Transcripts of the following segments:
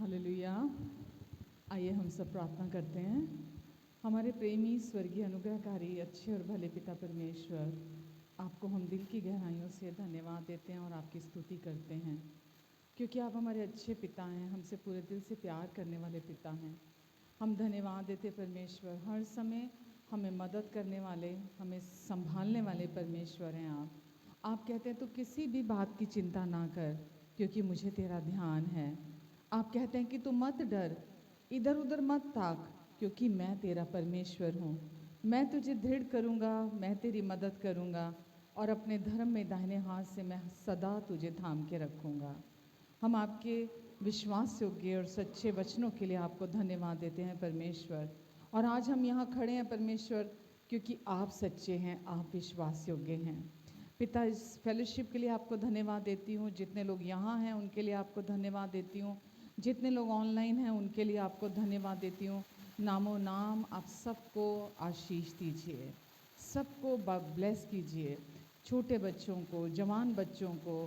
Hallelujah. आइए हम सब प्रार्थना करते हैं। हमारे प्रेमी स्वर्गीय अनुग्रहकारी अच्छे और भले पिता परमेश्वर, आपको हम दिल की गहराइयों से धन्यवाद देते हैं और आपकी स्तुति करते हैं, क्योंकि आप हमारे अच्छे पिता हैं, हमसे पूरे दिल से प्यार करने वाले पिता हैं। हम धन्यवाद देते परमेश्वर, हर समय हमें मदद करने वाले, हमें संभालने वाले परमेश्वर हैं आप कहते हैं तो किसी भी बात की चिंता ना कर, क्योंकि मुझे तेरा ध्यान है। आप कहते हैं कि तू मत डर, इधर उधर मत ताक, क्योंकि मैं तेरा परमेश्वर हूँ। मैं तुझे दृढ़ करूँगा, मैं तेरी मदद करूँगा और अपने धर्म में दाहिने हाथ से मैं सदा तुझे थाम के रखूँगा। हम आपके विश्वास योग्य और सच्चे वचनों के लिए आपको धन्यवाद देते हैं परमेश्वर। और आज हम यहाँ खड़े हैं परमेश्वर, क्योंकि आप सच्चे हैं, आप विश्वास योग्य हैं। पिता, इस फेलोशिप के लिए आपको धन्यवाद देती हूँ। जितने लोग यहाँ हैं उनके लिए आपको धन्यवाद देती हूँ, जितने लोग ऑनलाइन हैं उनके लिए आपको धन्यवाद देती हूँ। नामो नाम आप सबको आशीष दीजिए, सबको ब्लेस कीजिए। छोटे बच्चों को, जवान बच्चों को,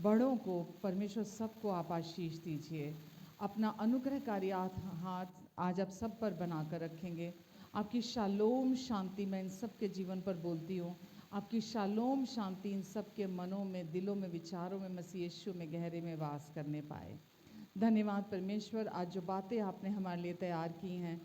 बड़ों को, परमेश्वर सबको आप आशीष दीजिए। अपना अनुग्रहकारी हाथ आज आप सब पर बनाकर रखेंगे। आपकी शालोम शांति मैं इन सब के जीवन पर बोलती हूँ। आपकी शालोम शांति इन सब के मनों में, दिलों में, विचारों में, मसीह यीशु में गहरे में वास करने पाए। धन्यवाद परमेश्वर, आज जो बातें आपने हमारे लिए तैयार की हैं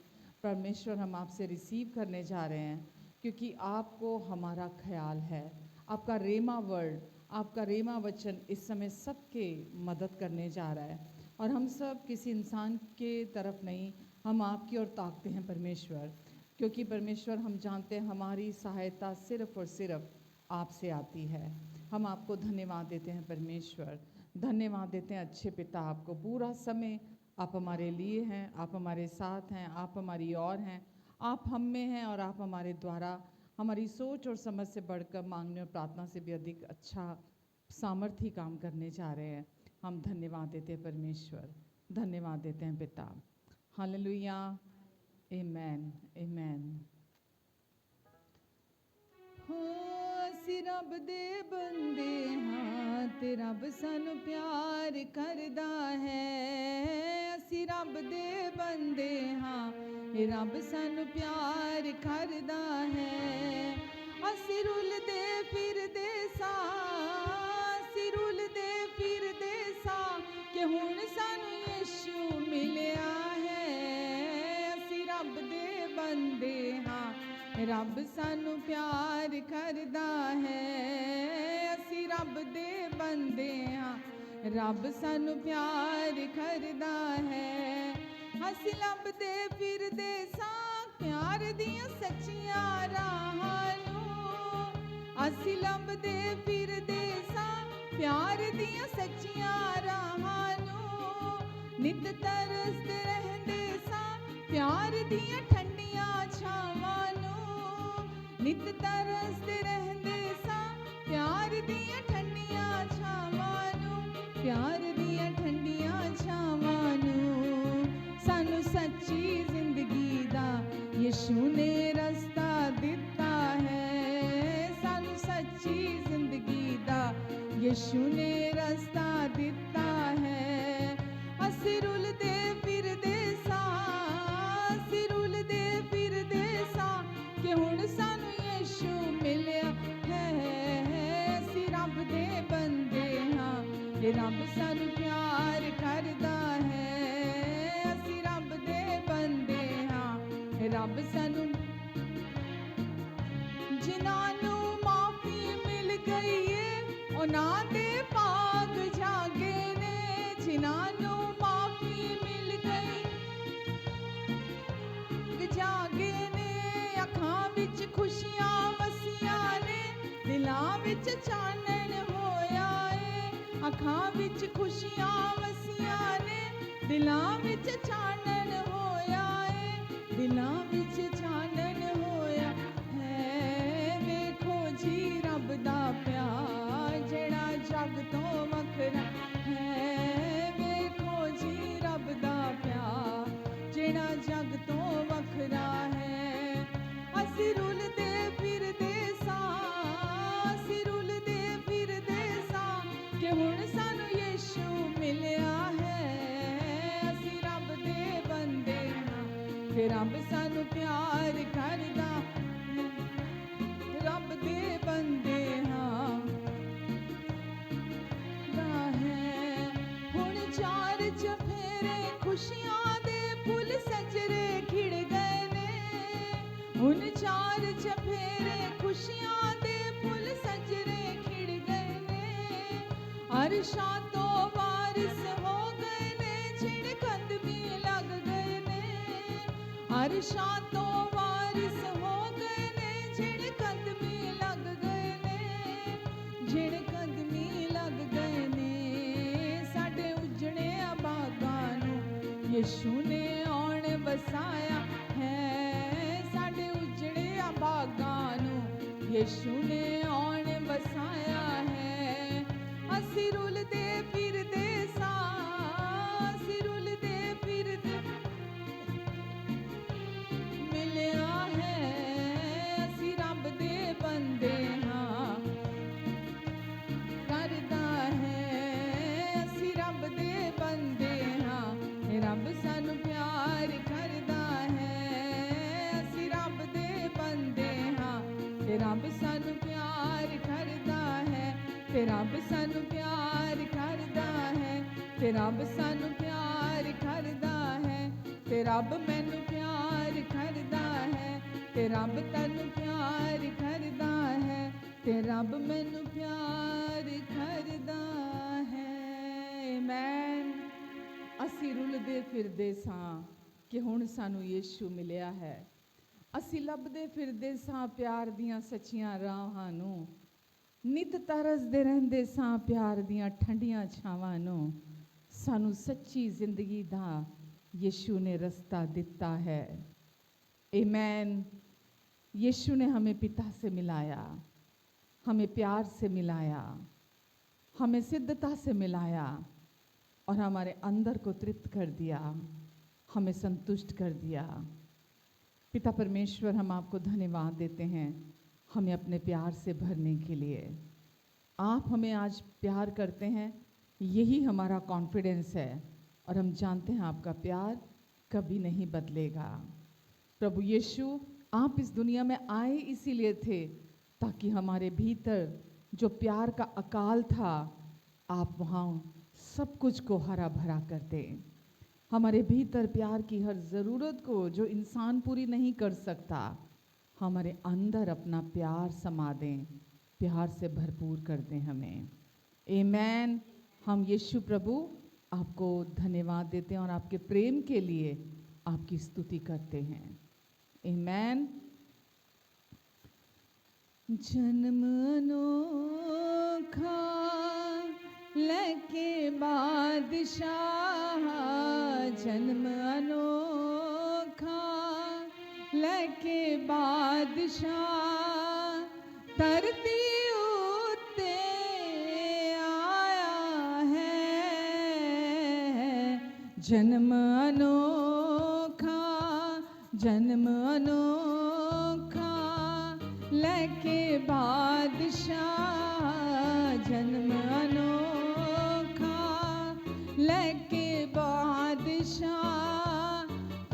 परमेश्वर, हम आपसे रिसीव करने जा रहे हैं, क्योंकि आपको हमारा ख्याल है। आपका रेमा वर्ड, आपका रेमा वचन इस समय सबके मदद करने जा रहा है। और हम सब किसी इंसान के तरफ नहीं, हम आपकी ओर ताकते हैं परमेश्वर, क्योंकि परमेश्वर हम जानते हैं हमारी सहायता सिर्फ और सिर्फ आपसे आती है। हम आपको धन्यवाद देते हैं परमेश्वर, धन्यवाद देते हैं अच्छे पिता। आपको पूरा समय आप हमारे लिए हैं, आप हमारे साथ हैं, आप हमारी ओर हैं, आप हम में हैं और आप हमारे द्वारा हमारी सोच और समझ से बढ़कर, मांगने और प्रार्थना से भी अधिक अच्छा सामर्थ्य काम करने जा रहे हैं। हम धन्यवाद देते हैं परमेश्वर, धन्यवाद देते हैं पिता। हालेलुया, आमेन, आमेन। ਅਸੀਂ ਰੱਬ ਦੇ ਬੰਦੇ ਹਾਂ ਤੇ ਰੱਬ ਸਾਨੂੰ ਪਿਆਰ ਕਰਦਾ ਹੈ। ਅਸੀਂ ਰੱਬ ਦੇ ਬੰਦੇ ਹਾਂ, ਇਹ ਰੱਬ ਸਾਨੂੰ ਪਿਆਰ ਕਰਦਾ ਹੈ। ਅਸੀਂ ਰੁਲਦੇ ਫਿਰਦੇ ਸਾਂ, ਅਸੀਂ ਰੁਲਦੇ ਫਿਰਦੇ ਸਾਂ ਕਿ ਹੁਣ ਸਾਨੂੰ ਯਿਸੂ ਮਿਲਿਆ ਹੈ। ਅਸੀਂ ਰੱਬ ਦੇ ਬੰਦੇ ਹਾਂ, ਰੱਬ ਸਾਨੂੰ ਪਿਆਰ ਕਰਦਾ ਹੈ। ਅਸੀਂ ਰੱਬ ਦੇ ਬੰਦੇ ਹਾਂ, ਰੱਬ ਸਾਨੂੰ ਪਿਆਰ ਕਰਦਾ ਹੈ। ਅਸੀਂ ਲੱਭਦੇ ਫਿਰਦੇ ਸਾਂ ਪਿਆਰ ਦੀਆਂ ਸੱਚੀਆਂ ਰਾਹਾਂ ਨੂੰ। ਅਸੀਂ ਲੱਭਦੇ ਫਿਰਦੇ ਸਾਂ ਪਿਆਰ ਦੀਆਂ ਸੱਚੀਆਂ ਰਾਹਾਂ ਨੂੰ। ਨਿਤ ਤਰਸਦੇ ਰਹਿੰਦੇ ਸਾਂ ਪਿਆਰ ਦੀਆਂ ਠੰਡੀਆਂ ਛਾਵਾਂ ਨੂੰ। ਨਿਤ ਤਰਸਦੇ ਰਹਿੰਦੇ ਸਾਂ ਪਿਆਰ ਦੀਆਂ ਠੰਡੀਆਂ ਛਾਵਾਂ ਨੂੰ, ਪਿਆਰ ਦੀਆਂ ਠੰਡੀਆਂ ਛਾਵਾਂ ਨੂੰ। ਸਾਨੂੰ ਸੱਚੀ ਜ਼ਿੰਦਗੀ ਦਾ ਯਿਸੂ ਨੇ ਰਸਤਾ ਦਿੱਤਾ ਹੈ। ਸਾਨੂੰ ਸੱਚੀ ਜ਼ਿੰਦਗੀ ਦਾ ਯਿਸੂ ਨੇ ਰਸਤਾ ਦਿੱਤਾ ਹੈ। ਅਸੀਂ ਰੁਲਦੇ ਫਿਰਦੇ ਸਾਂ, ਅਸੀਂ ਰੁਲਦੇ ਫਿਰਦੇ ਸਾਂ ਕਿ ਹੁਣ ਸਾਨੂੰ ਯਿਸੂ ਮਿਲਿਆ ਹੈ। ਅਸੀਂ ਰੱਬ ਦੇ ਬੰਦੇ ਹਾਂ, ਇਹ ਰੱਬ ਸਾਨੂੰ ਪਿਆਰ ਕਰਦਾ ਹੈ। ਅਸੀਂ ਰੱਬ ਦੇ ਬੰਦੇ ਹਾਂ, ਇਹ ਰੱਬ ਸਾਨੂੰ। ਜਿਨ੍ਹਾਂ ਨੂੰ ਮਾਫੀ ਮਿਲ ਗਈ ਏ ਉਹਨਾਂ ਦੇ ਭਾਗ ਜਾਗੇ ਨੇ। ਜਿਨ੍ਹਾਂ ਨੂੰ ਮਾਫੀ ਮਿਲ ਗਈ ਜਾਗੇ ਨੇ। ਅੱਖਾਂ ਵਿੱਚ ਖੁਸ਼ੀਆਂ ਵਸੀਆਂ ਨੇ, ਦਿਲਾਂ ਵਿੱਚ ਚਾਨਣ ਹੋਇਆ ਏ। ਅੱਖਾਂ ਵਿੱਚ ਖੁਸ਼ੀਆਂ ਵਸੀਆਂ ਨੇ, ਦਿਲਾਂ ਵਿੱਚ ਚਾਨਣ ਹੋਇਆ ਏ। ਦਿਲਾਂ ਵਿੱਚ ਚਾਨਣ ਹੋਇਆ ਹੈ। ਵੇਖੋ ਜੀ ਰੱਬ ਦਾ ਪਿਆਰ ਜਿਹੜਾ ਜੱਗ ਤੋਂ ਵੱਖਰਾ ਹੈ। ਵੇਖੋ ਜੀ ਰੱਬ ਦਾ ਪਿਆਰ ਜਿਹੜਾ ਜੱਗ ਤੋਂ ਵੱਖਰਾ ਹੈ। ਅਸੀਂ ਰੁਲਦੇ ਫਿਰਦੇ ਸਾਂ, ਅਸੀਂ ਰੁਲਦੇ ਫਿਰਦੇ ਸਾਂ ਕਿ ਹੁਣ ਸਾਨੂੰ ਯਿਸੂ ਮਿਲਿਆ ਹੈ। ਅਸੀਂ ते रब सानू प्यार करदा रब दे बंदे हाँ हुण चार चफेरे खुशियां दे फुल सजरे खिड़ गए ने हुण चार चफेरे खुशियां दे फुल सजरे खिड़ गए ने अरशां तो वारिस हो गए ने छिड़ कदमी लग गए ने अरशां तो वारिस हो गए ने छिड़ कदमी लग गए ने छिड़ कदमी लग गए ने साडे उजड़े बागां नूं यीशु ने आउण वसाया है साडे उजड़े बागां नूं यीशु ने आउण वसाया है असीं रुलदे फिरदे सां असीं रुलदे फिरदे मिलिया है असीं रब दे बंदे हाँ करदा है असीं रब दे बंदे हाँ रब सानू प्यार करदा है असीं रब दे बंदे हाँ रब सानू प्यार करदा है रब सानू प्यार करदा है रब सानू प्यार करदा है रब मैनू प्यार करदा है रब तैनू प्यार करदा है रब मैनू प्यार करदा है आमीन असीं रुलदे फिरदे सां कि हुण सानू यीशु मिलिया है असीं लभदे फिरदे सां प्यार दियां सच्चियां राहां नूं नित तरसदे रहिंदे सां प्यार दियां ठंडियां छावां नूं सानू सच्ची जिंदगी दा यीशु ने रास्ता दिता है आमीन यीशु ने हमें पिता से मिलाया हमें प्यार से मिलाया हमें सिद्धता से मिलाया और हमारे अंदर को तृप्त कर दिया हमें संतुष्ट कर दिया पिता परमेश्वर हम आपको धन्यवाद देते हैं हमें अपने प्यार से भरने के लिए आप हमें आज प्यार करते हैं यही हमारा कॉन्फिडेंस है और हम जानते हैं आपका प्यार कभी नहीं बदलेगा प्रभु यीशु आप इस दुनिया में आए इसीलिए थे ताकि हमारे भीतर जो प्यार का अकाल था आप वहाँ सब कुछ को हरा भरा कर दें हमारे भीतर प्यार की हर ज़रूरत को जो इंसान पूरी नहीं कर सकता हमारे अंदर अपना प्यार समा दें प्यार से भरपूर कर दें हमें आमीन हम यीशु प्रभु आपको धन्यवाद देते हैं और आपके प्रेम के लिए आपकी स्तुति करते हैं आमीन जन्म अनोखा लेके बादशाह जन्म अनोखा लेके बादशाह धरती उत्ते आया है जन्म अनोखा लेके बादशाह जन्म अनोखा लेके बादशाह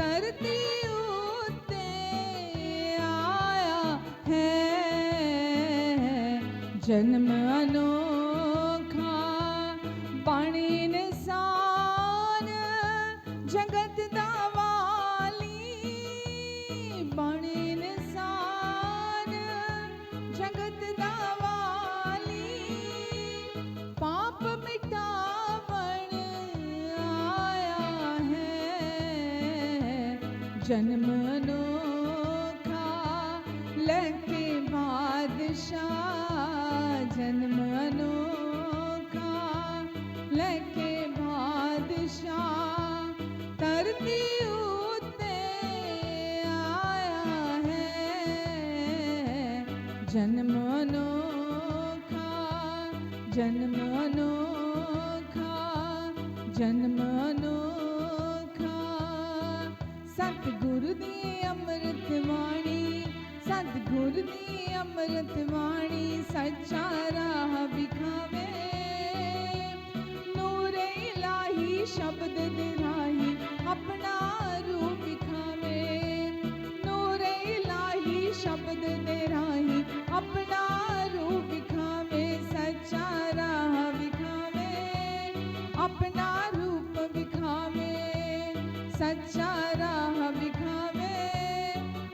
धरती उत्ते आया है जन्म अनोखा बण इंसान जगत दा वाली बण इंसान जगत दा वाली पाप मिटावन आया है जन्म अनोखा लेके बादशाह जन्म अनोखा लेके बादशाह धरती उत्ते आया है जन्म अनोखा जन्म अनोखा सतगुरु दी अमृत वाणी सतगुरु दी अमृत वाणी सच्चा राह विखावे नूरे इलाही शब्द दे राही अपना रूप विखावे सच्चा राह दिखावे,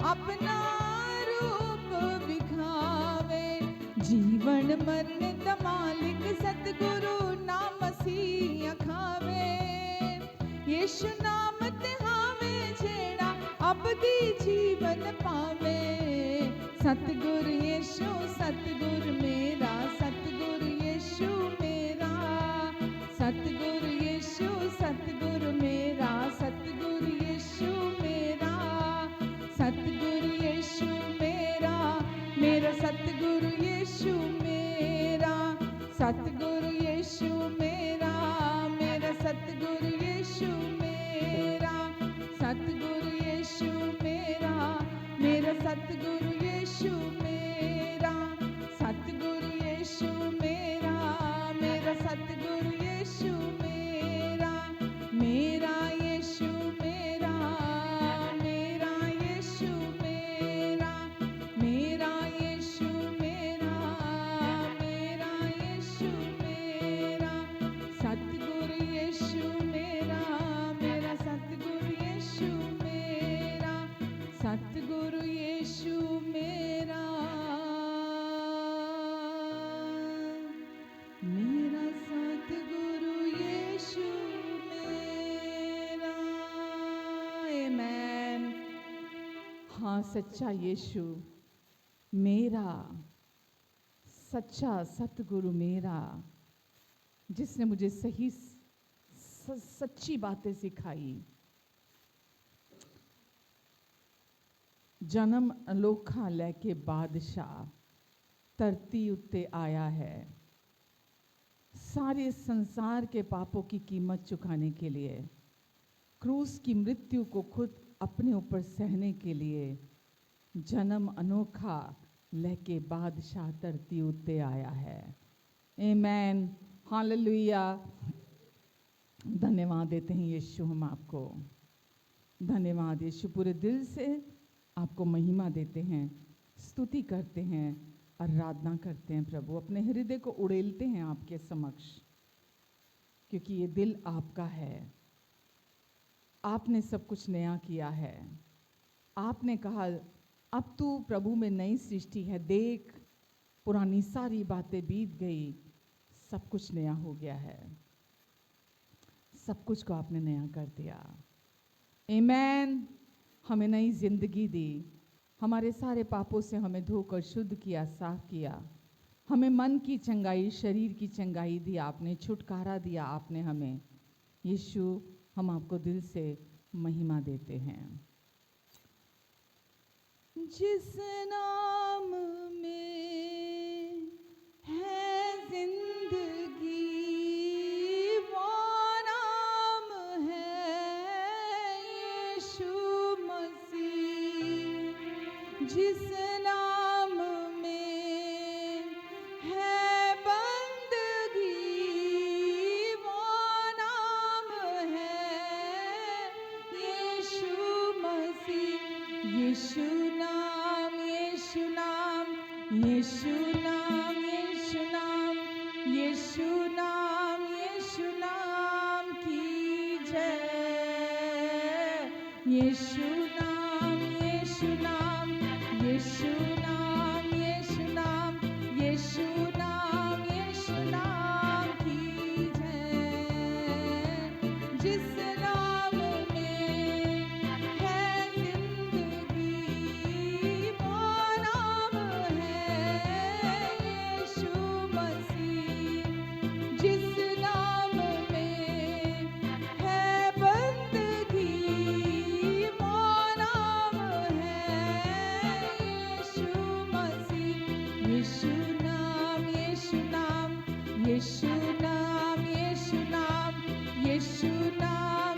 अपना रूप दिखावे। जीवन मरण दा मालिक सतगुरु नाम मसीह खावे। यीशु नाम ते हावे जेड़ा अबदी जीवन पावे। सतगुरु यीशु सतगुरु मेरा, सतगुरु यीशु मेरा, सतगुरु यीशु सतगुरु मेरा, सतगुरु यीशु मेरा, सतगुरु यीशु मेरा, मेरा सतगुरु यीशु मेरा, सतगुरु यीशु मेरा, मेरा सतगुरु यीशु मेरा, सतगुरु यीशु मेरा, मेरा सतगुरु यीशु मेरा, सतगुरु यीशु मेरा, मेरा सतगुरु यीशु मेरा, मेरा यीशु मेरा, मेरा यीशु मेरा, मेरा यीशु मेरा, मेरा यीशु मेरा, सतगुरु यीशु मेरा, मेरा सतगुरु यीशु मेरा, सतगुरु यीशु मेरा, मेरा सतगुरु यीशु मेरा। आमेन। हाँ, सच्चा यीशु मेरा, सच्चा सतगुरु मेरा, जिसने मुझे सही सच्ची बातें सिखाई। जन्म अनोखा लेके बादशाह धरती उत्ते आया है, सारे संसार के पापों की कीमत चुकाने के लिए, क्रूस की मृत्यु को खुद अपने ऊपर सहने के लिए जन्म अनोखा लेके बादशाह धरती उत्ते आया है। आमेन, हालेलुया। धन्यवाद देते हैं यीशु, हम आपको धन्यवाद यीशु, पूरे दिल से आपको महिमा देते हैं, स्तुति करते हैं, आराधना करते हैं प्रभु। अपने हृदय को उड़ेलते हैं आपके समक्ष, क्योंकि ये दिल आपका है। आपने सब कुछ नया किया है। आपने कहा अब तू प्रभु में नई सृष्टि है, देख पुरानी सारी बातें बीत गई, सब कुछ नया हो गया है। सब कुछ को आपने नया कर दिया। आमेन। हमें नई जिंदगी दी, हमारे सारे पापों से हमें धोकर शुद्ध किया, साफ किया। हमें मन की चंगाई, शरीर की चंगाई दी आपने, छुटकारा दिया आपने हमें। यीशु, हम आपको दिल से महिमा देते हैं। जिस नाम में है जिंदगी, वो नाम है यीशु मसीह। जिस नाम में है बंदगी, वो नाम है यीशु मसीह। यीशु नाम, यीशु नाम, यीशु नाम, यीशु नाम, यीशु नाम, यीशु नाम की जय। यीशु नाम, यीशु नाम, यीशु नाम, यीशु नाम, यीशु नाम, यीशु नाम की जय। जिस नाम में है जिंदगी, वो नाम है यीशु मसीह। जिस नाम में है बंदगी, वो नाम है यीशु मसीह। यीशु नाम, यीशु नाम, यीशु नाम, यीशु नाम, यीशु नाम,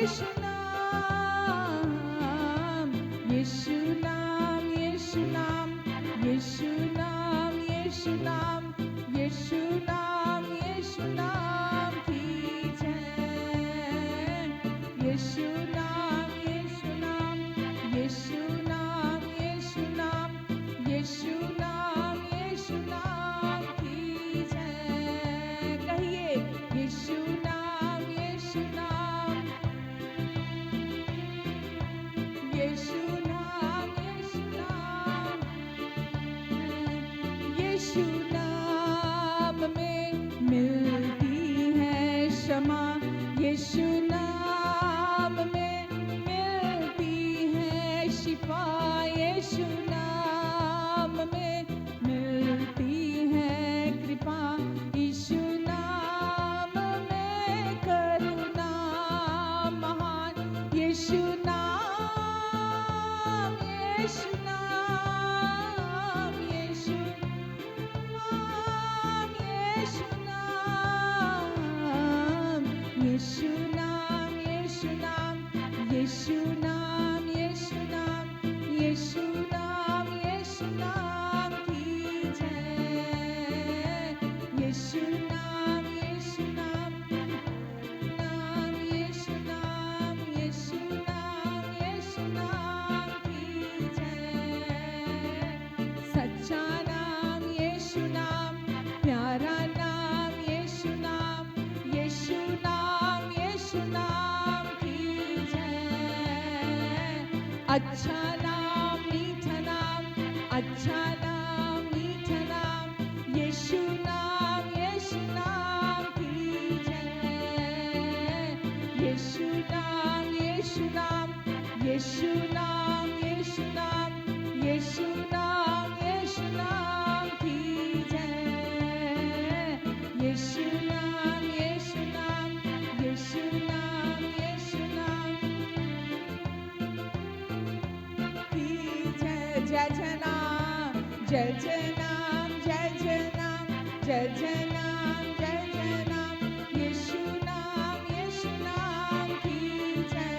यीशु नाम, यीशु नाम, यीशु नाम, यीशु नाम, यीशु नाम, यीशु नाम, यीशु नाम की जय। यीशु नाम, यीशु नाम, यीशु नाम, यीशु नाम, यीशु नाम, यीशु नाम की जय। कहिए यीशु नाम, यीशु नाम, यीशु नाम, यीशु नाम, यीशु नाम में मिलती है क्षमा, यीशु नाम में मिलती है शिफा, यीशु नाम में मिलती है कृपा, यीशु नाम में करुणा महान, यीशु नाम, यीशु नाम, यीशु नाम, यीशु नाम, यीशु नाम, यीशु नाम, यीशु नाम, यीशु नाम, यीशु नाम, यीशु नाम की जय। यीशु नाम, यीशु नाम, नाम, यीशु नाम, यीशु नाम, यीशु नाम की जय। सच्चा नाम यीशु नाम, प्यारा नाम यीशु नाम, यीशु नाम, यीशु नाम की जय। अच्छा नाम, मीठा नाम, अच्छा नाम, मीठा नाम, यीशु नाम, यीशु नाम की जय। यीशु नाम, यीशु नाम, यीशु नाम, यीशु नाम, यीशु नाम, यीशु नाम की जय। यीशु नाम, यीशु नाम, यीशु नाम, यीशु नाम की जय। जय जय नाम, जय जय नाम, जय जय नाम, जय जय नाम, जय जय नाम, यीशु नाम, यीशु नाम की जय।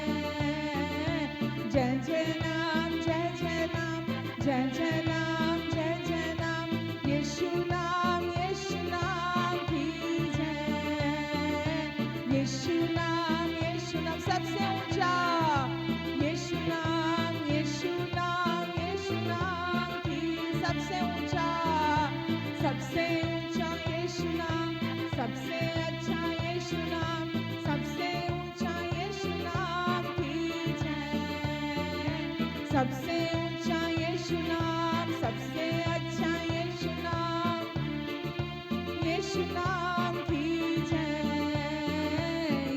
जय जय नाम, जय जय नाम, जय जय नाम, जय जय नाम, यीशु नाम, यीशु नाम की जय। यीशु नाम, यीशु नाम, सबसे ऊंचा यीशु नाम, यीशु नाम, यीशु नाम की सबसे ऊंचा, सबसे ऊंचा यीशु नाम, सबसे अच्छा यीशु नाम, सबसे ऊंचा यीशु नाम की जय। सबसे ऊंचा यीशु नाम, सबसे अच्छा यीशु नाम, यीशु नाम की जय।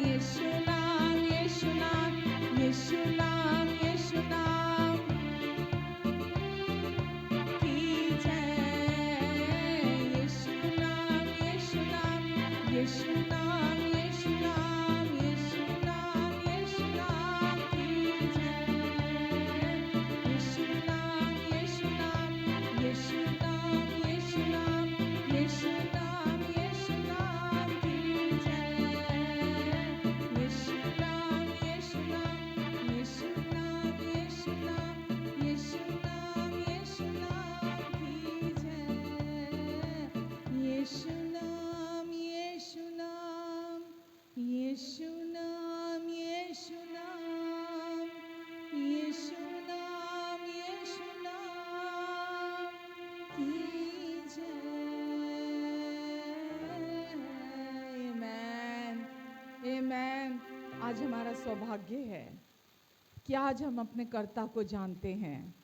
यीशु नाम, यीशु नाम, यीशु नाम, यीशु नाम की जय। यीशु नाम, यीशु नाम, यीशु नाम, यीशु नाम, यीशु नाम, यीशु नाम की जय। यीशु नाम, यीशु नाम, यीशु नाम, यीशु नाम, यीशु नाम, यीशु नाम की जय। यीशु नाम, यीशु नाम, यीशु नाम, यीशु नाम, यीशु नाम, यीशु नाम की जय। यीशु नाम, यीशु नाम, यीशु नाम, यीशु नाम, यीशु नाम, यीशु नाम की जय। आमेन, आमेन। आज हमारा सौभाग्य है कि आज हम अपने कर्ता को जानते हैं,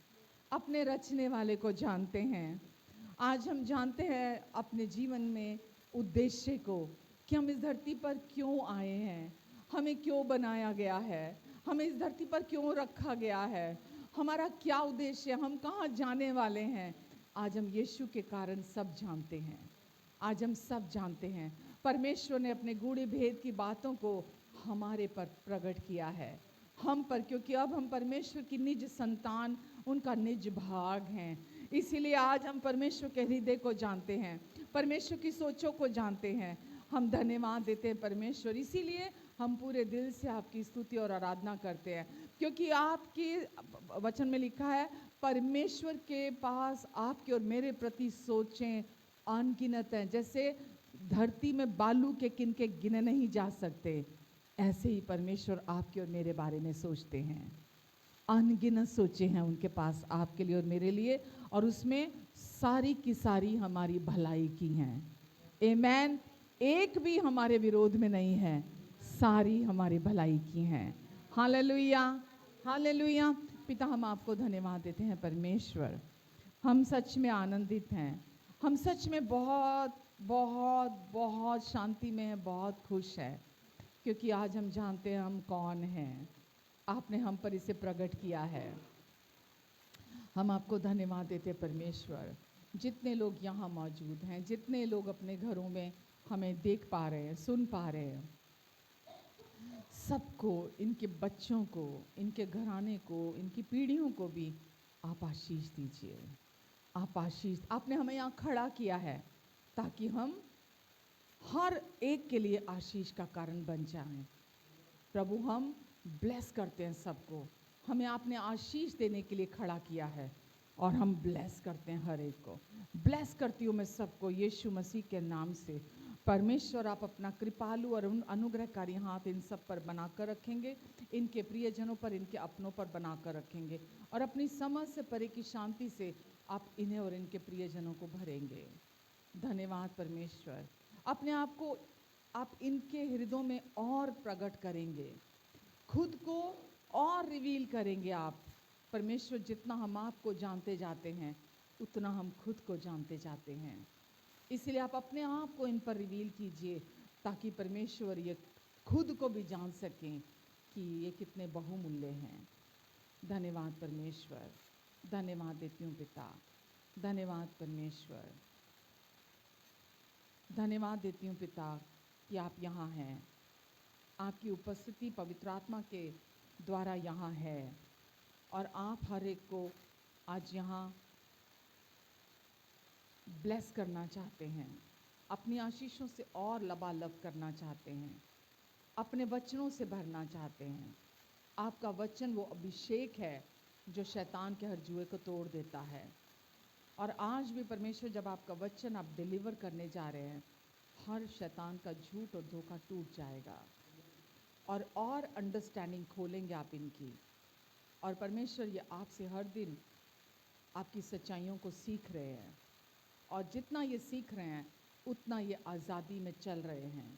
अपने रचने वाले को जानते हैं। आज हम जानते हैं अपने जीवन में उद्देश्य को, कि हम इस धरती पर क्यों आए हैं, हमें क्यों बनाया गया है, हमें इस धरती पर क्यों रखा गया है, हमारा क्या उद्देश्य है, हम कहाँ जाने वाले हैं। आज हम यीशु के कारण सब जानते हैं। आज हम सब जानते हैं परमेश्वर ने अपने गूढ़ भेद की बातों को हमारे पर प्रकट किया है, हम पर, क्योंकि अब हम परमेश्वर की निज संतान, उनका निज भाग हैं। इसीलिए आज हम परमेश्वर के हृदय को जानते हैं, परमेश्वर की सोचों को जानते हैं। हम धन्यवाद देते हैं परमेश्वर। इसीलिए हम पूरे दिल से आपकी स्तुति और आराधना करते हैं, क्योंकि आपके वचन में लिखा है परमेश्वर के पास आपके और मेरे प्रति सोचें अनगिनत हैं। जैसे धरती में बालू के किनके गिने नहीं जा सकते, ऐसे ही परमेश्वर आपके और मेरे बारे में सोचते हैं। अनगिनत सोचे हैं उनके पास आपके लिए और मेरे लिए, और उसमें सारी की सारी हमारी भलाई की हैं। आमेन। एक भी हमारे विरोध में नहीं है, सारी हमारी भलाई की हैं। Hallelujah, hallelujah. पिता, हम आपको धन्यवाद देते हैं परमेश्वर। हम सच में आनंदित हैं, हम सच में बहुत बहुत बहुत शांति में हैं, बहुत खुश हैं, क्योंकि आज हम जानते हैं हम कौन हैं। आपने हम पर इसे प्रकट किया है। हम आपको धन्यवाद देते हैं परमेश्वर। जितने लोग यहाँ मौजूद हैं, जितने लोग अपने घरों में हमें देख पा रहे हैं, सुन पा रहे हैं, सबको, इनके बच्चों को, इनके घराने को, इनकी पीढ़ियों को भी आप आशीष दीजिए। आप आशीष, आपने हमें यहाँ खड़ा किया है ताकि हम हर एक के लिए आशीष का कारण बन जाएं। प्रभु, हम ब्लेस करते हैं सबको। हमें आपने आशीष देने के लिए खड़ा किया है और हम ब्लेस करते हैं हर एक को। ब्लेस करती हूँ मैं सबको यीशु मसीह के नाम से। परमेश्वर, आप अपना कृपालु और अनुग्रहकारी हाथ इन सब पर बनाकर रखेंगे, इनके प्रियजनों पर, इनके अपनों पर बनाकर रखेंगे, और अपनी समझ से परे की शांति से आप इन्हें और इनके प्रियजनों को भरेंगे। धन्यवाद परमेश्वर। अपने आप को आप इनके हृदयों में और प्रकट करेंगे, खुद को और रिवील करेंगे आप परमेश्वर। जितना हम आपको जानते जाते हैं उतना हम खुद को जानते जाते हैं। इसलिए आप अपने आप को इन पर रिवील कीजिए, ताकि परमेश्वर ये खुद को भी जान सकें कि ये कितने बहुमूल्य हैं। धन्यवाद परमेश्वर, धन्यवाद देती हूँ पिता, धन्यवाद परमेश्वर, धन्यवाद देती हूँ पिता कि आप यहाँ हैं। आपकी उपस्थिति पवित्र आत्मा के द्वारा यहाँ है, और आप हर एक को आज यहाँ ब्लेस करना चाहते हैं, अपनी आशीषों से और लबालब करना चाहते हैं, अपने वचनों से भरना चाहते हैं। आपका वचन वो अभिषेक है जो शैतान के हर जुए को तोड़ देता है। और आज भी परमेश्वर, जब आपका वचन आप डिलीवर करने जा रहे हैं, हर शैतान का झूठ और धोखा टूट जाएगा, और अंडरस्टैंडिंग खोलेंगे आप इनकी। और परमेश्वर, ये आपसे हर दिन आपकी सच्चाइयों को सीख रहे हैं, और जितना ये सीख रहे हैं उतना ये आज़ादी में चल रहे हैं।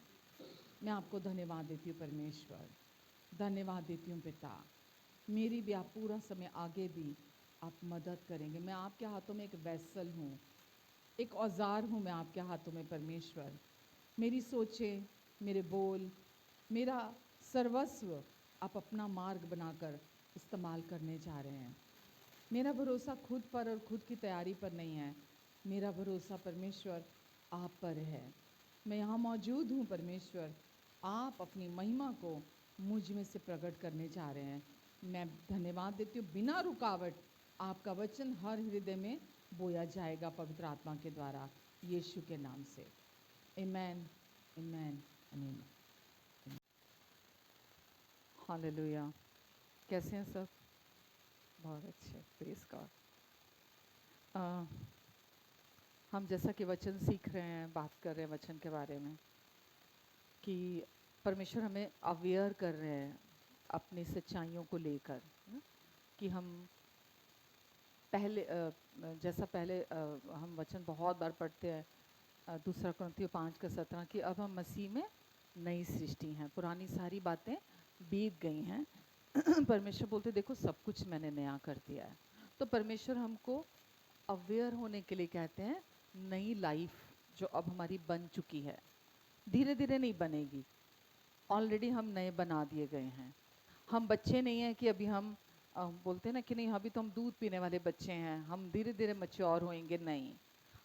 मैं आपको धन्यवाद देती हूँ परमेश्वर, धन्यवाद देती हूँ पिता। मेरी भी आप पूरा समय आगे भी आप मदद करेंगे। मैं आपके हाथों में एक वैसल हूँ, एक औजार हूँ मैं आपके हाथों में परमेश्वर। मेरी सोचें, मेरे बोल, मेरा सर्वस्व आप अपना मार्ग बनाकर इस्तेमाल करने जा रहे हैं। मेरा भरोसा खुद पर और खुद की तैयारी पर नहीं है, मेरा भरोसा परमेश्वर आप पर है। मैं यहाँ मौजूद हूँ परमेश्वर, आप अपनी महिमा को मुझ में से प्रकट करने जा रहे हैं। मैं धन्यवाद देती हूँ, बिना रुकावट आपका वचन हर हृदय में बोया जाएगा पवित्र आत्मा के द्वारा, यीशु के नाम से। आमेन, आमेन, आमेन। हालेलुया। कैसे हैं सब? बहुत अच्छे, प्रेज गॉड। हम जैसा कि वचन सीख रहे हैं, बात कर रहे हैं वचन के बारे में, कि परमेश्वर हमें अवेयर कर रहे हैं अपनी सच्चाइयों को लेकर, कि हम पहले जैसा पहले हम वचन बहुत बार पढ़ते हैं, 2 कुरिन्थियों 5:17, कि अब हम मसीह में नई सृष्टि हैं, पुरानी सारी बातें बीत गई हैं। परमेश्वर बोलते देखो सब कुछ मैंने नया कर दिया है। तो परमेश्वर हमको अवेयर होने के लिए कहते हैं नई लाइफ जो अब हमारी बन चुकी है, धीरे धीरे नहीं बनेगी, ऑलरेडी हम नए बना दिए गए हैं। हम बच्चे नहीं हैं कि अभी हम बोलते हैं ना कि नहीं अभी तो हम दूध पीने वाले बच्चे हैं, हम धीरे धीरे मैच्योर होएंगे। नहीं,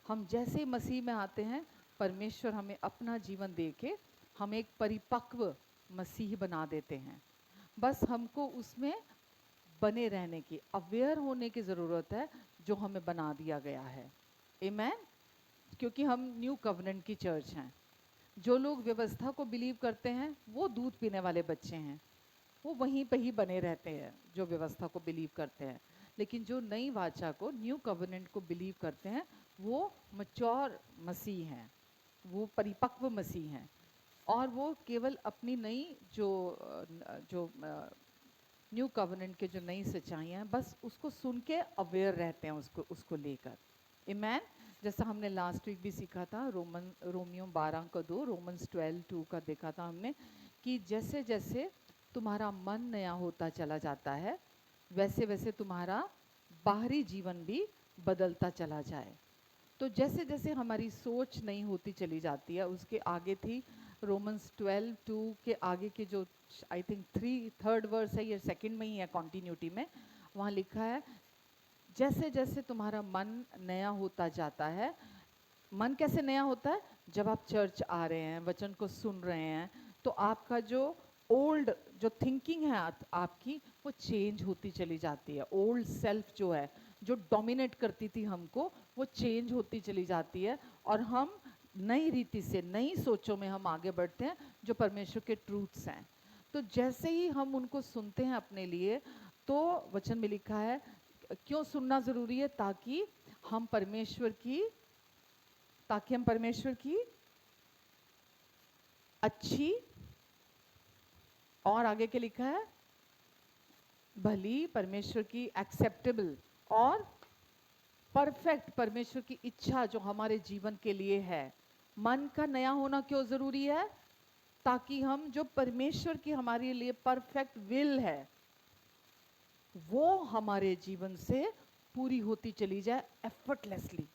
हम जैसे ही मसीह में आते हैं, परमेश्वर हमें अपना जीवन दे के हम एक परिपक्व मसीह बना देते हैं। बस हमको उसमें बने रहने की, अवेयर होने की ज़रूरत है जो हमें बना दिया गया है। आमेन। क्योंकि हम न्यू कवनेंट की चर्च हैं, जो लोग व्यवस्था को बिलीव करते हैं वो दूध पीने वाले बच्चे हैं, वो वहीं पे ही बने रहते हैं जो व्यवस्था को बिलीव करते हैं। लेकिन जो नई वाचा को, न्यू कवर्नेंट को बिलीव करते हैं, वो मच्योर मसीह हैं, वो परिपक्व मसीह हैं, और वो केवल अपनी नई जो न्यू कवर्नेंट के जो नई सच्चाइयाँ हैं बस उसको सुन के अवेयर रहते हैं, उसको लेकर। आमीन। जैसा हमने लास्ट वीक भी सीखा था, रोमियो 12:2, रोमन्स 12:2 का देखा था हमने, कि जैसे जैसे तुम्हारा मन नया होता चला जाता है वैसे वैसे तुम्हारा बाहरी जीवन भी बदलता चला जाए। तो जैसे जैसे हमारी सोच नई होती चली जाती है, उसके आगे थी रोमन्स 12:2 के आगे के जो आई थिंक थर्ड वर्स है, ये सेकंड में ही है कॉन्टिन्यूटी में, वहाँ लिखा है जैसे जैसे तुम्हारा मन नया होता जाता है। मन कैसे नया होता है? जब आप चर्च आ रहे हैं, वचन को सुन रहे हैं, तो आपका जो ओल्ड जो थिंकिंग है आपकी, वो चेंज होती चली जाती है। ओल्ड सेल्फ जो है, जो डोमिनेट करती थी हमको, वो चेंज होती चली जाती है, और हम नई रीति से, नई सोचों में हम आगे बढ़ते हैं जो परमेश्वर के ट्रूथ्स हैं। तो जैसे ही हम उनको सुनते हैं अपने लिए, तो वचन में लिखा है क्यों सुनना जरूरी है? ताकि हम परमेश्वर की अच्छी, और आगे के लिखा है भली, परमेश्वर की एक्सेप्टेबल और परफेक्ट, परमेश्वर की इच्छा जो हमारे जीवन के लिए है। मन का नया होना क्यों जरूरी है? ताकि हम जो परमेश्वर की हमारे लिए परफेक्ट विल है वो हमारे जीवन से पूरी होती चली जाए एफर्टलेसली।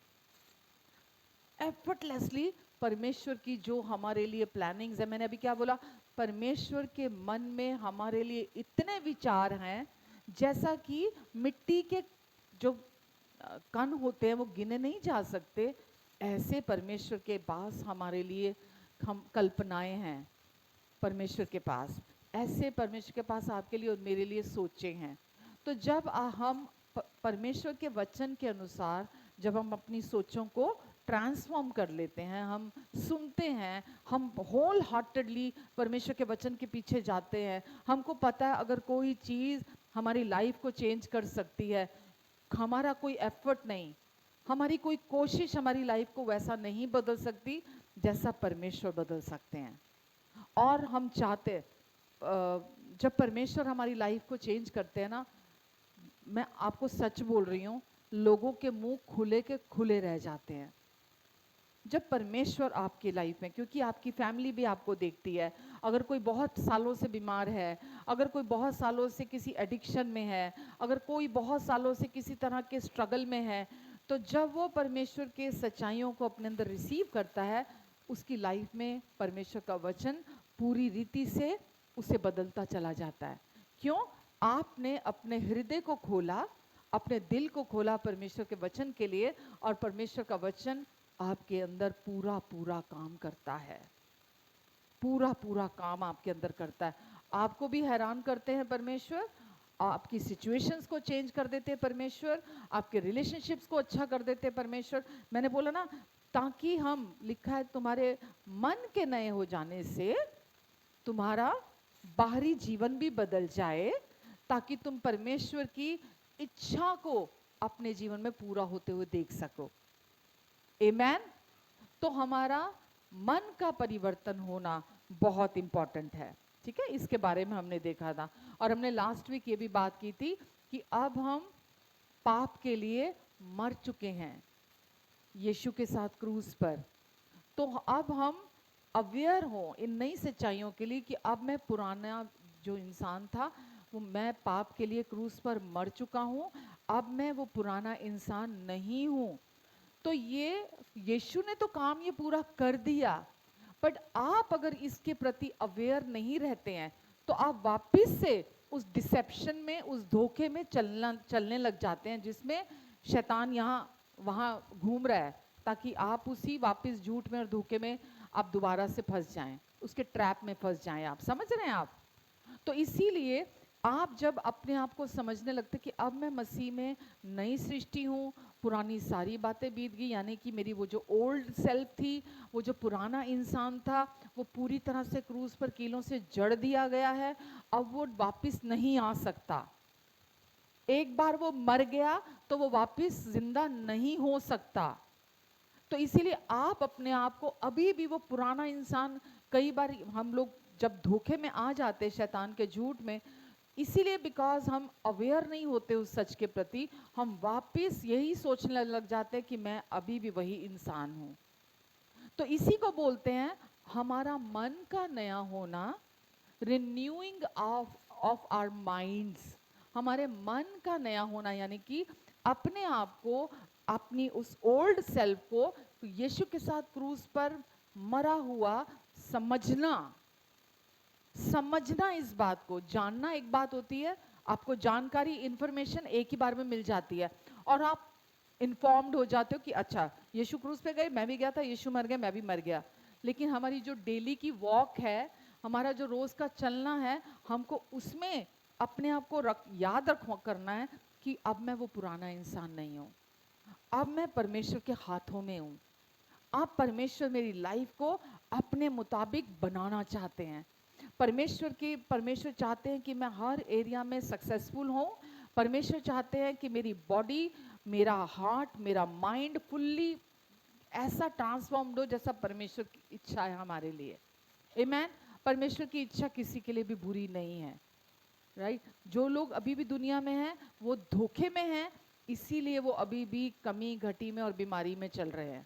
एफर्टलेसली परमेश्वर की जो हमारे लिए प्लानिंग्स है, मैंने अभी क्या बोला, परमेश्वर के मन में हमारे लिए इतने विचार हैं, जैसा कि मिट्टी के जो कण होते हैं वो गिने नहीं जा सकते, ऐसे परमेश्वर के पास हमारे लिए हम कल्पनाएं हैं। परमेश्वर के पास ऐसे, परमेश्वर के पास आपके लिए और मेरे लिए सोचे हैं। तो जब हम परमेश्वर के वचन के अनुसार जब हम अपनी सोचों को ट्रांसफॉर्म कर लेते हैं, हम सुनते हैं, हम होल हार्टेडली परमेश्वर के वचन के पीछे जाते हैं, हमको पता है अगर कोई चीज़ हमारी लाइफ को चेंज कर सकती है, हमारा कोई एफर्ट नहीं, हमारी कोई कोशिश हमारी लाइफ को वैसा नहीं बदल सकती जैसा परमेश्वर बदल सकते हैं। और हम चाहते, जब परमेश्वर हमारी लाइफ को चेंज करते हैं ना, मैं आपको सच बोल रही हूँ, लोगों के मुंह खुले के खुले रह जाते हैं जब परमेश्वर आपकी लाइफ में, क्योंकि आपकी फैमिली भी आपको देखती है। अगर कोई बहुत सालों से बीमार है, अगर कोई बहुत सालों से किसी एडिक्शन में है, अगर कोई बहुत सालों से किसी तरह के स्ट्रगल में है, तो जब वो परमेश्वर के सच्चाइयों को अपने अंदर रिसीव करता है, उसकी लाइफ में परमेश्वर का वचन पूरी रीति से उसे बदलता चला जाता है। क्यों? आपने अपने हृदय को खोला, अपने दिल को खोला परमेश्वर के वचन के लिए, और परमेश्वर का वचन आपके अंदर पूरा पूरा काम करता है, पूरा पूरा काम आपके अंदर करता है। आपको भी हैरान करते हैं परमेश्वर, आपकी सिचुएशंस को चेंज कर देते हैं परमेश्वर, आपके रिलेशनशिप्स को अच्छा कर देते हैं परमेश्वर। मैंने बोला ना, ताकि हम, लिखा है तुम्हारे मन के नए हो जाने से तुम्हारा बाहरी जीवन भी बदल जाए, ताकि तुम परमेश्वर की इच्छा को अपने जीवन में पूरा होते हुए देख सको। आमेन। तो हमारा मन का परिवर्तन होना बहुत इंपॉर्टेंट है, ठीक है? इसके बारे में हमने देखा था, और हमने लास्ट वीक ये भी बात की थी कि अब हम पाप के लिए मर चुके हैं यीशु के साथ क्रूस पर। तो अब हम अवेयर हो इन नई सच्चाइयों के लिए कि अब मैं पुराना जो इंसान था, वो मैं पाप के लिए क्रूस पर मर चुका हूँ, अब मैं वो पुराना इंसान नहीं हूँ। तो ये यीशु ने तो काम ये पूरा कर दिया, बट आप अगर इसके प्रति अवेयर नहीं रहते हैं तो आप वापस से उस डिसेप्शन में, उस धोखे में चलने लग जाते हैं, जिसमें शैतान यहाँ वहाँ घूम रहा है, ताकि आप उसी वापस झूठ में और धोखे में आप दोबारा से फंस जाएं, उसके ट्रैप में फंस जाएं। आप समझ रहे हैं आप? तो इसीलिए आप जब अपने आप को समझने लगते कि अब मैं मसीह में नई सृष्टि हूँ, पुरानी सारी बातें बीत गई, यानी कि मेरी वो जो ओल्ड सेल्फ थी, वो जो पुराना इंसान था, वो पूरी तरह से क्रूस पर कीलों से जड़ दिया गया है, अब वो वापस नहीं आ सकता। एक बार वो मर गया तो वो वापस जिंदा नहीं हो सकता। तो इसीलिए आप अपने आप को अभी भी वो पुराना इंसान, कई बार हम लोग जब धोखे में आ जाते हैं शैतान के झूठ में, इसीलिए बिकॉज हम अवेयर नहीं होते उस सच के प्रति, हम वापस यही सोचने लग जाते हैं कि मैं अभी भी वही इंसान हूं। तो इसी को बोलते हैं हमारा मन का नया होना, रिन्यूइंग ऑफ आवर माइंड्स। हमारे मन का नया होना यानी कि अपने आप को, अपनी उस ओल्ड सेल्फ को यीशु के साथ क्रूस पर मरा हुआ समझना। समझना इस बात को, जानना एक बात होती है, आपको जानकारी, इंफॉर्मेशन एक ही बार में मिल जाती है और आप इन्फॉर्म्ड हो जाते हो कि अच्छा यीशु क्रूस पे गए, मैं भी गया था, यीशु मर गया, मैं भी मर गया। लेकिन हमारी जो डेली की वॉक है, हमारा जो रोज का चलना है, हमको उसमें अपने आप को याद करना है कि अब मैं वो पुराना इंसान नहीं हूँ, अब मैं परमेश्वर के हाथों में हूँ। अब परमेश्वर मेरी लाइफ को अपने मुताबिक बनाना चाहते हैं। परमेश्वर चाहते हैं कि मैं हर एरिया में सक्सेसफुल हूँ। परमेश्वर चाहते हैं कि मेरी बॉडी, मेरा हार्ट, मेरा माइंड फुल्ली ऐसा ट्रांसफॉर्म्ड हो जैसा परमेश्वर की इच्छा है हमारे लिए। आमीन। परमेश्वर की इच्छा किसी के लिए भी बुरी नहीं है, राइट। जो लोग अभी भी दुनिया में हैं वो धोखे में हैं, इसीलिए वो अभी भी कमी घटी में और बीमारी में चल रहे हैं।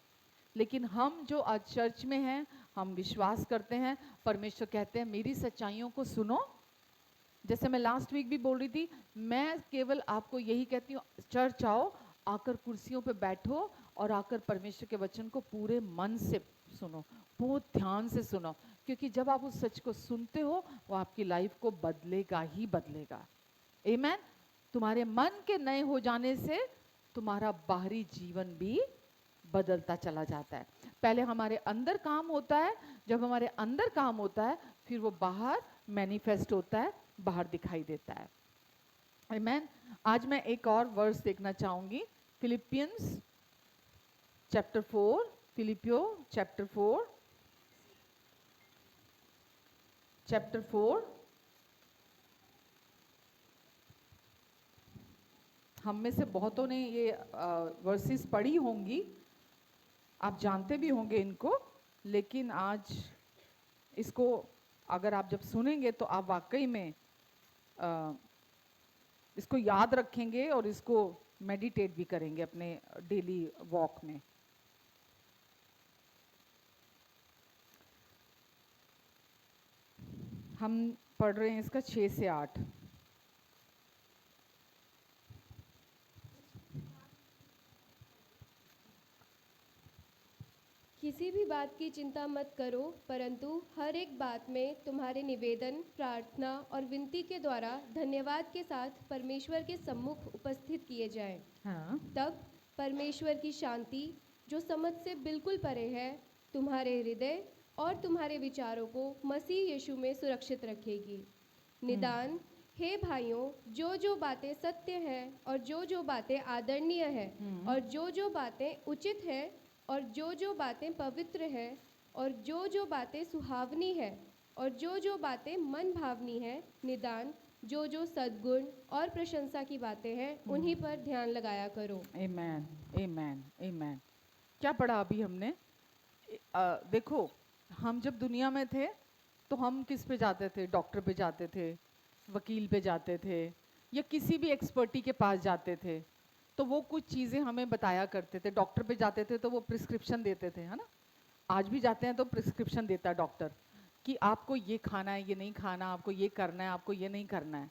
लेकिन हम जो आज चर्च में हैं, हम विश्वास करते हैं, परमेश्वर कहते हैं मेरी सच्चाइयों को सुनो। जैसे मैं लास्ट वीक भी बोल रही थी, मैं केवल आपको यही कहती हूँ, चर्च आओ, आकर कुर्सियों पे बैठो और आकर परमेश्वर के वचन को पूरे मन से सुनो, बहुत ध्यान से सुनो, क्योंकि जब आप उस सच को सुनते हो वो आपकी लाइफ को बदलेगा ही बदलेगा। आमीन। तुम्हारे मन के नए हो जाने से तुम्हारा बाहरी जीवन भी बदलता चला जाता है। पहले हमारे अंदर काम होता है, जब हमारे अंदर काम होता है फिर वो बाहर मैनिफेस्ट होता है, बाहर दिखाई देता है। आमीन। आज मैं एक और वर्स देखना चाहूंगी, फिलिपियंस चैप्टर 4, फिलिपियो चैप्टर 4। हम में से बहुतों ने ये वर्सेस पढ़ी होंगी, आप जानते भी होंगे इनको, लेकिन आज इसको अगर आप जब सुनेंगे तो आप वाकई में इसको याद रखेंगे और इसको मेडिटेट भी करेंगे अपने डेली वॉक में। हम पढ़ रहे हैं इसका 6 से 8। किसी भी बात की चिंता मत करो, परंतु हर एक बात में तुम्हारे निवेदन, प्रार्थना और विनती के द्वारा धन्यवाद के साथ परमेश्वर के सम्मुख उपस्थित किए जाएं। हाँ। तब परमेश्वर की शांति, जो समझ से बिल्कुल परे है, तुम्हारे हृदय और तुम्हारे विचारों को मसीह यीशु में सुरक्षित रखेगी। निदान हे भाइयों, जो जो बातें सत्य है और जो जो बातें आदरणीय है और जो जो बातें उचित है और जो जो बातें पवित्र है और जो जो बातें सुहावनी है और जो जो बातें मन भावनी है, निदान जो जो सद्गुण और प्रशंसा की बातें हैं, उन्हीं पर ध्यान लगाया करो। आमीन, आमीन, आमीन। क्या पढ़ा अभी हमने? देखो, हम जब दुनिया में थे तो हम किस पे जाते थे? डॉक्टर पे जाते थे, वकील पे जाते थे, या किसी भी एक्सपर्टी के पास जाते थे, तो वो कुछ चीज़ें हमें बताया करते थे। डॉक्टर पे जाते थे तो वो प्रिस्क्रिप्शन देते थे, है ना। आज भी जाते हैं तो प्रिस्क्रिप्शन देता है डॉक्टर कि आपको ये खाना है, ये नहीं खाना, आपको ये करना है, आपको ये नहीं करना है,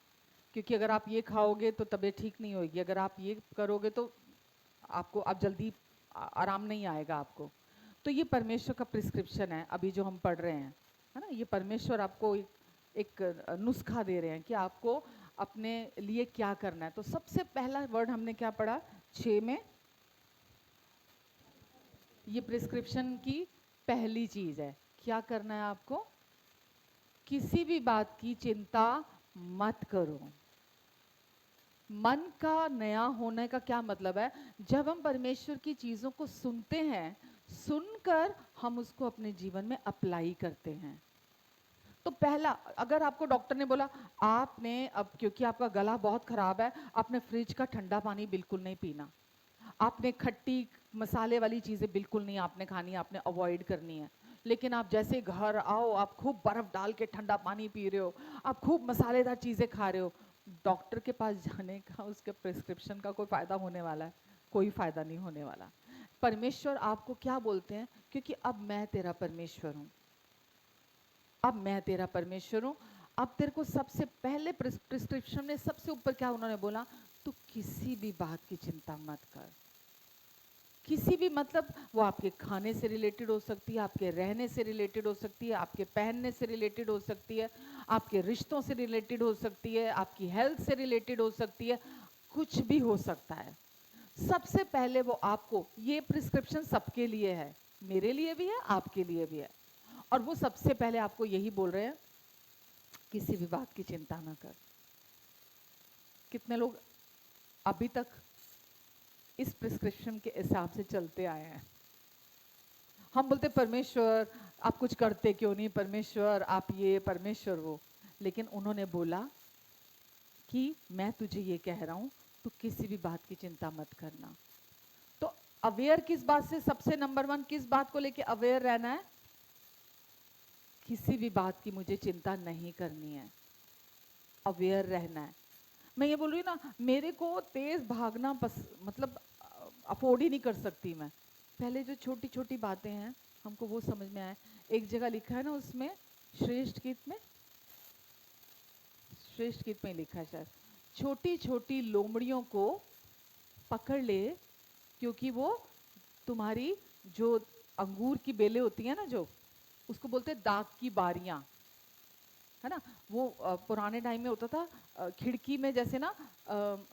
क्योंकि अगर आप ये खाओगे तो तबीयत ठीक नहीं होगी, अगर आप ये करोगे तो आपको अब जल्दी आराम नहीं आएगा आपको। तो ये परमेश्वर का प्रिस्क्रिप्शन है अभी जो हम पढ़ रहे हैं, है ना। ये परमेश्वर आपको एक नुस्खा दे रहे हैं कि आपको अपने लिए क्या करना है। तो सबसे पहला वर्ड हमने क्या पढ़ा 6 में? ये प्रिस्क्रिप्शन की पहली चीज है, क्या करना है आपको? किसी भी बात की चिंता मत करो। मन का नया होने का क्या मतलब है? जब हम परमेश्वर की चीज़ों को सुनते हैं, सुनकर हम उसको अपने जीवन में अप्लाई करते हैं। तो पहला, अगर आपको डॉक्टर ने बोला आपने अब क्योंकि आपका गला बहुत खराब है, आपने फ्रिज का ठंडा पानी बिल्कुल नहीं पीना, आपने खट्टी मसाले वाली चीज़ें बिल्कुल नहीं आपने खानी, आपने अवॉइड करनी है। लेकिन आप जैसे घर आओ, आप खूब बर्फ डाल के ठंडा पानी पी रहे हो, आप खूब मसालेदार चीज़ें खा रहे हो, डॉक्टर के पास जाने का, उसके प्रिस्क्रिप्शन का कोई फ़ायदा होने वाला है? कोई फ़ायदा नहीं होने वाला। परमेश्वर आपको क्या बोलते हैं? क्योंकि अब मैं तेरा परमेश्वर हूँ, अब मैं तेरा परमेश्वर हूँ। अब तेरे को सबसे पहले प्रिस्क्रिप्शन में सबसे ऊपर क्या उन्होंने बोला? तू किसी भी बात की चिंता मत कर। किसी भी मतलब वो आपके खाने से रिलेटेड हो सकती है, आपके रहने से रिलेटेड हो सकती है, आपके पहनने से रिलेटेड हो सकती है, आपके रिश्तों से रिलेटेड हो सकती है, आपकी हेल्थ से रिलेटेड हो सकती है, कुछ भी हो सकता है। सबसे पहले वो आपको, ये प्रिस्क्रिप्शन सबके लिए है, मेरे लिए भी है, आपके लिए भी है, और वो सबसे पहले आपको यही बोल रहे हैं, किसी भी बात की चिंता ना कर। कितने लोग अभी तक इस प्रिस्क्रिप्शन के हिसाब से चलते आए हैं? हम बोलते परमेश्वर आप कुछ करते क्यों नहीं, परमेश्वर आप ये, परमेश्वर वो। लेकिन उन्होंने बोला कि मैं तुझे ये कह रहा हूं, तू किसी भी बात की चिंता मत करना। तो अवेयर किस बात से? सबसे नंबर 1 किस बात को लेके अवेयर रहना है? किसी भी बात की मुझे चिंता नहीं करनी है, अवेयर रहना है। मैं ये बोल रही हूँ ना, मेरे को तेज भागना मतलब अफोर्ड ही नहीं कर सकती मैं। पहले जो छोटी छोटी बातें हैं हमको वो समझ में आए। एक जगह लिखा है ना उसमें, श्रेष्ठ गीत में, श्रेष्ठ गीत में लिखा है शायद, छोटी छोटी लोमड़ियों को पकड़ ले, क्योंकि वो तुम्हारी जो अंगूर की बेलें होती है ना, जो उसको बोलते हैं दाग की बारियां, है ना। वो पुराने टाइम में होता था, खिड़की में जैसे ना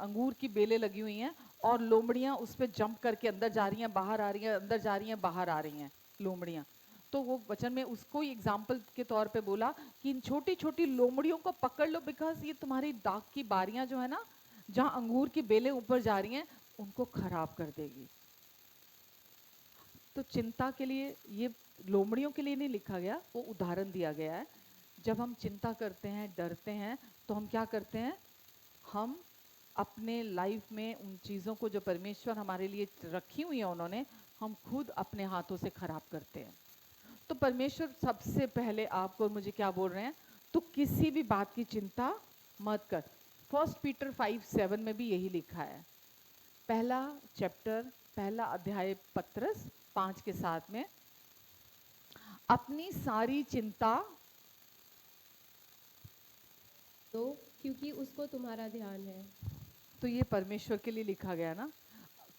अंगूर की बेलें लगी हुई हैं और लोमड़ियां उस पर जंप करके अंदर जा रही हैं, बाहर आ रही हैं, अंदर जा रही हैं, बाहर आ रही हैं लोमड़ियां। तो वो वचन में उसको ही एग्जाम्पल के तौर पे बोला कि इन छोटी छोटी लोमड़ियों को पकड़ लो, बिकॉज ये तुम्हारी दाग की बारियां जो है ना, जहाँ अंगूर की बेलें ऊपर जा रही हैं, उनको खराब कर देगी। तो चिंता के लिए ये लोमड़ियों के लिए नहीं लिखा गया, वो उदाहरण दिया गया है। जब हम चिंता करते हैं, डरते हैं, तो हम क्या करते हैं? हम अपने लाइफ में उन चीज़ों को जो परमेश्वर हमारे लिए रखी हुई है उन्होंने, हम खुद अपने हाथों से खराब करते हैं। तो परमेश्वर सबसे पहले आपको और मुझे क्या बोल रहे हैं? तो किसी भी बात की चिंता मत कर। 1 पीटर 5:7 में भी यही लिखा है। पहला चैप्टर, पहला अध्याय पत्रस 5 के 7 में, अपनी सारी चिंता तो क्योंकि उसको तुम्हारा ध्यान है। तो ये परमेश्वर के लिए लिखा गया ना।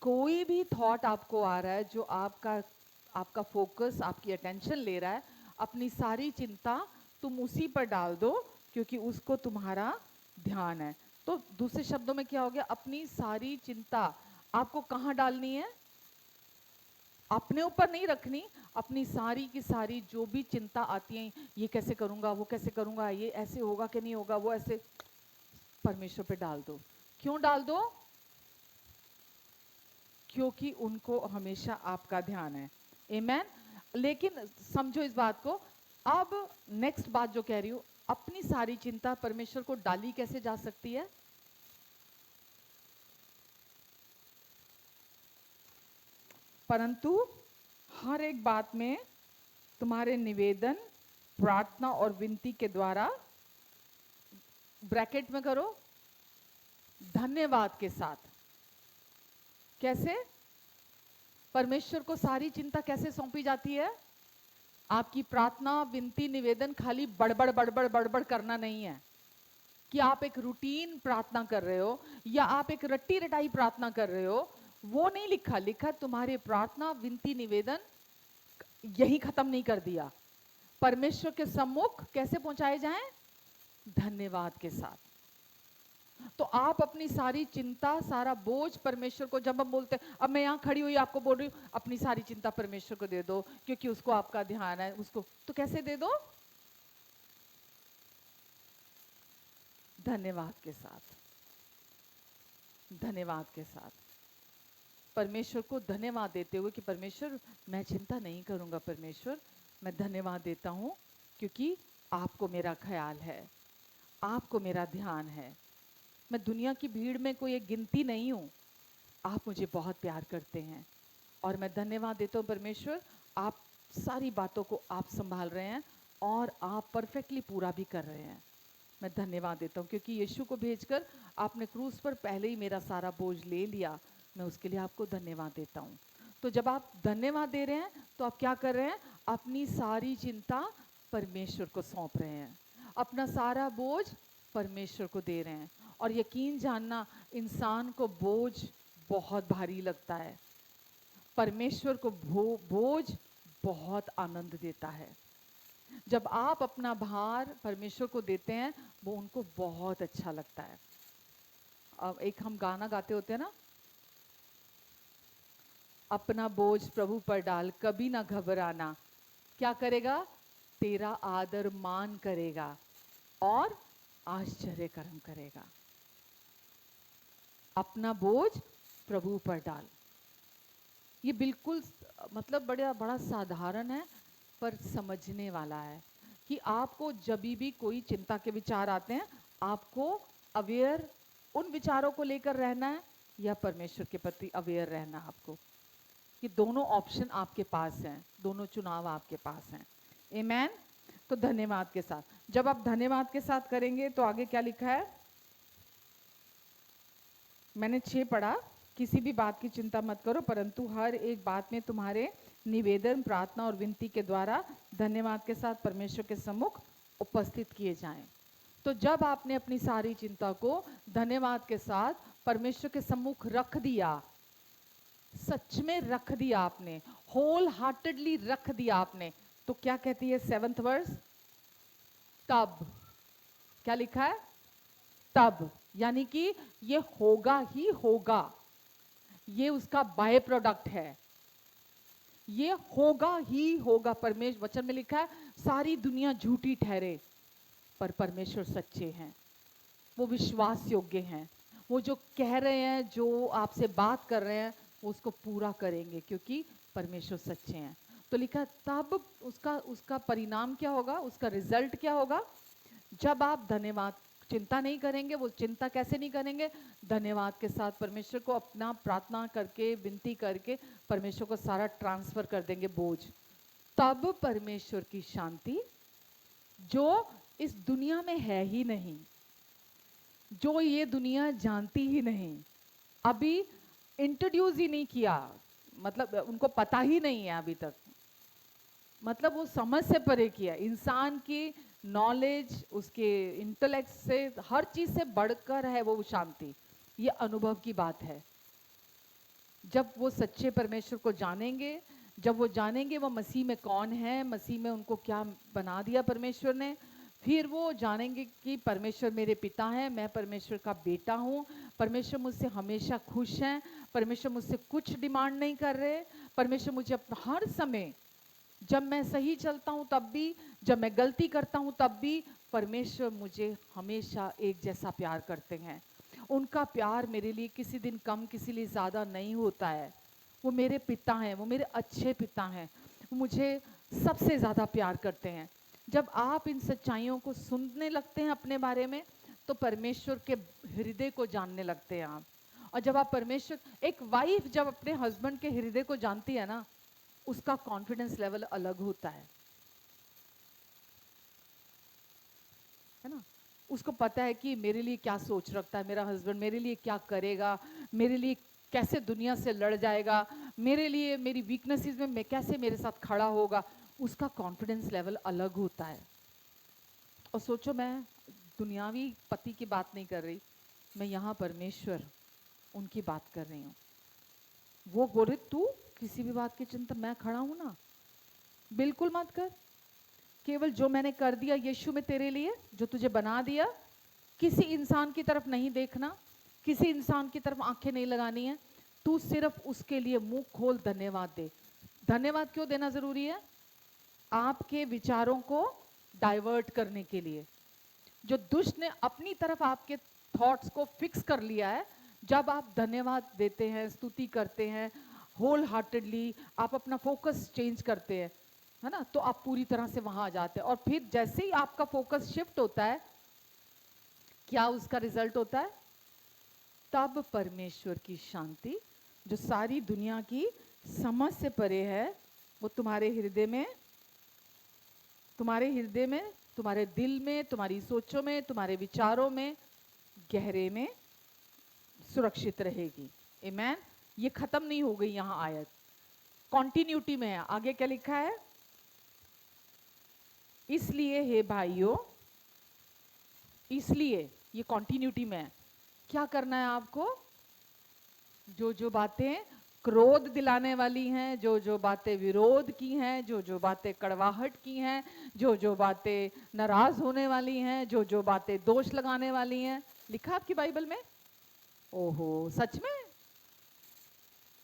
कोई भी थॉट आपको आ रहा है जो आपका फोकस, आपकी अटेंशन ले रहा है, अपनी सारी चिंता तुम उसी पर डाल दो, क्योंकि उसको तुम्हारा ध्यान है। तो दूसरे शब्दों में क्या हो गया? अपनी सारी चिंता आपको कहाँ डालनी है? अपने ऊपर नहीं रखनी। अपनी सारी की सारी जो भी चिंता आती है, ये कैसे करूंगा, वो कैसे करूंगा, ये ऐसे होगा कि नहीं होगा, वो ऐसे, परमेश्वर पे डाल दो। क्यों डाल दो? क्योंकि उनको हमेशा आपका ध्यान है। आमेन। लेकिन समझो इस बात को। अब नेक्स्ट बात जो कह रही हूं, अपनी सारी चिंता परमेश्वर को डाली कैसे जा सकती है? परंतु हर एक बात में तुम्हारे निवेदन, प्रार्थना और विनती के द्वारा, ब्रैकेट में करो, धन्यवाद के साथ। कैसे? परमेश्वर को सारी चिंता कैसे सौंपी जाती है? आपकी प्रार्थना, विनती, निवेदन खाली बड़बड़ बड़बड़ बड़बड़ करना नहीं है कि आप एक रूटीन प्रार्थना कर रहे हो या आप एक रट्टी रटाई प्रार्थना कर रहे हो। वो नहीं लिखा। लिखा तुम्हारे प्रार्थना, विनती, निवेदन यही खत्म नहीं कर दिया। परमेश्वर के सम्मुख कैसे पहुंचाए जाएं? धन्यवाद के साथ। तो आप अपनी सारी चिंता, सारा बोझ परमेश्वर को, जब हम बोलते हैं, अब मैं यहाँ खड़ी हुई आपको बोल रही हूँ अपनी सारी चिंता परमेश्वर को दे दो क्योंकि उसको आपका ध्यान है, उसको, तो कैसे दे दो? धन्यवाद के साथ। धन्यवाद के साथ, परमेश्वर को धन्यवाद देते हुए कि परमेश्वर मैं चिंता नहीं करूँगा, परमेश्वर मैं धन्यवाद देता हूँ क्योंकि आपको मेरा ख्याल है, आपको मेरा ध्यान है। मैं दुनिया की भीड़ में कोई एक गिनती नहीं हूँ, आप मुझे बहुत प्यार करते हैं और मैं धन्यवाद देता हूँ परमेश्वर, आप सारी बातों को आप संभाल रहे हैं और आप परफेक्टली पूरा भी कर रहे हैं। मैं धन्यवाद देता हूँ क्योंकि यीशु को भेजकर आपने क्रूस पर पहले ही मेरा सारा बोझ ले लिया। मैं उसके लिए आपको धन्यवाद देता हूँ। तो जब आप धन्यवाद दे रहे हैं तो आप क्या कर रहे हैं? अपनी सारी चिंता परमेश्वर को सौंप रहे हैं, अपना सारा बोझ परमेश्वर को दे रहे हैं। और यकीन जानना, इंसान को बोझ बहुत भारी लगता है, परमेश्वर को बोझ बहुत आनंद देता है। जब आप अपना भार परमेश्वर को देते हैं वो उनको बहुत अच्छा लगता है। अब एक हम गाना गाते होते हैं ना, अपना बोझ प्रभु पर डाल कभी ना घबराना, क्या करेगा? तेरा आदर मान करेगा और आश्चर्य कर्म करेगा। अपना बोझ प्रभु पर डाल, ये बिल्कुल मतलब बड़ा साधारण है पर समझने वाला है कि आपको जब भी कोई चिंता के विचार आते हैं, आपको अवेयर उन विचारों को लेकर रहना है या परमेश्वर के प्रति अवेयर रहना। आपको ये दोनों ऑप्शन आपके पास हैं, दोनों चुनाव आपके पास हैं। आमेन। तो धन्यवाद के साथ, जब आप धन्यवाद के साथ करेंगे तो आगे क्या लिखा है? मैंने 6 पढ़ा, किसी भी बात की चिंता मत करो परंतु हर एक बात में तुम्हारे निवेदन, प्रार्थना और विनती के द्वारा धन्यवाद के साथ परमेश्वर के सम्मुख उपस्थित किए जाएं। तो जब आपने अपनी सारी चिंता को धन्यवाद के साथ परमेश्वर के सम्मुख रख दिया, सच में रख दिया आपने, होल हार्टेडली रख दिया आपने, तो क्या कहती है 7th वर्स? तब। क्या लिखा है? तब, यानी कि ये होगा ही होगा, ये उसका बाय प्रोडक्ट है, ये होगा ही होगा। परमेश्वर वचन में लिखा है सारी दुनिया झूठी ठहरे पर परमेश्वर सच्चे हैं, वो विश्वास योग्य हैं, वो जो कह रहे हैं, जो आपसे बात कर रहे हैं वो उसको पूरा करेंगे क्योंकि परमेश्वर सच्चे हैं। तो लिखा तब उसका परिणाम क्या होगा, उसका रिजल्ट क्या होगा? जब आप धन्यवाद, चिंता नहीं करेंगे, वो चिंता कैसे नहीं करेंगे? धन्यवाद के साथ परमेश्वर को अपना प्रार्थना करके, विनती करके परमेश्वर को सारा ट्रांसफर कर देंगे बोझ। तब परमेश्वर की शांति जो इस दुनिया में है ही नहीं, जो ये दुनिया जानती ही नहीं, अभी इंट्रोड्यूस ही नहीं किया, मतलब उनको पता ही नहीं है अभी तक, मतलब वो समझ से परे किया, इंसान की नॉलेज, उसके इंटेलेक्ट से, हर चीज से बढ़कर है वो शांति। ये अनुभव की बात है। जब वो सच्चे परमेश्वर को जानेंगे, जब वो जानेंगे वो मसीह में कौन है, मसीह में उनको क्या बना दिया परमेश्वर ने, फिर वो जानेंगे कि परमेश्वर मेरे पिता हैं, मैं परमेश्वर का बेटा हूँ, परमेश्वर मुझसे हमेशा खुश हैं, परमेश्वर मुझसे कुछ डिमांड नहीं कर रहे, परमेश्वर मुझे हर समय, जब मैं सही चलता हूँ तब भी, जब मैं गलती करता हूँ तब भी, परमेश्वर मुझे हमेशा एक जैसा प्यार करते हैं। उनका प्यार मेरे लिए किसी दिन कम, किसी लिए ज़्यादा नहीं होता है। वो मेरे पिता हैं, वो मेरे अच्छे पिता हैं, वो मुझे सबसे ज़्यादा प्यार करते हैं। जब आप इन सच्चाइयों को सुनने लगते हैं अपने बारे में, तो परमेश्वर के हृदय को जानने लगते हैं आप। और जब आप परमेश्वर, एक वाइफ जब अपने हस्बैंड के हृदय को जानती है ना, उसका कॉन्फिडेंस लेवल अलग होता है ना। उसको पता है कि मेरे लिए क्या सोच रखता है मेरा हस्बैंड, मेरे लिए क्या करेगा, मेरे लिए कैसे दुनिया से लड़ जाएगा, मेरे लिए, मेरी वीकनेसेस में मैं कैसे मेरे साथ खड़ा होगा, उसका कॉन्फिडेंस लेवल अलग होता है। और सोचो, मैं दुनियावी पति की बात नहीं कर रही, मैं यहाँ परमेश्वर उनकी बात कर रही हूँ। वो बोले तू किसी भी बात की चिंता, मैं खड़ा हूं ना, बिल्कुल मत कर, केवल जो मैंने कर दिया यीशु में तेरे लिए, जो तुझे बना दिया, किसी इंसान की तरफ नहीं देखना, किसी इंसान की तरफ आंखें नहीं लगानी है, तू सिर्फ उसके लिए मुंह खोल धन्यवाद दे। धन्यवाद क्यों देना जरूरी है? आपके विचारों को डाइवर्ट करने के लिए। जो दुष्ट ने अपनी तरफ आपके थॉट्स को फिक्स कर लिया है, जब आप धन्यवाद देते हैं, स्तुति करते हैं, होल हार्टेडली आप अपना फोकस चेंज करते हैं, है ना, तो आप पूरी तरह से वहां आ जाते हैं। और फिर जैसे ही आपका फोकस शिफ्ट होता है, क्या उसका रिजल्ट होता है? तब परमेश्वर की शांति जो सारी दुनिया की समझ से परे है, वो तुम्हारे हृदय में, तुम्हारे दिल में, तुम्हारी सोचों में, तुम्हारे विचारों में, गहरे में सुरक्षित रहेगी। आमेन। ये खत्म नहीं हो गई यहां आयत, कॉन्टिन्यूटी में है। आगे क्या लिखा है? इसलिए हे भाइयों, इसलिए ये कॉन्टिन्यूटी में है। क्या करना है आपको? जो जो बातें क्रोध दिलाने वाली हैं, जो जो बातें विरोध की हैं, जो जो बातें कड़वाहट की हैं, जो जो बातें नाराज होने वाली हैं, जो जो बातें दोष लगाने वाली हैं, लिखा आपकी बाइबल में? ओहो, सच में?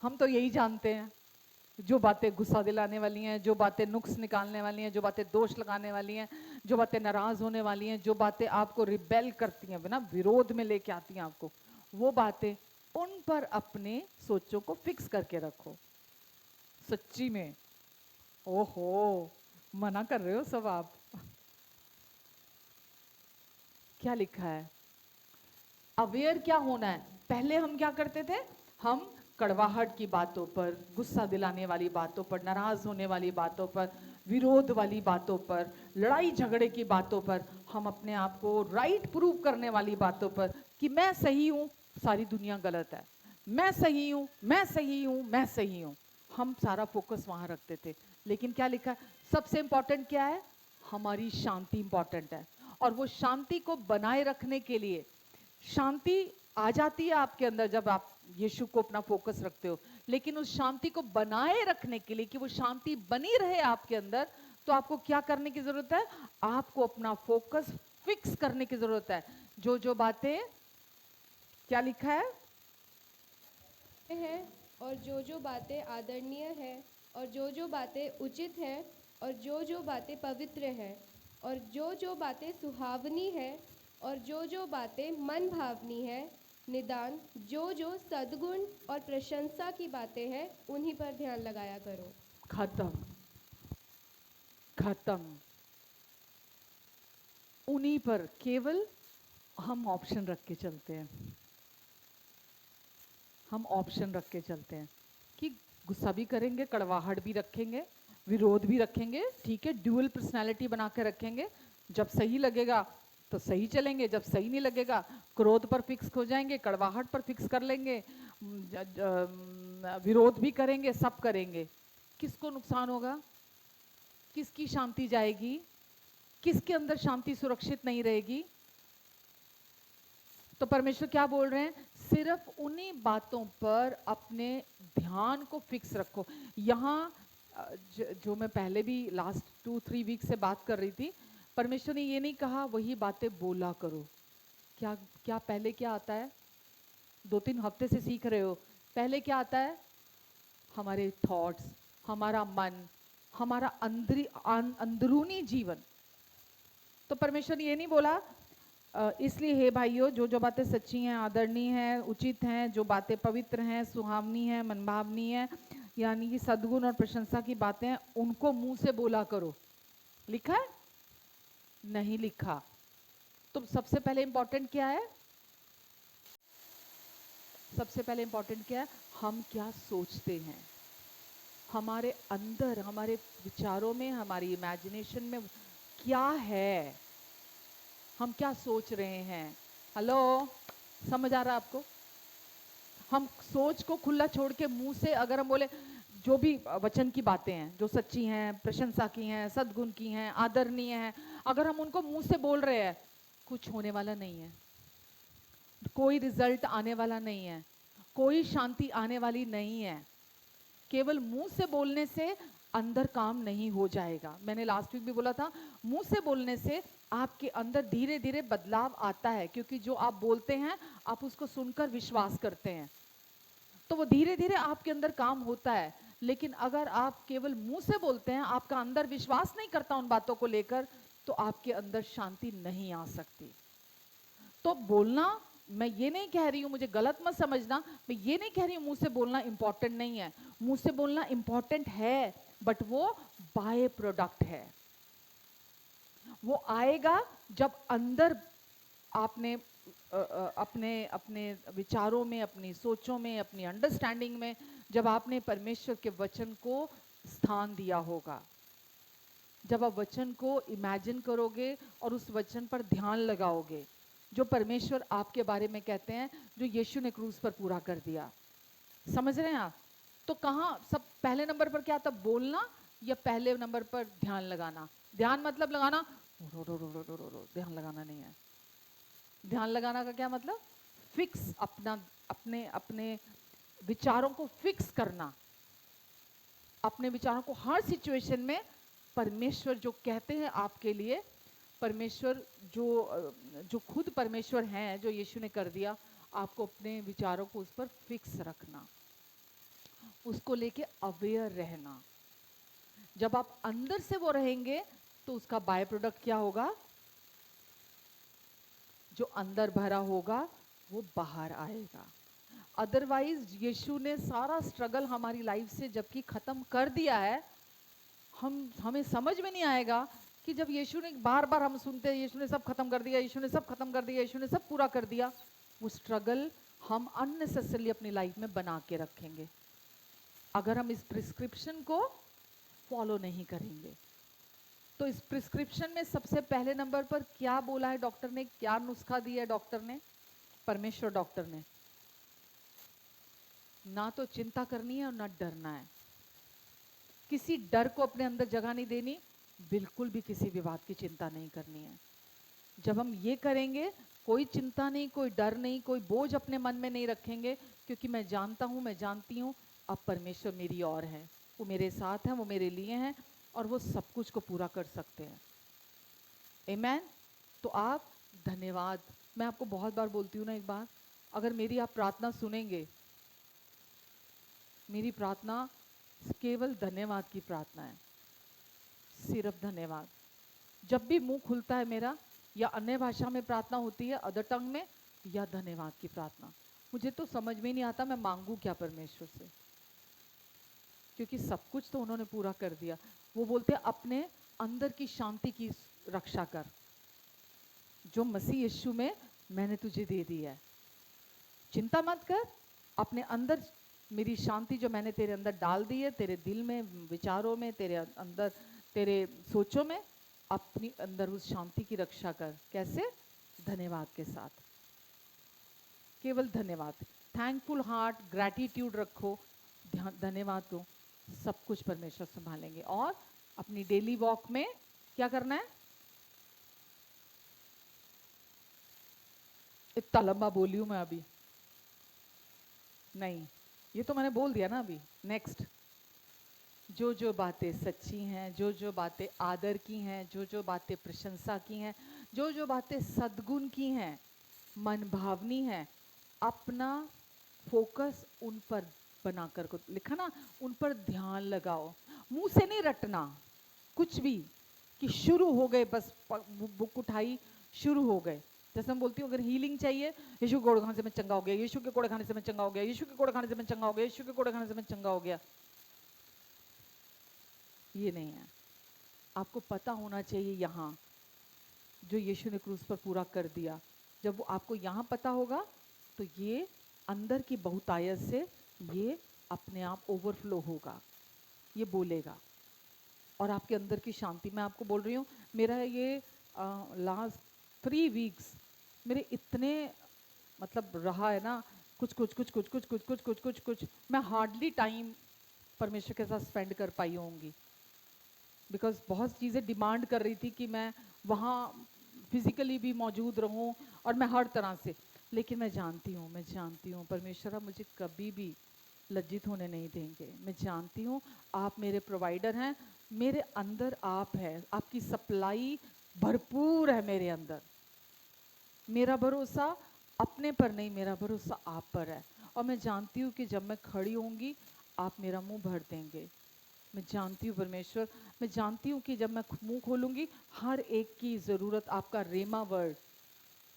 हम तो यही जानते हैं, जो बातें गुस्सा दिलाने वाली हैं, जो बातें नुक्स निकालने वाली हैं, जो बातें दोष लगाने वाली हैं, जो बातें नाराज होने वाली हैं, जो बातें आपको रिबेल करती हैं, बिना विरोध में लेके आती हैं आपको, वो बातें, उन पर अपने सोचों को फिक्स करके रखो। सच्ची में? ओहो, मना कर रहे हो सब आप। क्या लिखा है? अवेयर क्या होना है? पहले हम क्या करते थे? हम कड़वाहट की बातों पर, गुस्सा दिलाने वाली बातों पर, नाराज होने वाली बातों पर, विरोध वाली बातों पर, लड़ाई झगड़े की बातों पर, हम अपने आप को राइट प्रूव करने वाली बातों पर कि मैं सही हूं, सारी दुनिया गलत है, मैं सही हूं, मैं सही हूं, मैं सही हूं, हम सारा फोकस वहां रखते थे। लेकिन क्या लिखा है? सबसे इंपॉर्टेंट क्या है? हमारी शांति इंपॉर्टेंट है। और वो शांति को बनाए रखने के लिए, शांति आ जाती है आपके अंदर जब आप यीशु को अपना फोकस रखते हो, लेकिन उस शांति को बनाए रखने के लिए, कि वो शांति बनी रहे आपके अंदर, तो आपको क्या करने की जरूरत है? आपको अपना फोकस फिक्स करने की जरूरत है। जो जो बातें, क्या लिखा है? और जो जो बातें आदरणीय है, और जो जो बातें उचित है, और जो जो बातें पवित्र है, और जो जो बातें सुहावनी है, और जो जो बातें मन भावनी है, निदान जो जो सद्गुण और प्रशंसा की बातें हैं, उन्हीं पर ध्यान लगाया करो। खत्म, खत्म। उन्हीं पर केवल हम ऑप्शन रख के चलते हैं, हम ऑप्शन रख के चलते हैं कि गुस्सा भी करेंगे, कड़वाहट भी रखेंगे, विरोध भी रखेंगे, ठीक है, ड्यूअल पर्सनालिटी बना के रखेंगे। जब सही लगेगा तो सही चलेंगे, जब सही नहीं लगेगा क्रोध पर फिक्स हो जाएंगे, कड़वाहट पर फिक्स कर लेंगे, विरोध भी करेंगे, सब करेंगे। किसको नुकसान होगा? किसकी शांति जाएगी? किसके अंदर शांति सुरक्षित नहीं रहेगी? तो परमेश्वर क्या बोल रहे हैं? सिर्फ उन्हीं बातों पर अपने ध्यान को फिक्स रखो। यहाँ जो मैं पहले भी लास्ट 2-3 वीक से बात कर रही थी, परमेश्वर ने ये नहीं कहा वही बातें बोला करो। क्या क्या पहले क्या आता है? 2-3 हफ्ते से सीख रहे हो। पहले क्या आता है? हमारे थॉट्स, हमारा मन, हमारा अंदरूनी जीवन। तो परमेश्वर ने ये नहीं बोला इसलिए हे भाइयों, जो जो बातें सच्ची हैं, आदरणीय हैं, उचित हैं, जो बातें पवित्र हैं, सुहावनी हैं, मनभावनी हैं, यानी कि सद्गुण और प्रशंसा की बातें हैं, उनको मुंह से बोला करो। लिखा है? नहीं लिखा। तो सबसे पहले इंपॉर्टेंट क्या है? सबसे पहले इंपॉर्टेंट क्या है? हम क्या सोचते हैं, हमारे अंदर, हमारे विचारों में, हमारी इमेजिनेशन में क्या है, हम क्या सोच रहे हैं। हेलो, समझ आ रहा है आपको? हम सोच को खुला छोड़ के मुंह से अगर हम बोले जो भी वचन की बातें हैं, जो सच्ची हैं, प्रशंसा की हैं, सद्गुण की हैं, आदरणीय हैं, अगर हम उनको मुंह से बोल रहे हैं, कुछ होने वाला नहीं है, कोई रिजल्ट आने वाला नहीं है, कोई शांति आने वाली नहीं है। केवल मुंह से बोलने से अंदर काम नहीं हो जाएगा। मैंने लास्ट वीक भी बोला था, मुंह से बोलने से आपके अंदर धीरे धीरे बदलाव आता है, क्योंकि जो आप बोलते हैं आप उसको सुनकर विश्वास करते हैं, तो वो धीरे धीरे आपके अंदर काम होता है। लेकिन अगर आप केवल मुंह से बोलते हैं, आपका अंदर विश्वास नहीं करता उन बातों को लेकर, तो आपके अंदर शांति नहीं आ सकती। तो बोलना मैं ये नहीं कह रही हूँ, मुझे गलत मत समझना, मैं ये नहीं कह रही हूँ मुंह से बोलना इंपॉर्टेंट नहीं है, मुंह से बोलना इंपॉर्टेंट है, बट वो बाय प्रोडक्ट है। वो आएगा जब अंदर आपने अपने अपने विचारों में, अपनी सोचों में, अपनी अंडरस्टैंडिंग में जब आपने परमेश्वर के वचन को स्थान दिया होगा, जब आप वचन को इमेजिन करोगे और उस वचन पर ध्यान लगाओगे जो परमेश्वर आपके बारे में कहते हैं, जो यीशु ने क्रूस पर पूरा कर दिया। समझ रहे हैं आप? तो कहाँ सब पहले नंबर पर क्या था, बोलना या पहले नंबर पर ध्यान लगाना? ध्यान मतलब लगाना, रो रो रो रो रो रो रो, ध्यान लगाना नहीं है। ध्यान लगाना का क्या मतलब? फिक्स अपना, अपने अपने विचारों को फिक्स करना, अपने विचारों को हर सिचुएशन में परमेश्वर जो कहते हैं आपके लिए, परमेश्वर जो खुद परमेश्वर हैं, जो यीशु ने कर दिया, आपको अपने विचारों को उस पर फिक्स रखना, उसको लेके अवेयर रहना। जब आप अंदर से वो रहेंगे तो उसका बाय प्रोडक्ट क्या होगा? जो अंदर भरा होगा वो बाहर आएगा। अदरवाइज यीशु ने सारा स्ट्रगल हमारी लाइफ से जबकि खत्म कर दिया है, हमें समझ में नहीं आएगा कि जब यीशु ने, बार बार हम सुनते हैं यीशु ने सब खत्म कर दिया, यीशु ने सब खत्म कर दिया, यीशु ने सब पूरा कर दिया, वो स्ट्रगल हम अननेसेसरली अपनी लाइफ में बना के रखेंगे अगर हम इस प्रिस्क्रिप्शन को फॉलो नहीं करेंगे। तो इस प्रिस्क्रिप्शन में सबसे पहले नंबर पर क्या बोला है डॉक्टर ने, क्या नुस्खा दिया है डॉक्टर ने, परमेश्वर डॉक्टर ने? ना तो चिंता करनी है और ना डरना है। किसी डर को अपने अंदर जगह नहीं देनी, बिल्कुल भी किसी भी बात की चिंता नहीं करनी है। जब हम ये करेंगे, कोई चिंता नहीं, कोई डर नहीं, कोई बोझ अपने मन में नहीं रखेंगे, क्योंकि मैं जानता हूँ, मैं जानती हूँ अब परमेश्वर मेरी और है, वो मेरे साथ हैं, वो मेरे लिए हैं और वो सब कुछ को पूरा कर सकते हैं। आमीन। तो आप धन्यवाद, मैं आपको बहुत बार बोलती हूँ ना एक बात, अगर मेरी आप प्रार्थना सुनेंगे, मेरी प्रार्थना केवल धन्यवाद की प्रार्थना है, सिर्फ धन्यवाद। जब भी मुंह खुलता है मेरा, या अन्य भाषा में प्रार्थना होती है, अदर टंग में, या धन्यवाद की प्रार्थना, मुझे तो समझ में नहीं आता मैं मांगू क्या परमेश्वर से, क्योंकि सब कुछ तो उन्होंने पूरा कर दिया। वो बोलते हैं अपने अंदर की शांति की रक्षा कर, जो मसीह यीशु में मैंने तुझे दे दी है। चिंता मत कर, अपने अंदर मेरी शांति जो मैंने तेरे अंदर डाल दी है, तेरे दिल में, विचारों में, तेरे अंदर, तेरे सोचों में, अपनी अंदर उस शांति की रक्षा कर। कैसे? धन्यवाद के साथ, केवल धन्यवाद, थैंकफुल हार्ट, ग्रैटिट्यूड रखो, धन्यवाद दो, सब कुछ परमेश्वर संभालेंगे। और अपनी डेली वॉक में क्या करना है? इतना लंबा बोली हूं मैं अभी नहीं, ये तो मैंने बोल दिया ना अभी। नेक्स्ट, जो जो बातें सच्ची हैं, जो जो बातें आदर की हैं, जो जो बातें प्रशंसा की हैं, जो जो बातें सद्गुण की हैं, मन भावनी हैं, अपना फोकस उन पर बनाकर, को लिखा ना, उन पर ध्यान लगाओ। मुंह से नहीं रटना कुछ भी कि शुरू हो गए, बस बुक उठाई, शुरू हो गए। जैसे मैं बोलती हूँ अगर हीलिंग चाहिए, यीशु के कोड़े खाने से मैं चंगा हो गया, यीशु के कोड़े खाने से मैं चंगा हो गया, यीशु के कोड़े खाने से मैं चंगा हो गया, यीशु के कोड़े खाने से मैं चंगा हो गया, ये नहीं है। आपको पता होना चाहिए यहाँ जो यीशु ने क्रूस पर पूरा कर दिया। जब वो आपको यहाँ पता होगा तो ये अंदर की बहुतायत से ये अपने आप ओवरफ्लो होगा, ये बोलेगा, और आपके अंदर की शांति, मैं आपको बोल रही हूँ, मेरा ये लास्ट 3 वीक्स मेरे इतने मतलब रहा है ना, कुछ कुछ कुछ कुछ कुछ कुछ कुछ कुछ कुछ कुछ मैं हार्डली टाइम परमेश्वर के साथ स्पेंड कर पाई होंगी, बिकॉज बहुत चीज़ें डिमांड कर रही थी कि मैं वहाँ फिजिकली भी मौजूद रहूँ और मैं हर तरह से। लेकिन मैं जानती हूँ परमेश्वर मुझे कभी भी लज्जित होने नहीं देंगे। मैं जानती हूँ आप मेरे प्रोवाइडर हैं, मेरे अंदर आप है, आपकी सप्लाई भरपूर है मेरे अंदर। मेरा भरोसा अपने पर नहीं, मेरा भरोसा आप पर है, और मैं जानती हूँ कि जब मैं खड़ी होंगी आप मेरा मुंह भर देंगे। मैं जानती हूँ परमेश्वर, मैं जानती हूँ कि जब मैं मुंह खोलूंगी हर एक की ज़रूरत आपका रेमा वर्ड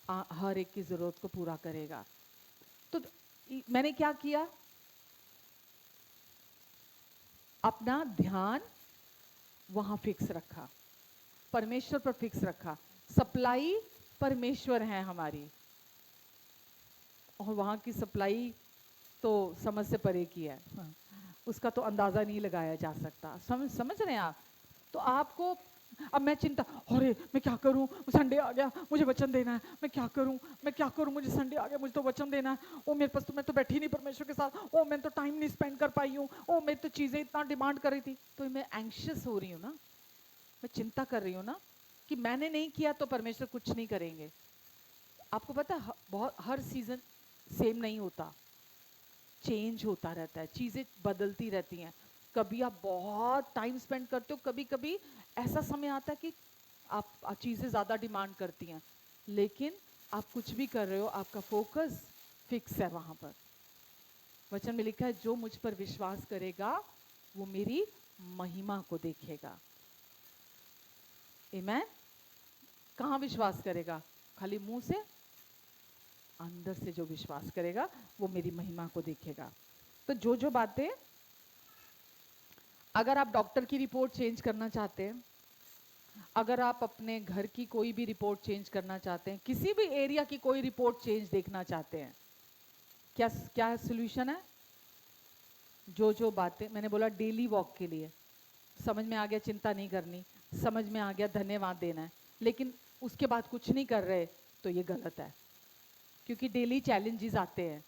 हर एक की ज़रूरत को पूरा करेगा। तो मैंने क्या किया, अपना ध्यान वहां फिक्स रखा, परमेश्वर पर फिक्स रखा। सप्लाई परमेश्वर है हमारी, और वहां की सप्लाई तो समझ से परे की है, उसका तो अंदाजा नहीं लगाया जा सकता। समझ रहे हैं आप? तो आपको अब मैं चिंता, अरे मैं क्या करूं, संडे आ गया, मुझे वचन देना है, मैं क्या करूं, मुझे संडे आ गया, मुझे तो वचन देना है, ओ मेरे पास तो, मैं तो बैठी नहीं परमेश्वर के साथ, ओ मैं तो टाइम नहीं स्पेंड कर पाई हूँ, ओ मैं तो चीजें इतना डिमांड कर रही थी। तो मैं एंग्शियस हो रही हूँ ना, मैं चिंता कर रही हूँ ना कि मैंने नहीं किया तो परमेश्वर कुछ नहीं करेंगे। आपको पता है बहुत, हर सीजन सेम नहीं होता, चेंज होता रहता है, चीजें बदलती रहती हैं। कभी आप बहुत टाइम स्पेंड करते हो, कभी कभी ऐसा समय आता है कि आप चीजें ज्यादा डिमांड करती हैं, लेकिन आप कुछ भी कर रहे हो, आपका फोकस फिक्स है वहां पर। वचन में लिखा है, जो मुझ पर विश्वास करेगा वो मेरी महिमा को देखेगा। आमीन। कहाँ विश्वास करेगा? खाली मुंह से? अंदर से जो विश्वास करेगा वो मेरी महिमा को देखेगा। तो जो बातें, अगर आप डॉक्टर की रिपोर्ट चेंज करना चाहते हैं, अगर आप अपने घर की कोई भी रिपोर्ट चेंज करना चाहते हैं, किसी भी एरिया की कोई रिपोर्ट चेंज देखना चाहते हैं, क्या क्या सोल्यूशन है? जो बातें मैंने बोला डेली वॉक के लिए, समझ में आ गया, चिंता नहीं करनी, समझ में आ गया, धन्यवाद देना है, लेकिन उसके बाद कुछ नहीं कर रहे तो ये गलत है। क्योंकि डेली चैलेंजेस आते हैं,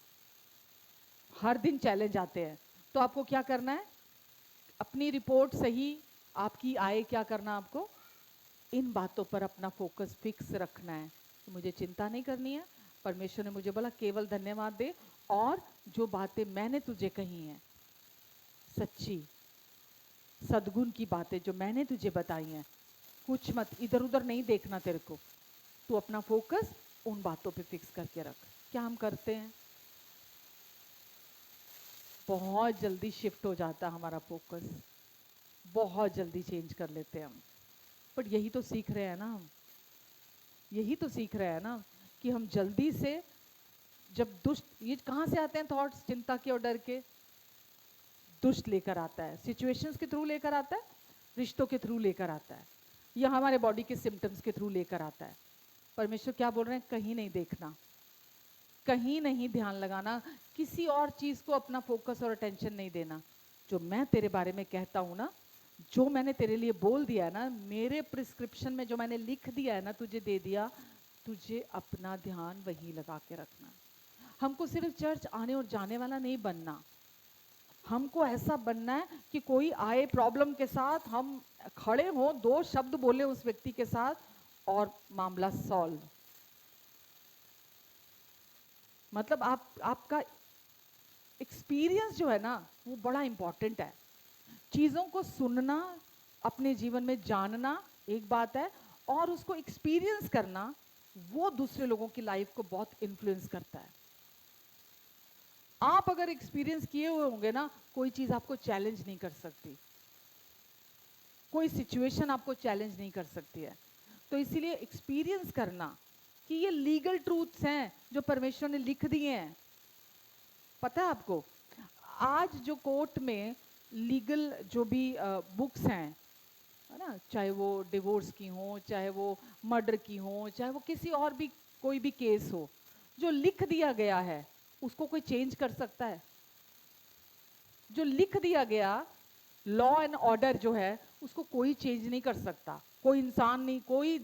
हर दिन चैलेंज आते हैं। तो आपको क्या करना है? अपनी रिपोर्ट सही आपकी आए, क्या करना आपको? इन बातों पर अपना फोकस फिक्स रखना है। तो मुझे चिंता नहीं करनी है, परमेश्वर ने मुझे बोला केवल धन्यवाद दे, और जो बातें मैंने तुझे कही हैं, सच्ची सद्गुण की बातें जो मैंने तुझे बताई हैं, कुछ मत इधर उधर नहीं देखना तेरे को, तू अपना फोकस उन बातों पे फिक्स करके रख। क्या हम करते हैं? बहुत जल्दी शिफ्ट हो जाता है हमारा फोकस, बहुत जल्दी चेंज कर लेते हैं हम। बट यही तो सीख रहे हैं ना हम, यही तो सीख रहे हैं ना कि हम जल्दी से, जब दुष्ट, ये कहाँ से आते हैं थॉट्स, चिंता के और डर के? दुष्ट लेकर आता है, सिचुएशंस के थ्रू लेकर आता है, रिश्तों के थ्रू लेकर आता है, या हमारे बॉडी के सिम्टम्स के थ्रू लेकर आता है। परमेश्वर क्या बोल रहे हैं? कहीं नहीं देखना, कहीं नहीं ध्यान लगाना, किसी और चीज को अपना फोकस और अटेंशन नहीं देना। जो मैं तेरे बारे में कहता हूं ना, जो मैंने तेरे लिए बोल दिया है ना, मेरे प्रिस्क्रिप्शन में जो मैंने लिख दिया है ना, तुझे दे दिया, तुझे अपना ध्यान वहीं लगा के रखना। हमको सिर्फ चर्च आने और जाने वाला नहीं बनना, हमको ऐसा बनना है कि कोई आए प्रॉब्लम के साथ, हम खड़े हों, दो शब्द बोले उस व्यक्ति के साथ और मामला सॉल्व। मतलब आपका एक्सपीरियंस जो है ना, वो बड़ा इंपॉर्टेंट है। चीज़ों को सुनना, अपने जीवन में जानना एक बात है, और उसको एक्सपीरियंस करना, वो दूसरे लोगों की लाइफ को बहुत इन्फ्लुएंस करता है। आप अगर एक्सपीरियंस किए हुए होंगे ना, कोई चीज़ आपको चैलेंज नहीं कर सकती, कोई सिचुएशन आपको चैलेंज नहीं कर सकती है। तो इसीलिए एक्सपीरियंस करना कि ये लीगल ट्रूथ्स हैं जो परमेश्वर ने लिख दिए हैं। पता है आपको, आज जो कोर्ट में लीगल जो भी बुक्स हैं, है ना, चाहे वो डिवोर्स की हो, चाहे वो मर्डर की हो, चाहे वो किसी और भी कोई भी केस हो, जो लिख दिया गया है उसको कोई चेंज कर सकता है? जो लिख दिया गया, लॉ एंड ऑर्डर जो है, उसको कोई चेंज नहीं कर सकता, कोई इंसान नहीं, कोई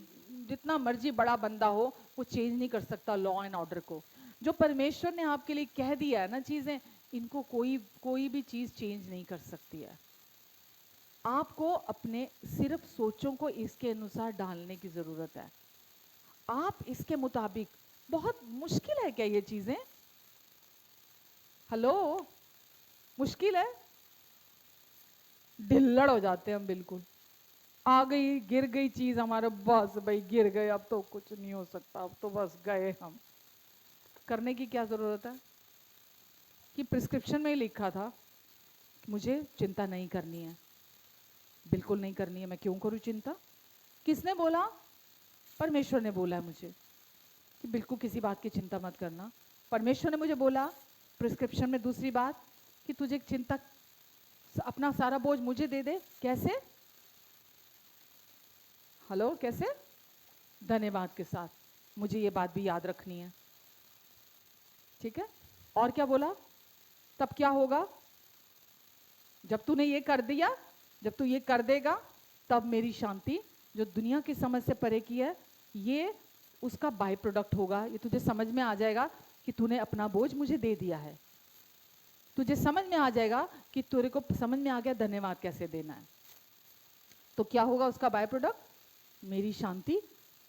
जितना मर्जी बड़ा बंदा हो, वो चेंज नहीं कर सकता लॉ एंड ऑर्डर को। जो परमेश्वर ने आपके लिए कह दिया है ना चीजें, इनको कोई कोई भी चीज चेंज नहीं कर सकती है। आपको अपने सिर्फ सोचों को इसके अनुसार डालने की जरूरत है। आप इसके मुताबिक, बहुत मुश्किल है क्या ये चीजें? हेलो, मुश्किल है? ढिल्लड़ हो जाते हैं हम बिल्कुल, आ गई गिर गई चीज हमारे, बस भाई गिर गए, अब तो कुछ नहीं हो सकता, अब तो बस गए हम। करने की क्या जरूरत है? कि प्रिस्क्रिप्शन में ही लिखा था कि मुझे चिंता नहीं करनी है, बिल्कुल नहीं करनी है, मैं क्यों करूं चिंता? किसने बोला? परमेश्वर ने बोला है मुझे कि कि बिल्कुल किसी बात की चिंता मत करना। परमेश्वर ने मुझे बोला प्रिस्क्रिप्शन में दूसरी बात कि तुझे चिंता, अपना सारा बोझ मुझे दे दे। कैसे? हेलो, कैसे? धन्यवाद के साथ। मुझे ये बात भी याद रखनी है, ठीक है? और क्या बोला? तब क्या होगा? जब तूने ये कर दिया, जब तू ये कर देगा, तब मेरी शांति जो दुनिया की समझ से परे की है, ये उसका बाय प्रोडक्ट होगा। ये तुझे समझ में आ जाएगा कि तूने अपना बोझ मुझे दे दिया है। तुझे समझ में आ जाएगा कि तेरे को समझ में आ गया धन्यवाद कैसे देना है। तो क्या होगा उसका बाय प्रोडक्ट? मेरी शांति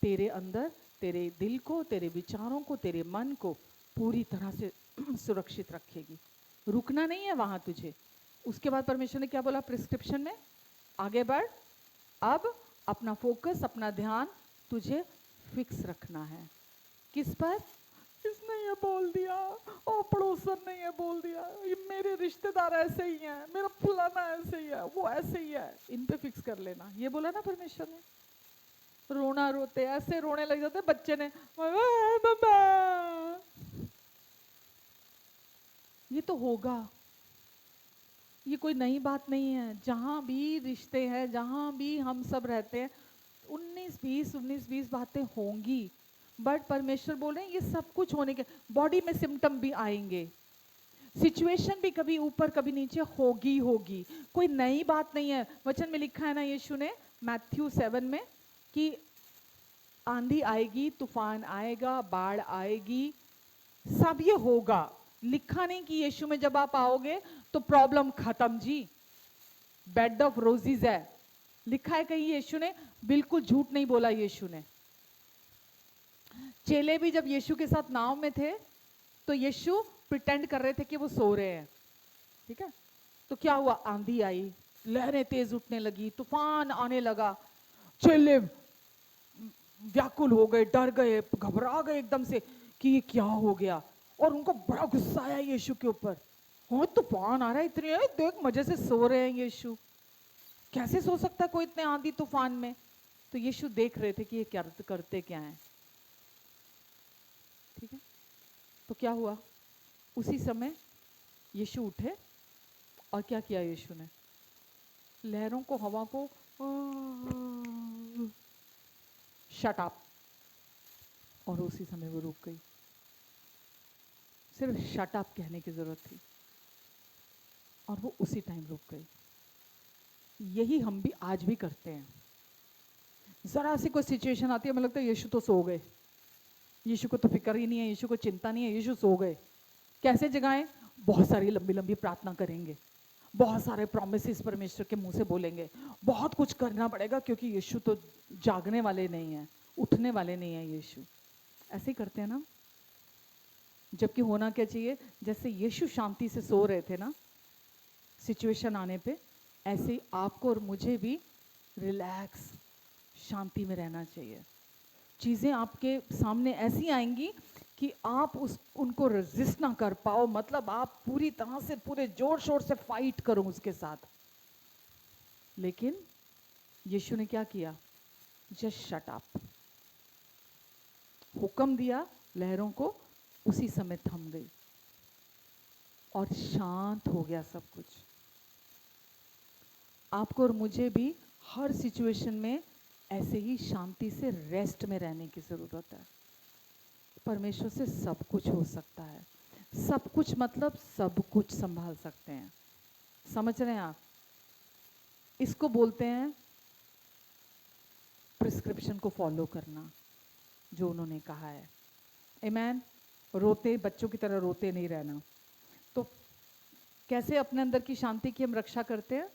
तेरे अंदर, तेरे दिल को, तेरे विचारों को, तेरे मन को पूरी तरह से सुरक्षित रखेगी। रुकना नहीं है वहां तुझे। उसके बाद परमेश्वर ने क्या बोला प्रिस्क्रिप्शन में? आगे बढ़, अब अपना फोकस, अपना ध्यान तुझे फिक्स रखना है। किस पर? इसने ये बोल दिया, ओ पड़ोसन ने ये बोल दिया, ये मेरे रिश्तेदार ऐसे ही हैं, मेरा फलाना ऐसे ही है, वो ऐसे ही है, इन पे फिक्स कर लेना। ये बोला ना परमेश्वर ने। रोना रोते, ऐसे रोने लग जाते बच्चे ने, बाबा। ये तो होगा, ये कोई नई बात नहीं है। जहां भी रिश्ते हैं, जहां भी हम सब रहते हैं, 19-20 बातें होंगी। बट परमेश्वर बोल रहे हैं ये सब कुछ होने के, बॉडी में सिम्टम भी आएंगे, सिचुएशन भी कभी ऊपर कभी नीचे होगी होगी। कोई नई बात नहीं है। वचन में लिखा है ना यीशु ने मैथ्यू 7 में कि आंधी आएगी, तूफान आएगा, बाढ़ आएगी, सब ये होगा। लिखा नहीं कि यीशु में जब आप आओगे तो प्रॉब्लम खत्म जी, बेड ऑफ रोजेज है। लिखा है कहीं यीशु ने, बिल्कुल झूठ नहीं बोला यीशु ने। चेले भी जब यीशु के साथ नाव में थे तो यीशु प्रिटेंड कर रहे थे कि वो सो रहे हैं, ठीक है? तो क्या हुआ? आंधी आई, लहरें तेज उठने लगी, तूफान आने लगा। चेले व्याकुल हो गए, डर गए, घबरा गए एकदम से कि ये क्या हो गया। और उनको बड़ा गुस्सा आया यीशु के ऊपर। हाँ, तूफान आ रहा है, इतने देख मजे से सो रहे हैं यीशु, कैसे सो सकता है कोई इतने आंधी तूफान में? तो यीशु देख रहे थे कि ये क्या करते क्या है, ठीक है? तो क्या हुआ? उसी समय यीशु उठे और क्या किया यीशु ने? लहरों को, हवा को शट अप, और उसी समय वो रुक गई। सिर्फ शट अप कहने की जरूरत थी और वो उसी टाइम रुक गई। यही हम भी आज भी करते हैं। जरा सी कोई सिचुएशन आती है, हमें लगता है यीशु तो सो गए, यीशु को तो फिक्र ही नहीं है, यीशु को चिंता नहीं है, यीशु सो गए। कैसे जगाएं? बहुत सारी लंबी लंबी प्रार्थना करेंगे, बहुत सारे प्रॉमिसेस परमेश्वर के मुंह से बोलेंगे, बहुत कुछ करना पड़ेगा क्योंकि यीशु तो जागने वाले नहीं है, उठने वाले नहीं है यीशु। ऐसे ही करते हैं ना। जबकि होना क्या चाहिए? जैसे यीशु शांति से सो रहे थे ना सिचुएशन आने पे, ऐसे ही आपको और मुझे भी रिलैक्स, शांति में रहना चाहिए। चीजें आपके सामने ऐसी आएंगी कि आप उनको रेजिस्ट ना कर पाओ, मतलब आप पूरी तरह से, पूरे जोर शोर से फाइट करो उसके साथ। लेकिन यीशु ने क्या किया? जस्ट शट अप, हुक्म दिया लहरों को, उसी समय थम गई और शांत हो गया सब कुछ। आपको और मुझे भी हर सिचुएशन में ऐसे ही शांति से रेस्ट में रहने की जरूरत है। परमेश्वर से सब कुछ हो सकता है। सब कुछ मतलब सब कुछ संभाल सकते हैं। समझ रहे हैं आप? इसको बोलते हैं प्रिस्क्रिप्शन को फॉलो करना, जो उन्होंने कहा है। आमीन। रोते, बच्चों की तरह रोते नहीं रहना। तो कैसे अपने अंदर की शांति की हम रक्षा करते हैं?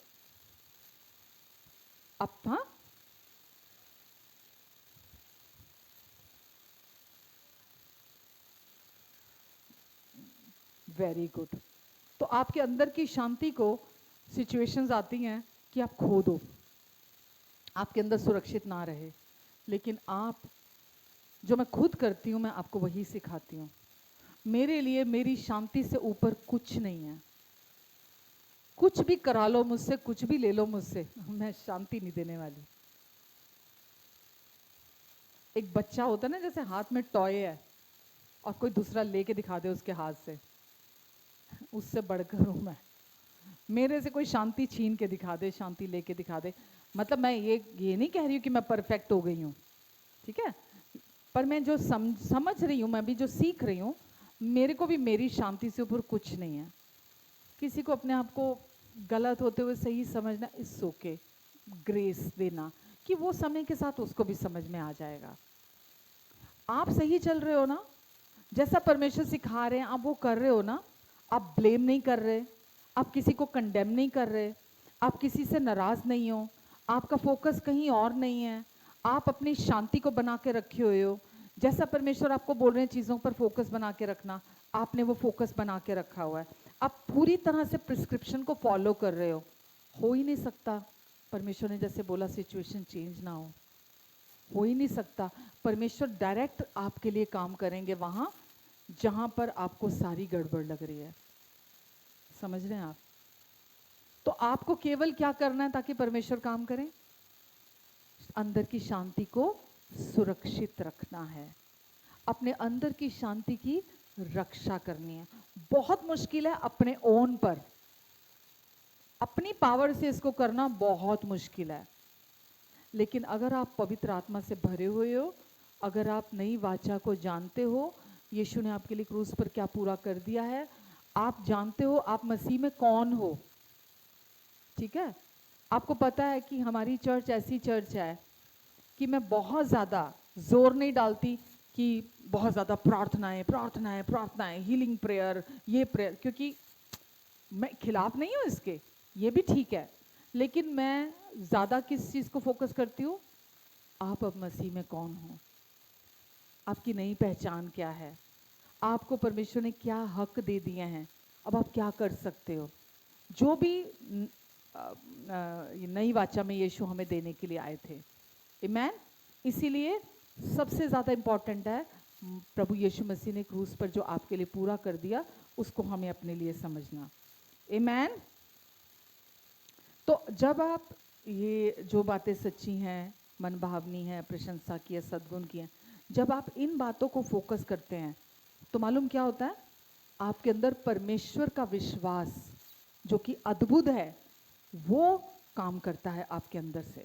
अब हाँ, वेरी गुड। तो आपके अंदर की शांति को सिचुएशंस आती हैं कि आप खो दो, आपके अंदर सुरक्षित ना रहे। लेकिन आप, जो मैं खुद करती हूँ, मैं आपको वही सिखाती हूँ। मेरे लिए मेरी शांति से ऊपर कुछ नहीं है। कुछ भी करा लो मुझसे, कुछ भी ले लो मुझसे, मैं शांति नहीं देने वाली। एक बच्चा होता है ना, जैसे हाथ में टॉय है, और कोई दूसरा लेके दिखा दे उसके हाथ से, उससे बढ़कर हूँ मैं। मेरे से कोई शांति छीन के दिखा दे, शांति लेके दिखा दे, मतलब मैं ये नहीं कह रही हूँ कि मैं परफेक्ट हो गई हूँ, ठीक है, पर मैं जो समझ रही हूँ, मैं भी जो सीख रही हूँ, मेरे को भी मेरी शांति से ऊपर कुछ नहीं है। किसी को अपने आप को गलत होते हुए सही समझना, इट्स ओके, ग्रेस देना कि वो समय के साथ उसको भी समझ में आ जाएगा। आप सही चल रहे हो ना, जैसा परमेश्वर सिखा रहे हैं आप वो कर रहे हो ना, आप ब्लेम नहीं कर रहे, आप किसी को कंडेम नहीं कर रहे, आप किसी से नाराज नहीं हो, आपका फोकस कहीं और नहीं है, आप अपनी शांति को बना के रखे हुए हो। जैसा परमेश्वर आपको बोल रहे हैं चीज़ों पर फोकस बना के रखना, आपने वो फोकस बना के रखा हुआ है। आप पूरी तरह से प्रिस्क्रिप्शन को फॉलो कर रहे हो ही नहीं सकता। परमेश्वर ने जैसे बोला सिचुएशन चेंज ना हो ही नहीं सकता। परमेश्वर डायरेक्ट आपके लिए काम करेंगे वहां जहां पर आपको सारी गड़बड़ लग रही है। समझ रहे हैं आप? तो आपको केवल क्या करना है ताकि परमेश्वर काम करें? अंदर की शांति को सुरक्षित रखना है, अपने अंदर की शांति की रक्षा करनी है। बहुत मुश्किल है अपने ओन पर, अपनी पावर से इसको करना बहुत मुश्किल है, लेकिन अगर आप पवित्र आत्मा से भरे हुए हो, अगर आप नई वाचा को जानते हो, यीशु ने आपके लिए क्रूस पर क्या पूरा कर दिया है, आप जानते हो आप मसीह में कौन हो, ठीक है। आपको पता है कि हमारी चर्च ऐसी चर्च है कि मैं बहुत ज़्यादा जोर नहीं डालती कि बहुत ज़्यादा प्रार्थनाएं प्रार्थनाएं प्रार्थनाएं, हीलिंग प्रेयर, ये प्रेयर, क्योंकि मैं खिलाफ नहीं हूँ इसके, ये भी ठीक है, लेकिन मैं ज़्यादा किस चीज़ को फोकस करती हूँ? आप अब मसीह में कौन हो, आपकी नई पहचान क्या है, आपको परमेश्वर ने क्या हक दे दिए हैं, अब आप क्या कर सकते हो, जो भी ये नई वाचा में यीशु हमें देने के लिए आए थे। आमीन। इसीलिए सबसे ज़्यादा इम्पॉर्टेंट है प्रभु यीशु मसीह ने क्रूस पर जो आपके लिए पूरा कर दिया, उसको हमें अपने लिए समझना। आमीन। तो जब आप ये जो बातें सच्ची हैं, मन भावनी है, प्रशंसा की है, सद्गुण की है, जब आप इन बातों को फोकस करते हैं तो मालूम क्या होता है? आपके अंदर परमेश्वर का विश्वास जो कि अद्भुत है वो काम करता है आपके अंदर से।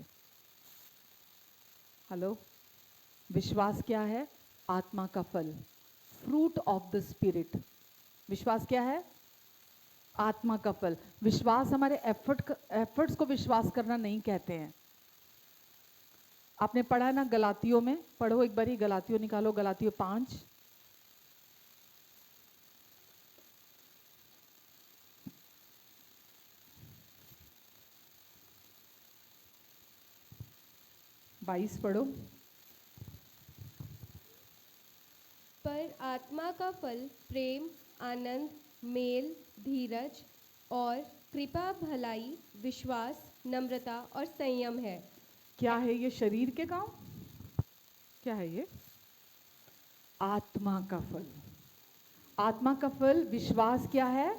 हेलो, विश्वास क्या है? आत्मा का फल, फ्रूट ऑफ द स्पिरिट। विश्वास क्या है? आत्मा का फल। विश्वास हमारे एफर्ट्स को विश्वास करना नहीं कहते हैं। आपने पढ़ा है ना गलातियों में, पढ़ो एक बार ही, गलातियों निकालो, गलातियों 5। बाईस पढ़ो। पर आत्मा का फल प्रेम, आनंद, मेल, धीरज और कृपा, भलाई, विश्वास, नम्रता और संयम है। क्या है ये? शरीर के काम? क्या है ये? आत्मा का फल। आत्मा का फल विश्वास क्या है?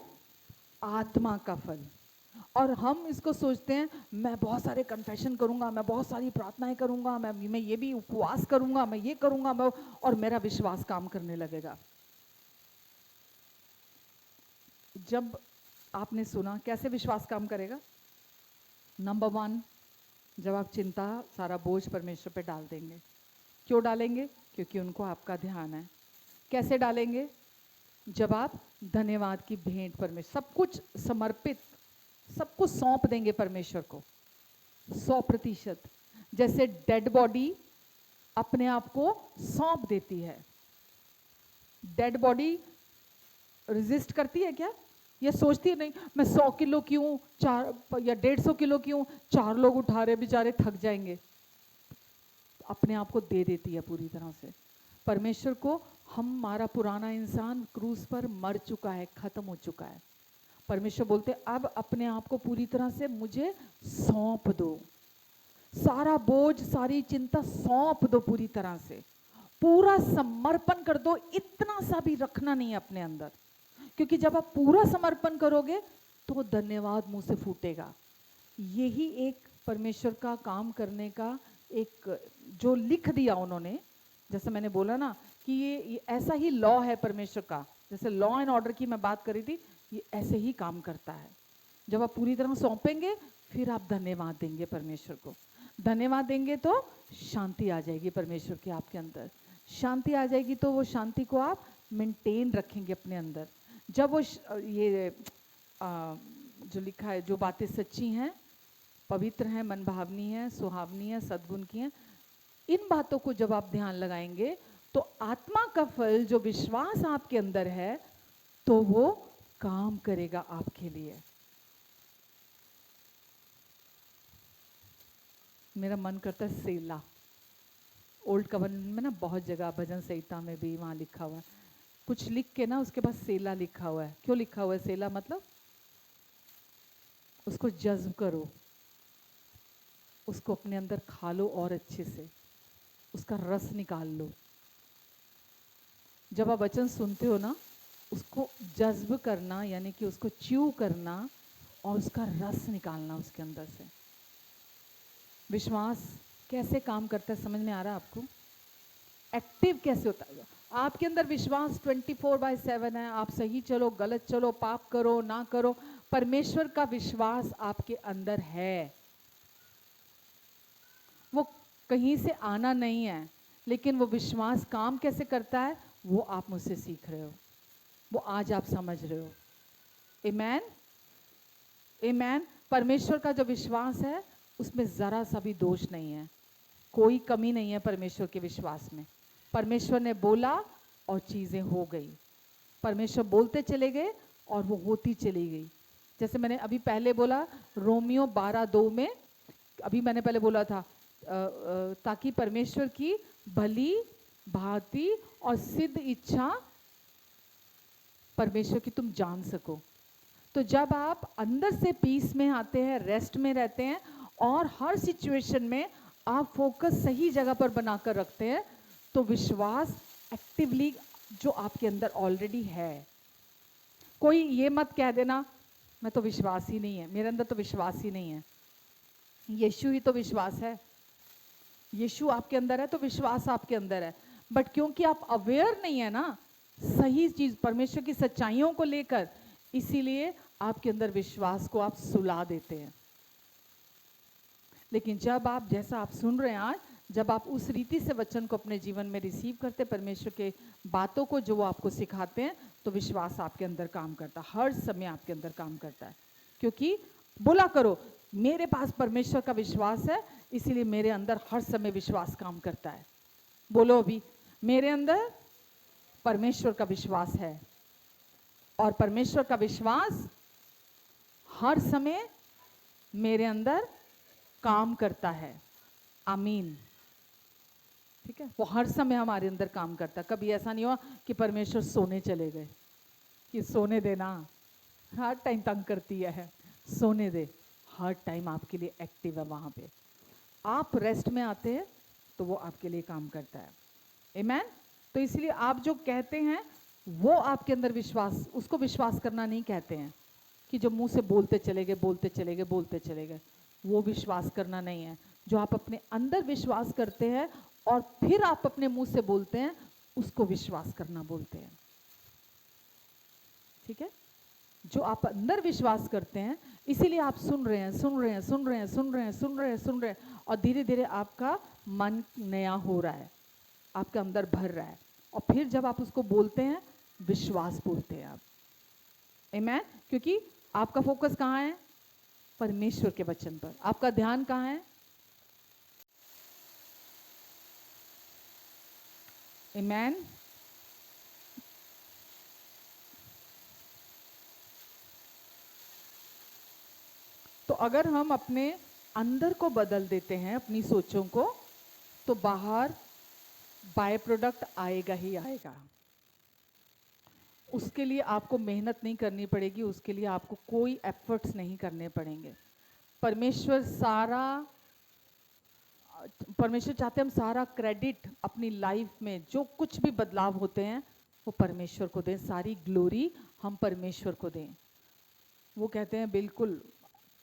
आत्मा का फल। और हम इसको सोचते हैं मैं बहुत सारे कन्फेशन करूंगा, मैं बहुत सारी प्रार्थनाएं करूंगा, मैं ये भी उपवास करूंगा, मैं ये करूंगा, मैं, और मेरा विश्वास काम करने लगेगा। जब आपने सुना कैसे विश्वास काम करेगा? नंबर 1, जब आप चिंता सारा बोझ परमेश्वर पे डाल देंगे। क्यों डालेंगे? क्योंकि उनको आपका ध्यान है। कैसे डालेंगे? जब आप धन्यवाद की भेंट परमेश्वर, सब कुछ समर्पित, सब कुछ सौंप देंगे परमेश्वर को 100%। जैसे डेड बॉडी अपने आप को सौंप देती है। डेड बॉडी रेजिस्ट करती है क्या? ये सोचती है नहीं मैं 100 किलो क्यों, 4 या 150 किलो क्यों, 4 लोग उठा रहे बेचारे थक जाएंगे। अपने आप को दे देती है पूरी तरह से परमेश्वर को। हमारा पुराना इंसान क्रूस पर मर चुका है, खत्म हो चुका है। परमेश्वर बोलते अब अपने आप को पूरी तरह से मुझे सौंप दो, सारा बोझ सारी चिंता सौंप दो, पूरी तरह से पूरा समर्पण कर दो, इतना सा भी रखना नहीं अपने अंदर। क्योंकि जब आप पूरा समर्पण करोगे तो धन्यवाद मुंह से फूटेगा। यही एक परमेश्वर का काम करने का एक जो लिख दिया उन्होंने, जैसे मैंने बोला ना कि ये ऐसा ही लॉ है परमेश्वर का, जैसे लॉ एंड ऑर्डर की मैं बात करी थी, ये ऐसे ही काम करता है। जब आप पूरी तरह सौंपेंगे फिर आप धन्यवाद देंगे परमेश्वर को, धन्यवाद देंगे तो शांति आ जाएगी परमेश्वर की आपके अंदर, शांति आ जाएगी तो वो शांति को आप मेंटेन रखेंगे अपने अंदर। जब वो ये जो लिखा है, जो बातें सच्ची हैं, पवित्र हैं, मनभावनी है, सुहावनी है, सद्गुण की हैं, इन बातों को जब आप ध्यान लगाएंगे तो आत्मा का फल जो विश्वास आपके अंदर है तो वो काम करेगा आपके लिए। मेरा मन करता है सेला, ओल्ड कवर्नेंट में ना बहुत जगह भजन संहिता में भी वहाँ लिखा हुआ है, कुछ लिख के ना उसके बाद सेला लिखा हुआ है। क्यों लिखा हुआ है सेला? मतलब उसको जज्ब करो, उसको अपने अंदर खा लो और अच्छे से उसका रस निकाल लो। जब आप वचन सुनते हो ना, उसको जज्ब करना यानी कि उसको च्यू करना और उसका रस निकालना उसके अंदर से। विश्वास कैसे काम करता है समझ में आ रहा है आपको? एक्टिव कैसे होता है आपके अंदर विश्वास? 24/7 है, आप सही चलो गलत चलो, पाप करो ना करो, परमेश्वर का विश्वास आपके अंदर है। वो कहीं से आना नहीं है, लेकिन वो विश्वास काम कैसे करता है वो आप मुझसे सीख रहे हो, वो आज आप समझ रहे हो। आमेन, आमेन। परमेश्वर का जो विश्वास है उसमें जरा सा भी दोष नहीं है, कोई कमी नहीं है परमेश्वर के विश्वास में। परमेश्वर ने बोला और चीजें हो गई, परमेश्वर बोलते चले गए और वो होती चली गई। जैसे मैंने अभी पहले बोला रोमियो 12:2 में, अभी मैंने पहले बोला था ताकि परमेश्वर की भली भांति और सिद्ध इच्छा परमेश्वर की तुम जान सको। तो जब आप अंदर से पीस में आते हैं, रेस्ट में रहते हैं और हर सिचुएशन में आप फोकस सही जगह पर बनाकर रखते हैं, तो विश्वास एक्टिवली जो आपके अंदर ऑलरेडी है। कोई ये मत कह देना मैं तो विश्वास ही नहीं है, मेरे अंदर तो विश्वास ही नहीं है। यीशु ही तो विश्वास है, यीशु आपके अंदर है तो विश्वास आपके अंदर है। बट क्योंकि आप अवेयर नहीं है ना सही चीज परमेश्वर की सच्चाइयों को लेकर, इसीलिए आपके अंदर विश्वास को आप सुला देते हैं। लेकिन जब आप, जैसा आप सुन रहे हैं आज, जब आप उस रीति से वचन को अपने जीवन में रिसीव करते, परमेश्वर के बातों को जो वो आपको सिखाते हैं, तो विश्वास आपके अंदर काम करता है, हर समय आपके अंदर काम करता है। क्योंकि बोला करो मेरे पास परमेश्वर का विश्वास है, इसीलिए मेरे अंदर हर समय विश्वास काम करता है। बोलो अभी, मेरे अंदर परमेश्वर का विश्वास है और परमेश्वर का विश्वास हर समय मेरे अंदर काम करता है। आमीन, ठीक है। वो हर समय हमारे अंदर काम करता है। कभी ऐसा नहीं हुआ कि परमेश्वर सोने चले गए, कि सोने देना, हर टाइम तंग करती है, सोने दे, हर टाइम आपके लिए एक्टिव है। वहां पे आप रेस्ट में आते हैं तो वो आपके लिए काम करता है। आमेन। तो इसलिए आप जो कहते हैं वो आपके अंदर विश्वास, उसको विश्वास करना नहीं कहते हैं कि जो मुंह से बोलते चले गए बोलते चले गए बोलते चले गए, वो विश्वास करना नहीं है। जो आप अपने अंदर विश्वास करते हैं और फिर आप अपने मुंह से बोलते हैं, उसको विश्वास करना बोलते हैं। ठीक है, जो आप अंदर विश्वास करते हैं, इसीलिए आप सुन रहे हैं सुन रहे हैं सुन रहे हैं सुन रहे हैं सुन रहे हैं सुन रहे हैं, और धीरे धीरे आपका मन नया हो रहा है, आपके अंदर भर रहा है, और फिर जब आप उसको बोलते हैं, विश्वास बोलते हैं आप। आमेन। क्योंकि आपका फोकस कहाँ है? परमेश्वर के वचन पर। आपका ध्यान कहाँ है? आमेन। तो अगर हम अपने अंदर को बदल देते हैं, अपनी सोचों को, तो बाहर बाय प्रोडक्ट आएगा ही आएगा। उसके लिए आपको मेहनत नहीं करनी पड़ेगी, उसके लिए आपको कोई एफर्ट्स नहीं करने पड़ेंगे। परमेश्वर चाहते हैं हम सारा क्रेडिट अपनी लाइफ में जो कुछ भी बदलाव होते हैं वो परमेश्वर को दें, सारी ग्लोरी हम परमेश्वर को दें। वो कहते हैं बिल्कुल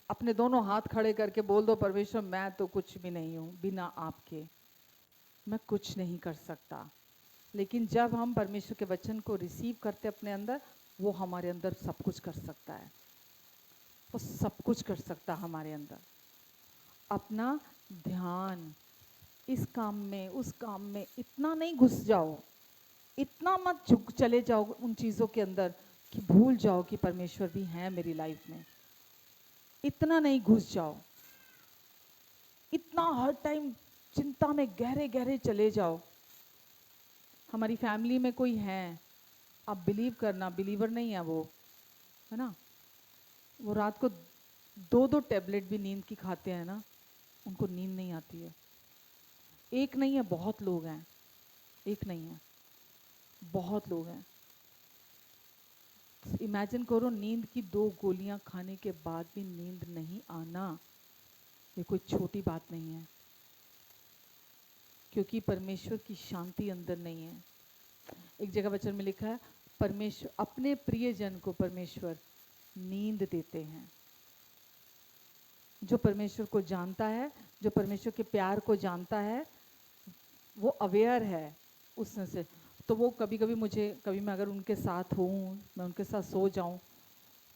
अपने दोनों हाथ खड़े करके बोल दो, परमेश्वर मैं तो कुछ भी नहीं हूँ, बिना आपके मैं कुछ नहीं कर सकता। लेकिन जब हम परमेश्वर के वचन को रिसीव करते अपने अंदर, वो हमारे अंदर सब कुछ कर सकता है। वो सब कुछ कर सकता है हमारे अंदर। अपना ध्यान इस काम में उस काम में इतना नहीं घुस जाओ, इतना मत झुक चले जाओ उन चीज़ों के अंदर कि भूल जाओ कि परमेश्वर भी हैं मेरी लाइफ में। इतना नहीं घुस जाओ, इतना हर टाइम चिंता में गहरे गहरे चले जाओ। हमारी फैमिली में कोई है, आप बिलीव करना, बिलीवर नहीं है वो, है ना, वो रात को 2-2 टैबलेट भी नींद की खाते हैं ना, उनको नींद नहीं आती है। एक नहीं है, बहुत लोग हैं, एक नहीं है, बहुत लोग हैं। इमेजिन करो, नींद की 2 गोलियां खाने के बाद भी नींद नहीं आना, ये कोई छोटी बात नहीं है, क्योंकि परमेश्वर की शांति अंदर नहीं है। एक जगह वचन में लिखा है, परमेश्वर अपने प्रियजन को परमेश्वर नींद देते हैं। जो परमेश्वर को जानता है, जो परमेश्वर के प्यार को जानता है, वो अवेयर है उसमें से। तो वो कभी कभी मुझे, कभी मैं अगर उनके साथ हूँ, मैं उनके साथ सो जाऊँ,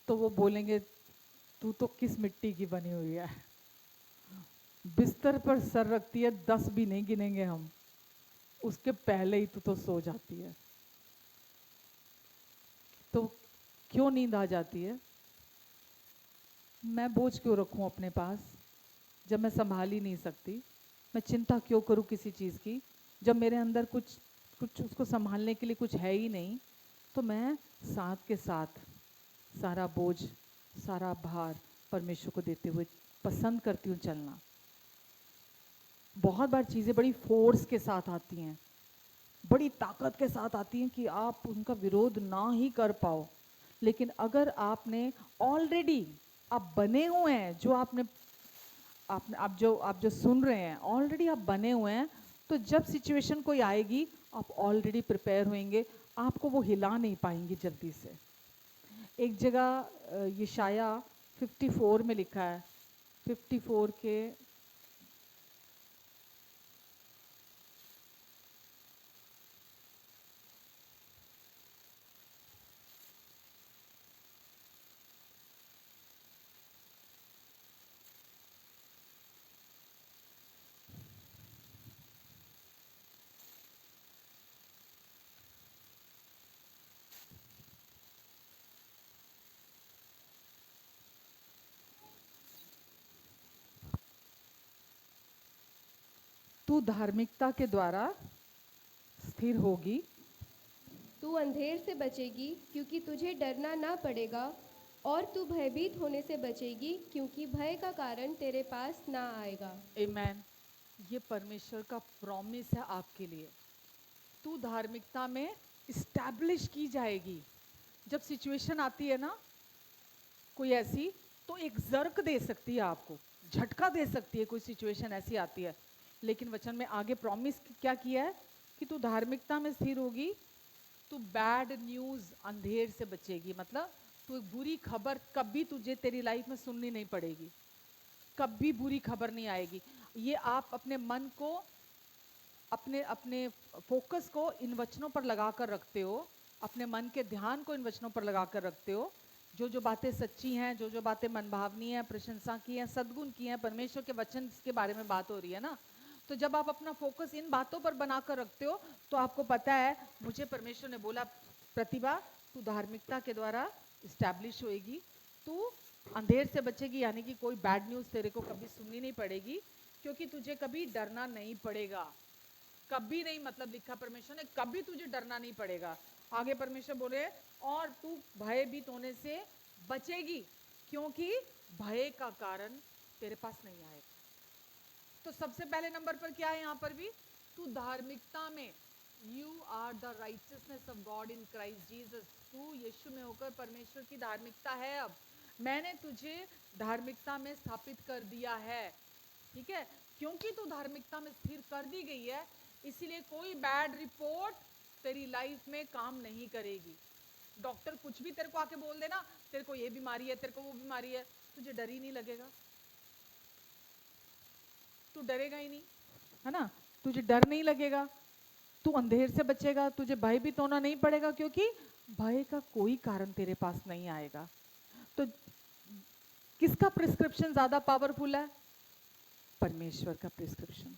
तो वो बोलेंगे तू तो किस मिट्टी की बनी हुई है, बिस्तर पर सर रखती है 10 भी नहीं गिनेंगे हम, उसके पहले ही तू तो सो जाती है। तो क्यों नींद आ जाती है? मैं बोझ क्यों रखूं अपने पास जब मैं संभाल ही नहीं सकती? मैं चिंता क्यों करूं किसी चीज़ की जब मेरे अंदर कुछ कुछ उसको संभालने के लिए कुछ है ही नहीं? तो मैं साथ के साथ सारा बोझ, सारा भार परमेश्वर को देते हुए पसंद करती हूँ चलना। बहुत बार चीज़ें बड़ी फोर्स के साथ आती हैं, बड़ी ताकत के साथ आती हैं कि आप उनका विरोध ना ही कर पाओ। लेकिन अगर आपने ऑलरेडी, आप बने हुए हैं, जो आपने आप जो सुन रहे हैं, ऑलरेडी आप बने हुए हैं, तो जब सिचुएशन कोई आएगी आप ऑलरेडी प्रिपेयर होंगे, आपको वो हिला नहीं पाएंगे जल्दी से। एक जगह यशाया 54 में लिखा है, 54 के तू धार्मिकता के द्वारा स्थिर होगी, तू अंधेर से बचेगी क्योंकि तुझे डरना ना पड़ेगा, और तू भयभीत होने से बचेगी क्योंकि भय का कारण तेरे पास ना आएगा। आमेन। ये परमेश्वर का प्रॉमिस है आपके लिए। तू धार्मिकता में इस्टेब्लिश की जाएगी। जब सिचुएशन आती है ना कोई ऐसी, तो एक जर्क दे सकती है आपको, झटका दे सकती है, कोई सिचुएशन ऐसी आती है। लेकिन वचन में आगे प्रॉमिस क्या किया है कि तू धार्मिकता में स्थिर होगी, तू बैड न्यूज़, अंधेर से बचेगी। मतलब तू एक बुरी खबर कभी तुझे तेरी लाइफ में सुननी नहीं पड़ेगी, कभी बुरी खबर नहीं आएगी। ये आप अपने मन को, अपने अपने फोकस को इन वचनों पर लगा कर रखते हो, अपने मन के ध्यान को इन वचनों पर लगा कर रखते हो। जो जो बातें सच्ची हैं, जो जो बातें मनभावनी हैं, प्रशंसा की हैं, सद्गुण की हैं, परमेश्वर के वचन के बारे में बात हो रही है ना, तो जब आप अपना फोकस इन बातों पर बनाकर रखते हो, तो आपको पता है मुझे परमेश्वर ने बोला प्रतिभा तू धार्मिकता के द्वारा इस्टेब्लिश होएगी, तू अंधेर से बचेगी, यानी कि कोई बैड न्यूज़ तेरे को कभी सुननी नहीं पड़ेगी, क्योंकि तुझे कभी डरना नहीं पड़ेगा। कभी नहीं, मतलब लिखा परमेश्वर ने, कभी तुझे डरना नहीं पड़ेगा। आगे परमेश्वर बोले और तू भयभीत होने से बचेगी क्योंकि भय का कारण तेरे पास नहीं आएगा। तो सबसे पहले नंबर पर क्या है यहाँ पर भी, तू धार्मिकता में, you are the righteousness of God in Christ Jesus. तू यीशु में होकर परमेश्वर की धार्मिकता है। अब मैंने तुझे धार्मिकता में स्थापित कर दिया है, ठीक है? क्योंकि तू धार्मिकता में स्थिर कर दी गई है, इसीलिए कोई बैड रिपोर्ट तेरी लाइफ में काम नहीं करेगी। डॉक्टर कुछ भी तेरे को आके बोल देना, तेरे को ये बीमारी है, तेरे को वो बीमारी है, तुझे डर ही नहीं लगेगा, तू डरेगा ही नहीं, है ना? तुझे डर नहीं लगेगा। तू अंधेर से बचेगा, तुझे भयभीत होना नहीं पड़ेगा, क्योंकि भय का कोई कारण तेरे पास नहीं आएगा। तो किसका प्रिस्क्रिप्शन ज्यादा पावरफुल है? परमेश्वर का प्रिस्क्रिप्शन।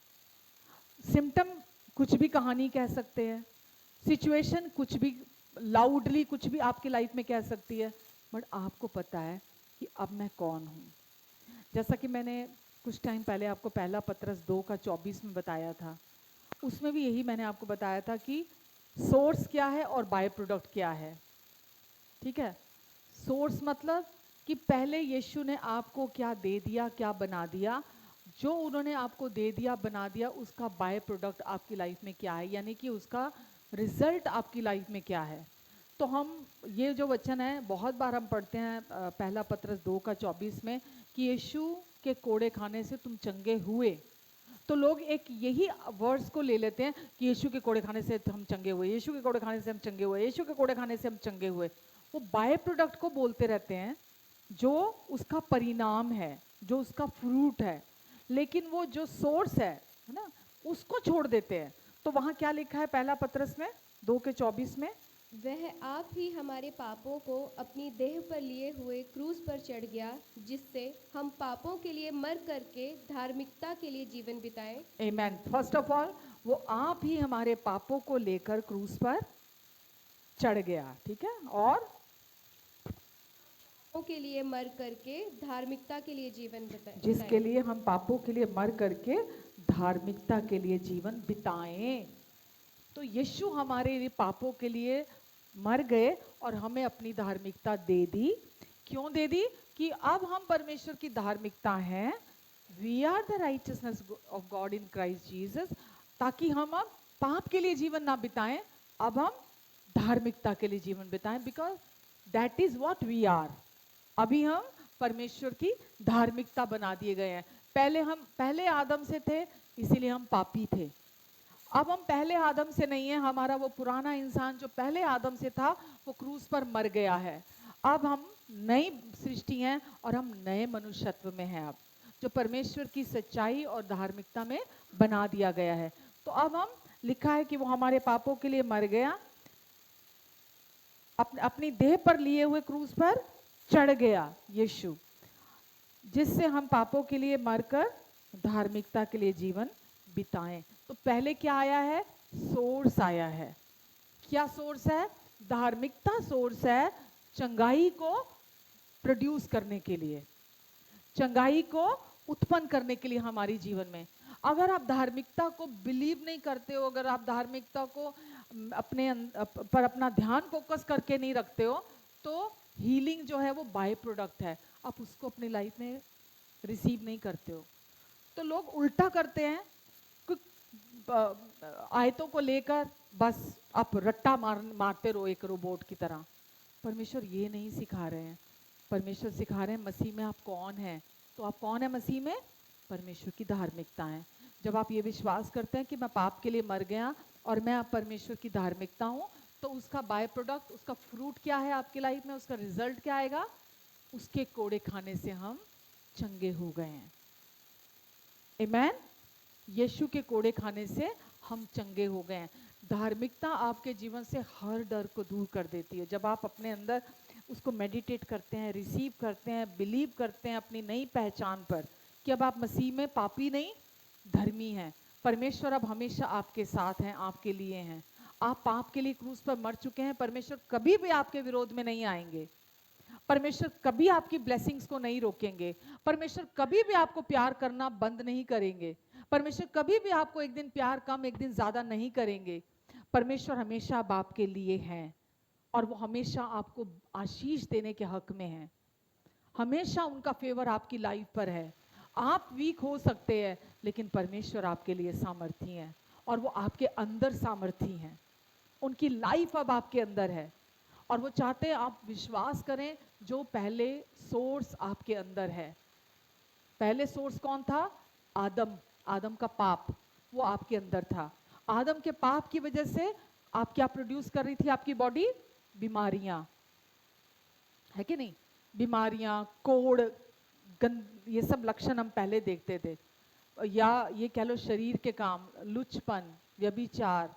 सिम्टम कुछ भी कहानी कह सकते हैं, सिचुएशन कुछ भी लाउडली कुछ भी आपकी लाइफ में कह सकती है, बट आपको पता है कि अब मैं कौन हूं। जैसा कि मैंने कुछ टाइम पहले आपको पहला पत्रस 2:24 में बताया था, उसमें भी यही मैंने आपको बताया था कि सोर्स क्या है और बाय प्रोडक्ट क्या है। ठीक है, सोर्स मतलब कि पहले यीशु ने आपको क्या दे दिया, क्या बना दिया, जो उन्होंने आपको दे दिया बना दिया, उसका बाय प्रोडक्ट आपकी लाइफ में क्या है, यानी कि उसका रिजल्ट आपकी लाइफ में क्या है। तो हम ये जो वचन है बहुत बार हम पढ़ते हैं पहला पत्रस 2:24 में कि यीशु के कोड़े खाने से तुम चंगे हुए। तो लोग एक यही वर्ड्स को ले लेते हैं कि यीशु के कोड़े खाने से हम चंगे हुए, यीशु के कोड़े खाने से हम चंगे हुए, यीशु के कोड़े खाने से हम चंगे हुए। वो बाय प्रोडक्ट को बोलते रहते हैं, जो उसका परिणाम है, जो उसका फ्रूट है, लेकिन वो जो सोर्स है ना, उसको छोड़ देते हैं। तो वहां क्या लिखा है पहला पत्रस में 2:24 में? वह आप ही हमारे पापों को अपनी देह पर लिए हुए क्रूस पर चढ़ गया, जिससे हम पापों के लिए मर करके धार्मिकता के लिए जीवन बिताएं। आमेन। फर्स्ट ऑफ ऑल वो आप ही हमारे पापों को लेकर क्रूस पर चढ़ गया, ठीक है, और पापों के लिए मर करके धार्मिकता के लिए जीवन जिसके लिए हम पापों के लिए मर करके धार्मिकता के लिए जीवन बिताएं। तो यीशु हमारे लिए पापों के लिए मर गए और हमें अपनी धार्मिकता दे दी। क्यों दे दी? कि अब हम परमेश्वर की धार्मिकता हैं। We are the righteousness of God in Christ Jesus, ताकि हम अब पाप के लिए जीवन ना बिताएं, अब हम धार्मिकता के लिए जीवन बिताएं, because that is what we are. अभी हम परमेश्वर की धार्मिकता बना दिए गए हैं। पहले आदम से थे, इसीलिए हम पापी थे। अब हम पहले आदम से नहीं है, हमारा वो पुराना इंसान जो पहले आदम से था वो क्रूस पर मर गया है। अब हम नई सृष्टि हैं और हम नए मनुष्यत्व में हैं, अब जो परमेश्वर की सच्चाई और धार्मिकता में बना दिया गया है। तो अब हम लिखा है कि वो हमारे पापों के लिए मर गया, अपनी देह पर लिए हुए क्रूस पर चढ़ गया यीशु, जिससे हम पापों के लिए मरकर धार्मिकता के लिए जीवन बिताएं। तो पहले क्या आया है? सोर्स आया है। क्या सोर्स है? धार्मिकता सोर्स है, चंगाई को प्रोड्यूस करने के लिए, चंगाई को उत्पन्न करने के लिए हमारी जीवन में। अगर आप धार्मिकता को बिलीव नहीं करते हो, अगर आप धार्मिकता को अपने पर अपना ध्यान फोकस करके नहीं रखते हो, तो हीलिंग जो है वो बाय प्रोडक्ट है, आप उसको अपनी लाइफ में रिसीव नहीं करते हो। तो लोग उल्टा करते हैं, आयतों को लेकर बस आप रट्टा मारते रहो एक रोबोट की तरह। परमेश्वर ये नहीं सिखा रहे हैं। परमेश्वर सिखा रहे हैं मसीह में आप कौन हैं। तो आप कौन है मसीह में? परमेश्वर की धार्मिकता है। जब आप ये विश्वास करते हैं कि मैं पाप के लिए मर गया और मैं अब परमेश्वर की धार्मिकता हूँ, तो उसका बाय प्रोडक्ट, उसका फ्रूट क्या है आपकी लाइफ में, उसका रिजल्ट क्या आएगा? उसके कोड़े खाने से हम चंगे हो गए हैं। आमेन। यीशु के कोड़े खाने से हम चंगे हो गए हैं। धार्मिकता आपके जीवन से हर डर को दूर कर देती है। जब आप अपने अंदर उसको मेडिटेट करते हैं, रिसीव करते हैं, बिलीव करते हैं अपनी नई पहचान पर कि अब आप मसीह में पापी नहीं, धर्मी हैं। परमेश्वर अब हमेशा आपके साथ हैं, आपके लिए हैं। आप पाप के लिए क्रूस पर मर चुके हैं। परमेश्वर कभी भी आपके विरोध में नहीं आएंगे। परमेश्वर कभी आपकी ब्लेसिंग्स को नहीं रोकेंगे। परमेश्वर कभी भी आपको प्यार करना बंद नहीं करेंगे। परमेश्वर कभी भी आपको एक दिन प्यार कम, एक दिन ज्यादा नहीं करेंगे। परमेश्वर हमेशा अब आपके लिए हैं और वो हमेशा आपको आशीष देने के हक में हैं। हमेशा उनका फेवर आपकी लाइफ पर है। आप वीक हो सकते हैं, लेकिन परमेश्वर आपके लिए सामर्थी हैं और वो आपके अंदर सामर्थी हैं। उनकी लाइफ अब आपके अंदर है और वो चाहते हैं आप विश्वास करें जो पहले सोर्स आपके अंदर है। पहले सोर्स कौन था? आदम। आदम का पाप वो आपके अंदर था। आदम के पाप की वजह से आप क्या प्रोड्यूस कर रही थी आपकी बॉडी? बीमारियां, है कि नहीं? बीमारियां, कोढ़, ये सब लक्षण हम पहले देखते थे। या ये कह लो शरीर के काम, लुचपन, व्यभिचार,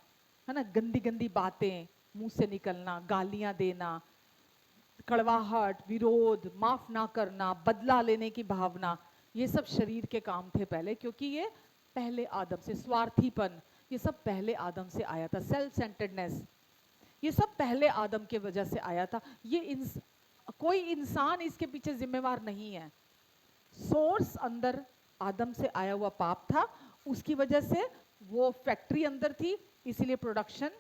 है ना, गंदी गंदी बातें मुंह से निकलना, गालियां देना, कड़वाहट, विरोध, माफ ना करना, बदला लेने की भावना, ये सब शरीर के काम थे पहले, क्योंकि ये पहले आदम से, स्वार्थीपन, ये सब पहले आदम से आया था। सेल्फ सेंटर्डनेस, ये सब पहले आदम के वजह से आया था। कोई इंसान इसके पीछे जिम्मेवार नहीं है। सोर्स अंदर आदम से आया हुआ पाप था, उसकी वजह से वो फैक्ट्री अंदर थी, इसीलिए प्रोडक्शन,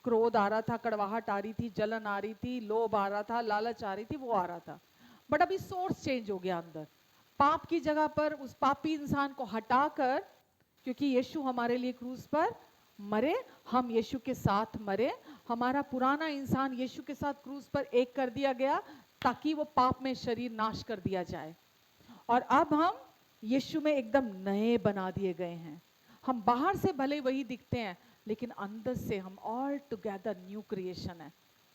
क्रोध आ रहा था, कड़वाहट आ रही थी, जलन आ रही थी, लोभ आ रहा था, लालच आ रही थी, वो आ रहा था। बट अभी सोर्स चेंज हो गया अंदर। पाप की जगह पर उस पापी इंसान को हटाकर, क्योंकि यीशु हमारे लिए क्रूस पर मरे, हम यीशु के साथ मरे, हमारा पुराना इंसान यीशु के साथ क्रूस पर एक कर दिया गया, ताकि वो पाप में शरीर नाश कर दिया जाए। और अब हम यीशु में एकदम नए बना दिए गए हैं। हम बाहर से भले वही दिखते हैं, लेकिन अंदर से हम ऑल टुगेदर न्यू क्रिएशन है,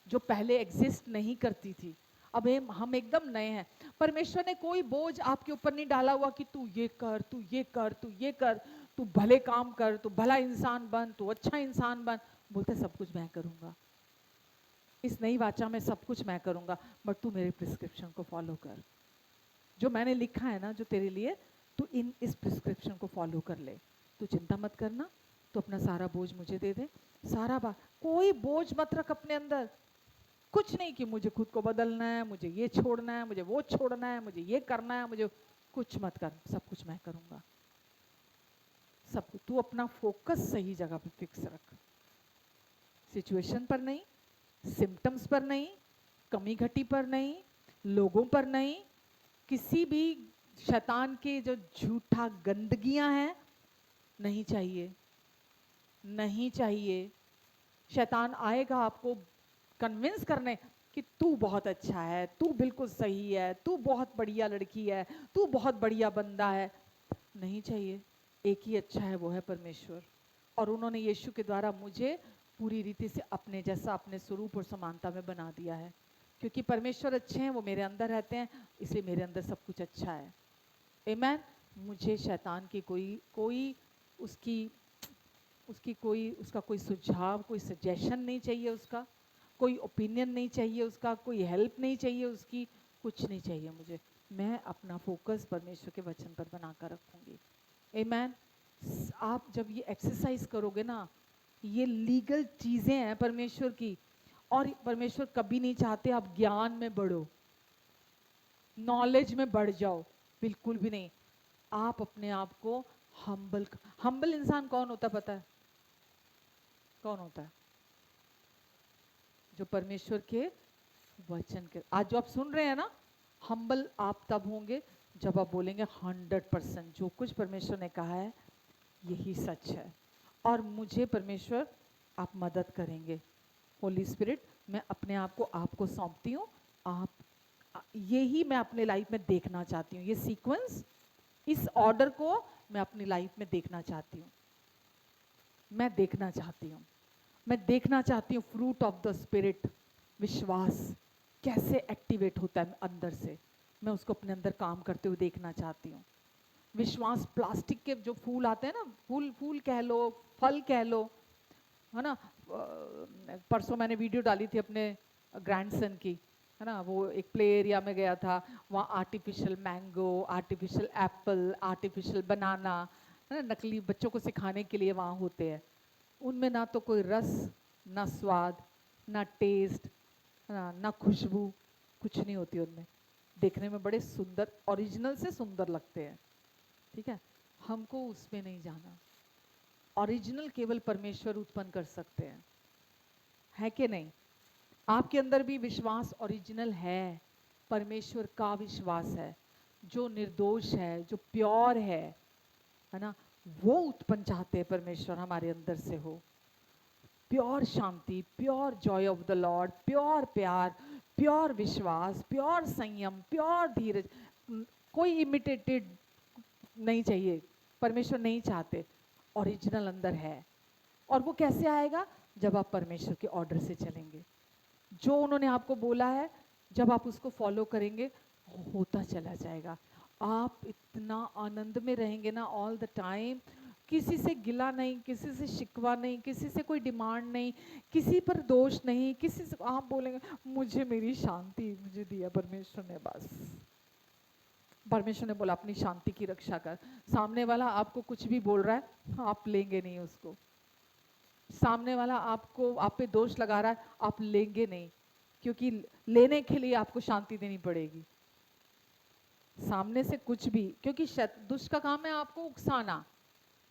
जो पहले एग्जिस्ट नहीं करती थी। अब हम एकदम नए हैं। परमेश्वर ने कोई बोझ आपके ऊपर नहीं डाला हुआ कि तू ये कर, तू ये कर, तू ये कर, तू भले काम कर, तू भला इंसान बन, तू अच्छा इंसान बन। बोलते सब कुछ मैं करूंगा, इस नई वाचा में सब कुछ मैं करूंगा, बट तू मेरे प्रिस्क्रिप्शन को फॉलो कर। जो मैंने लिखा है ना, जो तेरे लिए, तू इस प्रिस्क्रिप्शन को फॉलो कर ले। तू चिंता मत करना, तो अपना सारा बोझ मुझे दे दे। सारा कोई बोझ मत रख अपने अंदर। कुछ नहीं कि मुझे खुद को बदलना है, मुझे ये छोड़ना है, मुझे वो छोड़ना है, मुझे ये करना है, मुझे कुछ मत कर, सब कुछ मैं करूंगा। सब कुछ। तू अपना फोकस सही जगह पे फिक्स रख, सिचुएशन पर नहीं, सिम्टम्स पर नहीं, कमी घटी पर नहीं, लोगों पर नहीं, किसी भी शैतान के जो झूठा गंदगियां हैं, नहीं चाहिए, नहीं चाहिए। शैतान आएगा आपको कन्विंस करने कि तू बहुत अच्छा है, तू बिल्कुल सही है, तू बहुत बढ़िया लड़की है, तू बहुत बढ़िया बंदा है। नहीं चाहिए। एक ही अच्छा है, वो है परमेश्वर। और उन्होंने यीशु के द्वारा मुझे पूरी रीति से अपने जैसा, अपने स्वरूप और समानता में बना दिया है। क्योंकि परमेश्वर अच्छे हैं, वो मेरे अंदर रहते हैं, इसलिए मेरे अंदर सब कुछ अच्छा है। आमीन। मुझे शैतान की कोई उसका कोई सुझाव, कोई सजेशन नहीं चाहिए, उसका कोई ओपिनियन नहीं चाहिए, उसका कोई हेल्प नहीं चाहिए, उसकी कुछ नहीं चाहिए मुझे। मैं अपना फोकस परमेश्वर के वचन पर बनाकर रखूंगी। आमीन। आप जब ये एक्सरसाइज करोगे ना, ये लीगल चीजें हैं परमेश्वर की, और परमेश्वर कभी नहीं चाहते आप ज्ञान में बढ़ो, नॉलेज में बढ़ जाओ, बिल्कुल भी नहीं। आप अपने आप को हम्बल इंसान कौन होता पता है? कौन होता है? जो परमेश्वर के वचन के, आज जो आप सुन रहे हैं ना, हम्बल आप तब होंगे जब आप बोलेंगे 100% जो कुछ परमेश्वर ने कहा है यही सच है, और मुझे परमेश्वर आप मदद करेंगे। होली स्पिरिट, मैं अपने आप को आपको सौंपती हूँ। आप यही मैं अपने लाइफ में देखना चाहती हूँ, ये सीक्वेंस, इस ऑर्डर को मैं अपनी लाइफ में देखना चाहती हूँ। मैं देखना चाहती हूँ, मैं देखना चाहती हूँ फ्रूट ऑफ द स्पिरिट, विश्वास कैसे एक्टिवेट होता है अंदर से, मैं उसको अपने अंदर काम करते हुए देखना चाहती हूँ। विश्वास, प्लास्टिक के जो फूल आते हैं ना, फूल कह लो, फल कह लो, है ना। परसों मैंने वीडियो डाली थी अपने ग्रैंडसन की, है ना, वो एक प्ले एरिया में गया था, वहाँ artificial mango, artificial apple, artificial banana, है ना, नकली बच्चों को सिखाने के लिए वहाँ होते हैं। उनमें ना तो कोई रस, ना स्वाद, ना टेस्ट, ना खुशबू, कुछ नहीं होती उनमें। देखने में बड़े सुंदर, ओरिजिनल से सुंदर लगते हैं, ठीक है। हमको उसमें नहीं जाना। ओरिजिनल केवल परमेश्वर उत्पन्न कर सकते हैं, है कि नहीं? आपके अंदर भी विश्वास ओरिजिनल है, परमेश्वर का विश्वास है, जो निर्दोष है, जो प्योर है ना, वो उत्पन्न चाहते हैं परमेश्वर हमारे अंदर से हो। Pure Shanti, pure Joy of the Lord, pure प्यार, प्योर विश्वास, प्योर संयम, प्योर धीरज, कोई इमिटेटेड नहीं चाहिए, परमेश्वर नहीं चाहते, ओरिजिनल अंदर है। और वो कैसे आएगा? जब आप परमेश्वर के ऑर्डर से चलेंगे, जो उन्होंने आपको बोला है, जब आप उसको फॉलो करेंगे, होता चला जाएगा। आप इतना आनंद में रहेंगे ना ऑल द टाइम, किसी से गिला नहीं, किसी से शिकवा नहीं, किसी से कोई डिमांड नहीं, किसी पर दोष नहीं, किसी से आप बोलेंगे मुझे मेरी शांति मुझे दिया परमेश्वर ने, बस परमेश्वर ने बोला अपनी शांति की रक्षा कर। सामने वाला आपको कुछ भी बोल रहा है, आप लेंगे नहीं उसको। सामने वाला आपको आप पे दोष लगा रहा है, आप लेंगे नहीं, क्योंकि लेने के लिए आपको शांति देनी पड़ेगी सामने से कुछ भी। क्योंकि दुष्ट का काम है आपको उकसाना,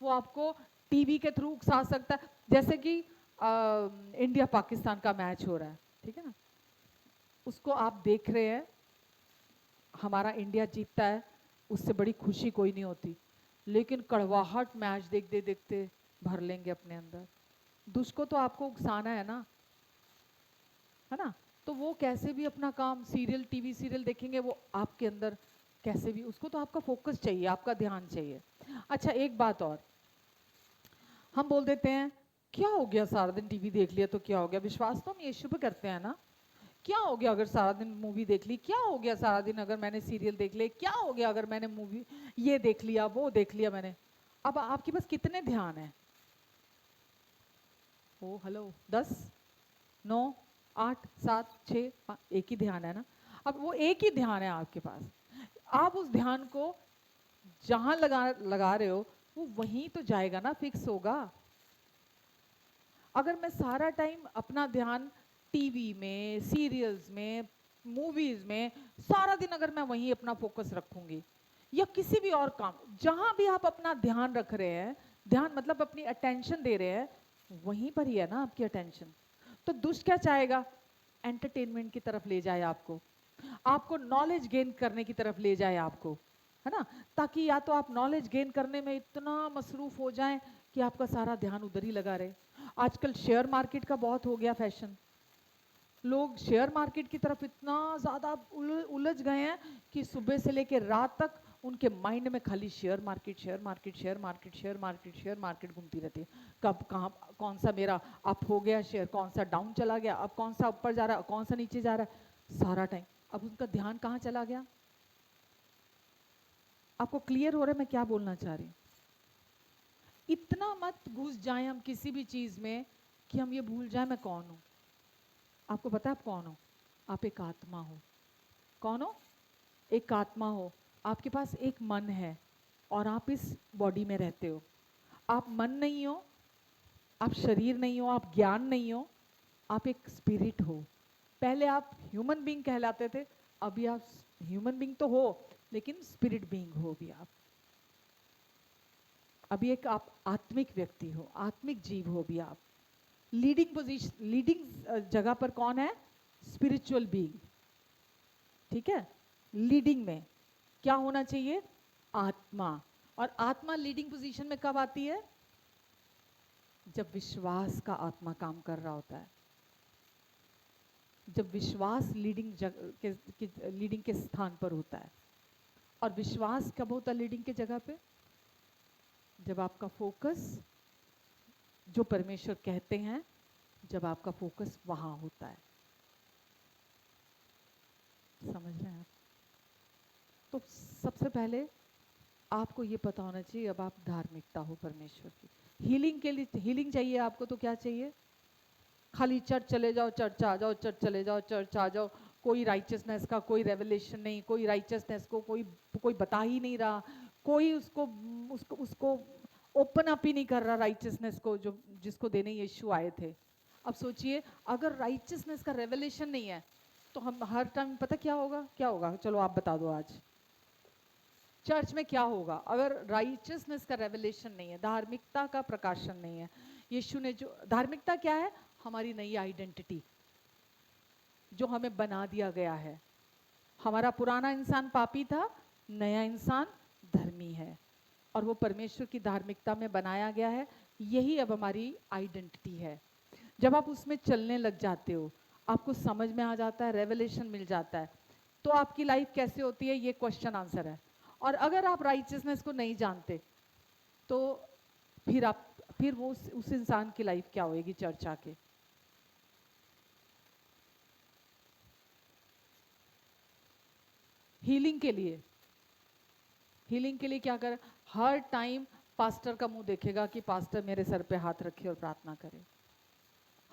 वो आपको टीवी के थ्रू उकसा सकता है। जैसे कि इंडिया पाकिस्तान का मैच हो रहा है, ठीक है ना, उसको आप देख रहे हैं, हमारा इंडिया जीतता है, उससे बड़ी खुशी कोई नहीं होती, लेकिन कड़वाहट मैच देखते देखते भर लेंगे अपने अंदर। दुष्ट को तो आपको उकसाना है ना, तो वो कैसे भी अपना काम सीरियल टीवी सीरियल देखेंगे, वो आपके अंदर कैसे भी, उसको तो आपका फोकस चाहिए, आपका ध्यान चाहिए। अच्छा एक बात और, हम बोल देते हैं क्या हो गया सारा दिन टीवी देख लिया तो क्या हो गया, विश्वास तो हम यीशु पे करते हैं ना। क्या हो गया अगर सारा दिन मूवी देख ली, क्या हो गया सारा दिन अगर मैंने सीरियल देख लिए, क्या हो गया अगर मैंने मूवी ये देख लिया वो देख लिया मैंने। अब आपके पास कितने ध्यान है? ओ हेलो, 10 9 8 7 6 5, एक ही ध्यान है ना। अब वो एक ही ध्यान है आपके पास, आप उस ध्यान को जहां लगा रहे हो वो वहीं तो जाएगा ना, फिक्स होगा। अगर मैं सारा टाइम अपना ध्यान टीवी में, सीरियल्स में, मूवीज में, सारा दिन अगर मैं वहीं अपना फोकस रखूंगी, या किसी भी और काम, जहां भी आप अपना ध्यान रख रहे हैं, ध्यान मतलब अपनी अटेंशन दे रहे हैं, वहीं पर ही है ना आपकी अटेंशन। तो दुष्ट क्या चाहेगा? एंटरटेनमेंट की तरफ ले जाए आपको, आपको नॉलेज गेन करने की तरफ ले जाए आपको, है ना, ताकि या तो आप नॉलेज गेन करने में इतना मसरूफ हो जाएं कि आपका सारा ध्यान उधर ही लगा रहे। आजकल शेयर मार्केट का बहुत हो गया फैशन, लोग शेयर मार्केट की तरफ इतना ज्यादा उलझ गए हैं कि सुबह से लेकर रात तक उनके माइंड में खाली share market share market share market share market share market घूमती रहती है। कब कहाँ कौन सा मेरा अप हो गया शेयर, कौन सा डाउन चला गया, अब कौन सा ऊपर जा रहा है, कौन सा नीचे जा रहा है, सारा टाइम। अब उनका ध्यान कहाँ चला गया? आपको क्लियर हो रहा है मैं क्या बोलना चाह रही हूँ? इतना मत घुस जाए हम किसी भी चीज में कि हम ये भूल जाए मैं कौन हूं। आपको पता है आप कौन हो? आप एक आत्मा हो। कौन हो? एक आत्मा हो। आपके पास एक मन है और आप इस बॉडी में रहते हो। आप मन नहीं हो, आप शरीर नहीं हो, आप ज्ञान नहीं हो, आप एक स्पिरिट हो। पहले आप ह्यूमन बीइंग कहलाते थे, अभी आप ह्यूमन बीइंग तो हो लेकिन स्पिरिट बीइंग हो भी आप। अभी एक आप आत्मिक व्यक्ति हो, आत्मिक जीव हो भी आप। लीडिंग पोजीशन, लीडिंग जगह पर कौन है? स्पिरिचुअल बीइंग, ठीक है। लीडिंग में क्या होना चाहिए? आत्मा। और आत्मा लीडिंग पोजीशन में कब आती है? जब विश्वास का आत्मा काम कर रहा होता है, जब विश्वास लीडिंग के स्थान पर होता है। और विश्वास कब होता है लीडिंग के जगह पे? जब आपका फोकस जो परमेश्वर कहते हैं, जब आपका फोकस वहां होता है। समझ रहे हैं आप? तो सबसे पहले आपको ये पता होना चाहिए, अब आप धार्मिकता हो परमेश्वर की। हीलिंग के लिए हीलिंग चाहिए आपको, तो क्या चाहिए? खाली चर्च चले जाओ, चर्च आ जाओ, चर्च चले जाओ, चर्च आ जाओ, कोई राइचियसनेस का कोई रेवलेशन नहीं, कोई राइचियसनेस को कोई बता ही नहीं रहा, कोई उसको उसको उसको ओपन अप ही नहीं कर रहा राइचियसनेस को, जो जिसको देने यीशु आए थे। अब सोचिए अगर राइचियसनेस का रेवलेशन नहीं है तो हम हर टाइम पता क्या होगा? क्या होगा? चलो आप बता दो आज चर्च में क्या होगा अगर राइचियसनेस का रेवलेशन नहीं है, धार्मिकता का प्रकाशन नहीं है। यीशु ने जो धार्मिकता क्या है? हमारी नई आइडेंटिटी जो हमें बना दिया गया है। हमारा पुराना इंसान पापी था, नया इंसान धर्मी है, और वो परमेश्वर की धार्मिकता में बनाया गया है। यही अब हमारी आइडेंटिटी है। जब आप उसमें चलने लग जाते हो, आपको समझ में आ जाता है, रेवलेशन मिल जाता है, तो आपकी लाइफ कैसे होती है? ये क्वेश्चन आंसर है। और अगर आप राइचियसनेस को नहीं जानते तो फिर वो उस इंसान की लाइफ क्या होगी चर्च आके? हीलिंग के लिए क्या कर? हर टाइम पास्टर का मुंह देखेगा कि पास्टर मेरे सर पे हाथ रखे और प्रार्थना करे,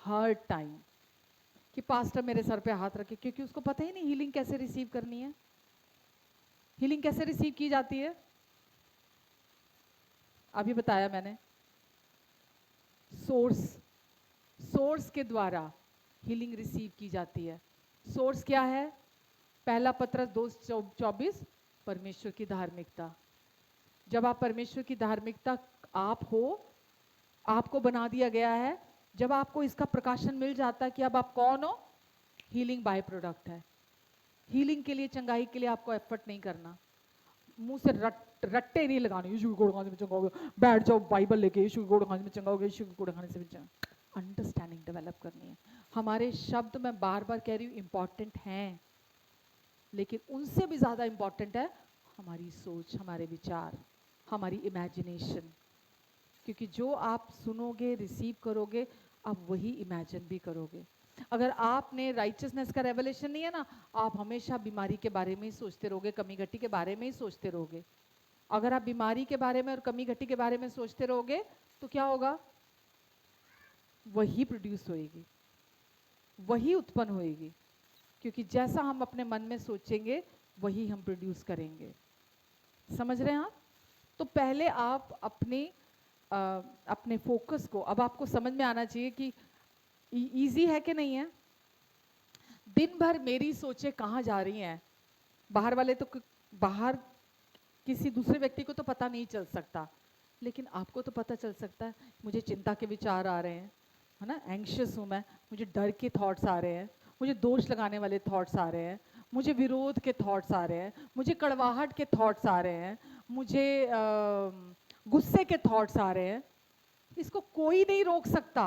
हर टाइम कि पास्टर मेरे सर पे हाथ रखे, क्योंकि उसको पता ही नहीं हीलिंग कैसे रिसीव करनी है, हीलिंग कैसे रिसीव की जाती है। अभी बताया मैंने, सोर्स के द्वारा हीलिंग रिसीव की जाती है। सोर्स क्या है? पहला पत्रस 2:24, परमेश्वर की धार्मिकता। जब आप परमेश्वर की धार्मिकता आप हो, आपको बना दिया गया है, जब आपको इसका प्रकाशन मिल जाता है कि अब आप कौन हो, हीलिंग बाय प्रोडक्ट है। हीलिंग के लिए, चंगाई के लिए आपको एफर्ट नहीं करना, मुंह से रट्टे नहीं लगाने, यीशु के कोड़ खाने में चंगा हो गया, बैठ जाओ बाइबल लेके, यीशु के कोड़ खाने में चंगा हो गया, यीशु के कोड़ खाने से भी चंगा। अंडरस्टैंडिंग डेवलप करनी है। हमारे शब्द मैं बार बार कह रही हूँ इंपॉर्टेंट हैं, लेकिन उनसे भी ज्यादा इंपॉर्टेंट है हमारी सोच, हमारे विचार, हमारी इमेजिनेशन, क्योंकि जो आप सुनोगे, रिसीव करोगे, आप वही इमेजिन भी करोगे। अगर आपने राइचियसनेस का रेवलेशन नहीं है ना, आप हमेशा बीमारी के बारे में ही सोचते रहोगे, कमी घटी के बारे में ही सोचते रहोगे। अगर आप बीमारी के बारे में और कमी घटी के बारे में सोचते रहोगे तो क्या होगा? वही प्रोड्यूस होएगी, वही उत्पन्न होएगी, क्योंकि जैसा हम अपने मन में सोचेंगे वही हम प्रोड्यूस करेंगे। समझ रहे हैं आप? तो पहले आप अपने फोकस को, अब आपको समझ में आना चाहिए कि इजी है कि नहीं है। दिन भर मेरी सोचें कहाँ जा रही हैं, बाहर वाले तो, बाहर किसी दूसरे व्यक्ति को तो पता नहीं चल सकता, लेकिन आपको तो पता चल सकता है। मुझे चिंता के विचार आ रहे हैं, है ना, एंग्शियस हूँ मैं, मुझे डर के थॉट्स आ रहे हैं, मुझे दोष लगाने वाले थॉट्स आ रहे हैं, मुझे विरोध के थॉट्स आ रहे हैं, मुझे कड़वाहट के थॉट्स आ रहे हैं, मुझे गुस्से के थॉट्स आ रहे हैं। इसको कोई नहीं रोक सकता,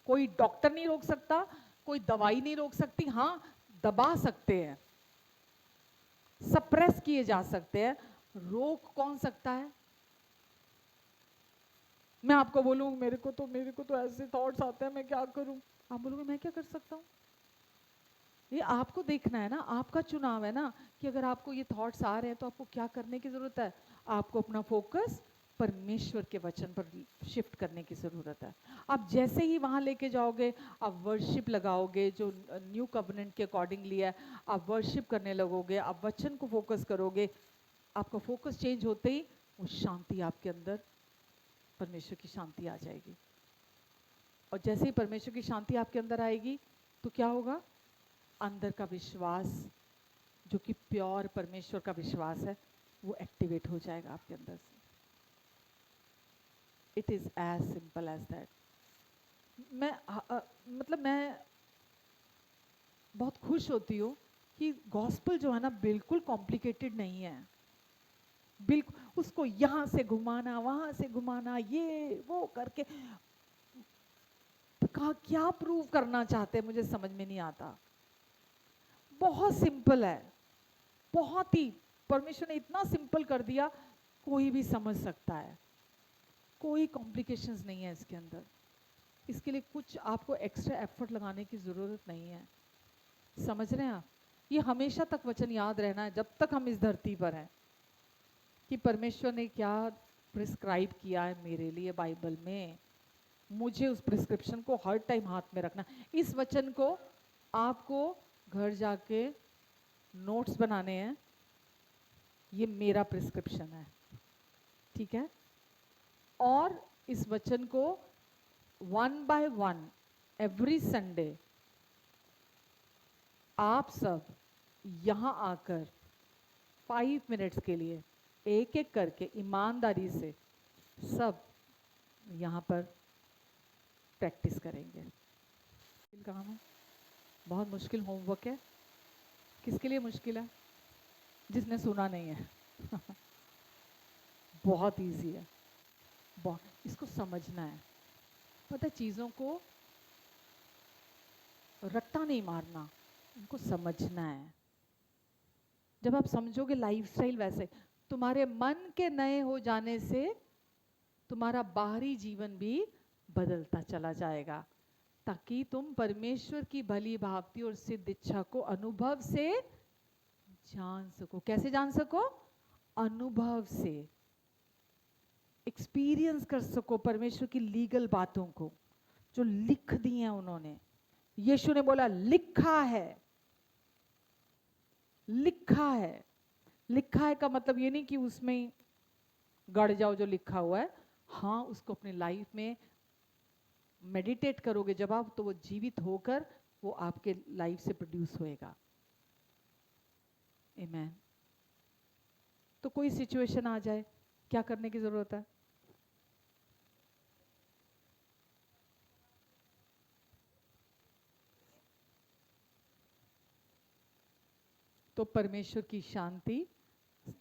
कोई डॉक्टर नहीं रोक सकता, कोई दवाई नहीं रोक सकती। हाँ, दबा सकते हैं, सप्रेस किए जा सकते हैं, रोक कौन सकता है? मैं आपको बोलूं मेरे को तो ऐसे थॉट्स आते हैं, मैं क्या करूं? आप बोलोगे मैं क्या कर सकता हूं? ये आपको देखना है ना, आपका चुनाव है ना, कि अगर आपको ये थॉट्स आ रहे हैं तो आपको क्या करने की जरूरत है। आपको अपना फोकस परमेश्वर के वचन पर शिफ्ट करने की जरूरत है। आप जैसे ही वहां लेके जाओगे, आप वर्शिप लगाओगे जो न्यू कवनेंट के अकॉर्डिंगली है, आप वर्शिप करने लगोगे, आप वचन को फोकस करोगे, आपका फोकस चेंज होते ही वो शांति आपके अंदर, परमेश्वर की शांति आ जाएगी। और जैसे ही परमेश्वर की शांति आपके अंदर आएगी तो क्या होगा? अंदर का विश्वास, जो कि प्योर परमेश्वर का विश्वास है, वो एक्टिवेट हो जाएगा आपके अंदर से। It is as simple as that. मैं बहुत खुश होती हूँ कि गॉस्पल जो है ना, बिल्कुल कॉम्प्लिकेटेड नहीं है। बिल्कुल उसको यहाँ से घुमाना, वहां से घुमाना, ये वो करके क्या प्रूव करना चाहते हैं मुझे समझ में नहीं आता। बहुत सिंपल है, बहुत ही, परमेश्वर ने इतना सिंपल कर दिया, कोई भी समझ सकता है, कोई कॉम्प्लिकेशंस नहीं है इसके अंदर। इसके लिए कुछ आपको एक्स्ट्रा एफर्ट लगाने की जरूरत नहीं है। समझ रहे हैं आप? ये हमेशा तक वचन याद रहना है जब तक हम इस धरती पर हैं, कि परमेश्वर ने क्या प्रिस्क्राइब किया है मेरे लिए बाइबल में। मुझे उस प्रिस्क्रिप्शन को हर टाइम हाथ में रखना। इस वचन को आपको घर जाके नोट्स बनाने हैं, ये मेरा प्रिस्क्रिप्शन है, ठीक है? और इस वचन को 1 by 1 एवरी संडे आप सब यहां आकर 5 मिनट्स के लिए एक एक करके ईमानदारी से सब यहाँ पर प्रैक्टिस करेंगे। मुश्किल काम है, बहुत मुश्किल होमवर्क है। किसके लिए मुश्किल है? जिसने सुना नहीं है। बहुत इजी है, बहुत इसको समझना है। पता है, चीज़ों को रट्टा नहीं मारना, उनको समझना है। जब आप समझोगे लाइफस्टाइल वैसे, तुम्हारे मन के नए हो जाने से तुम्हारा बाहरी जीवन भी बदलता चला जाएगा, ताकि तुम परमेश्वर की भली भावती और सिद्ध इच्छा को अनुभव से जान सको। कैसे जान सको? अनुभव से। एक्सपीरियंस कर सको परमेश्वर की लीगल बातों को जो लिख दी हैं उन्होंने। यीशु ने बोला लिखा है, लिखा है। लिखा है का मतलब ये नहीं कि उसमें ही गड़ जाओ जो लिखा हुआ है। हाँ, उसको अपनी लाइफ में मेडिटेट करोगे जब आप, तो वो जीवित होकर वो आपके लाइफ से प्रोड्यूस होएगा। आमीन। तो कोई सिचुएशन आ जाए, क्या करने की जरूरत है? तो परमेश्वर की शांति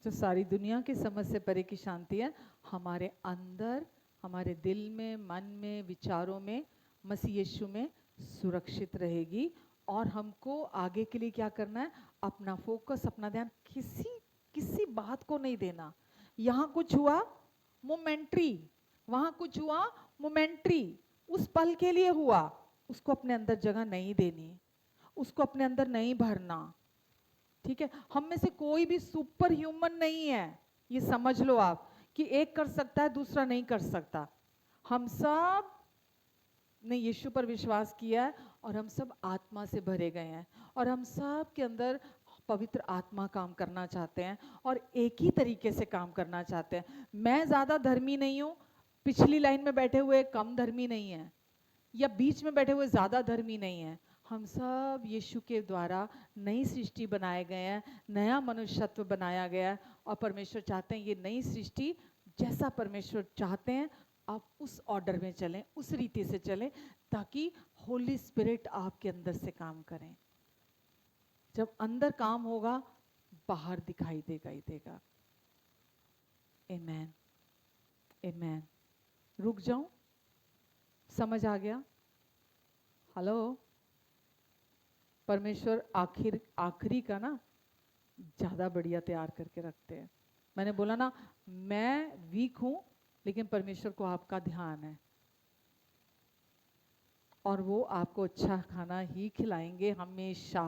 जो सारी दुनिया की समझ से परे की शांति है, हमारे अंदर, हमारे दिल में, मन में, विचारों में, मसीह यीशु में सुरक्षित रहेगी। और हमको आगे के लिए क्या करना है? अपना फोकस, अपना ध्यान किसी बात को नहीं देना। यहाँ कुछ हुआ मोमेंट्री, वहां कुछ हुआ मोमेंट्री, उस पल के लिए हुआ, उसको अपने अंदर जगह नहीं देनी, उसको अपने अंदर नहीं भरना। ठीक है, हम में से कोई भी सुपर ह्यूमन नहीं है, ये समझ लो आप, कि एक कर सकता है दूसरा नहीं कर सकता। हम सब ने यीशु पर विश्वास किया है और हम सब आत्मा से भरे गए हैं, और हम सब के अंदर पवित्र आत्मा काम करना चाहते हैं और एक ही तरीके से काम करना चाहते हैं। मैं ज्यादा धर्मी नहीं हूँ, पिछली लाइन में बैठे हुए कम धर्मी नहीं है, या बीच में बैठे हुए ज्यादा धर्मी नहीं है। हम सब यीशु के द्वारा नई सृष्टि बनाए गए हैं, नया मनुष्यत्व बनाया गया है, और परमेश्वर चाहते हैं ये नई सृष्टि जैसा परमेश्वर चाहते हैं आप उस ऑर्डर में चलें, उस रीति से चलें, ताकि होली स्पिरिट आपके अंदर से काम करें। जब अंदर काम होगा बाहर दिखाई देगा ही देगा। आमीन, आमीन। रुक जाऊं? समझ आ गया? हेलो? परमेश्वर आखिरी का ना ज्यादा बढ़िया तैयार करके रखते हैं। मैंने बोला ना, मैं वीक हूं, लेकिन परमेश्वर को आपका ध्यान है, और वो आपको अच्छा खाना ही खिलाएंगे हमेशा,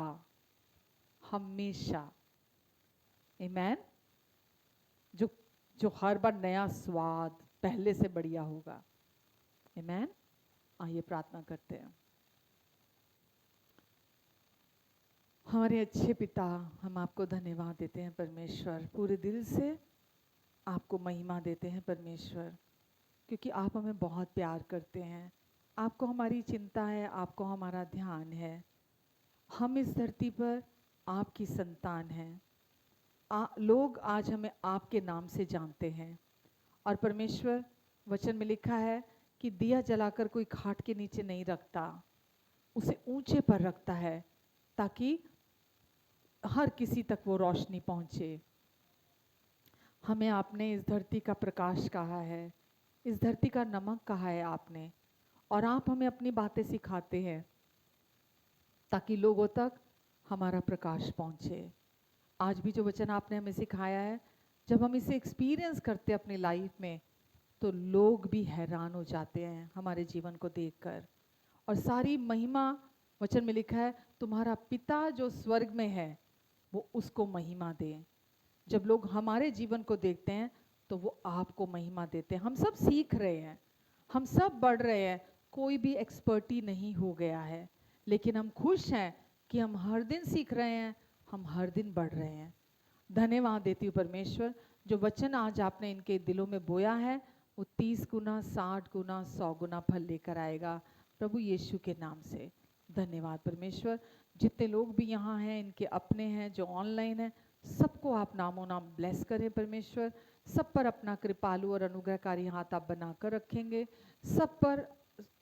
हमेशा। आमीन। जो जो हर बार नया स्वाद पहले से बढ़िया होगा। आमीन। आइए प्रार्थना करते हैं। हमारे अच्छे पिता, हम आपको धन्यवाद देते हैं परमेश्वर, पूरे दिल से आपको महिमा देते हैं परमेश्वर, क्योंकि आप हमें बहुत प्यार करते हैं, आपको हमारी चिंता है, आपको हमारा ध्यान है। हम इस धरती पर आपकी संतान हैं। लोग आज हमें आपके नाम से जानते हैं, और परमेश्वर वचन में लिखा है कि दिया जलाकर कोई खाट के नीचे नहीं रखता, उसे ऊंचे पर रखता है, ताकि हर किसी तक वो रोशनी पहुंचे। हमें आपने इस धरती का प्रकाश कहा है, इस धरती का नमक कहा है आपने, और आप हमें अपनी बातें सिखाते हैं ताकि लोगों तक हमारा प्रकाश पहुंचे। आज भी जो वचन आपने हमें सिखाया है, जब हम इसे एक्सपीरियंस करते हैं अपनी लाइफ में, तो लोग भी हैरान हो जाते हैं हमारे जीवन को देखकर। और सारी महिमा, वचन में लिखा है, तुम्हारा पिता जो स्वर्ग में है वो उसको महिमा दे। जब लोग हमारे जीवन को देखते हैं तो वो आपको महिमा देते हैं। हम सब सीख रहे हैं, हम सब बढ़ रहे हैं, कोई भी एक्सपर्टी नहीं हो गया है, लेकिन हम खुश हैं कि हम हर दिन सीख रहे हैं, हम हर दिन बढ़ रहे हैं। धन्यवाद देती हूँ परमेश्वर, जो वचन आज आपने इनके दिलों में बोया है वो 30 गुना, 60 गुना, 100 गुना फल लेकर आएगा, प्रभु यीशु के नाम से। धन्यवाद परमेश्वर। जितने लोग भी यहाँ हैं, इनके अपने हैं, जो ऑनलाइन हैं, सबको आप नामों नाम ब्लेस करें परमेश्वर। सब पर अपना कृपालु और अनुग्रहकारी हाथ आप बनाकर रखेंगे। सब पर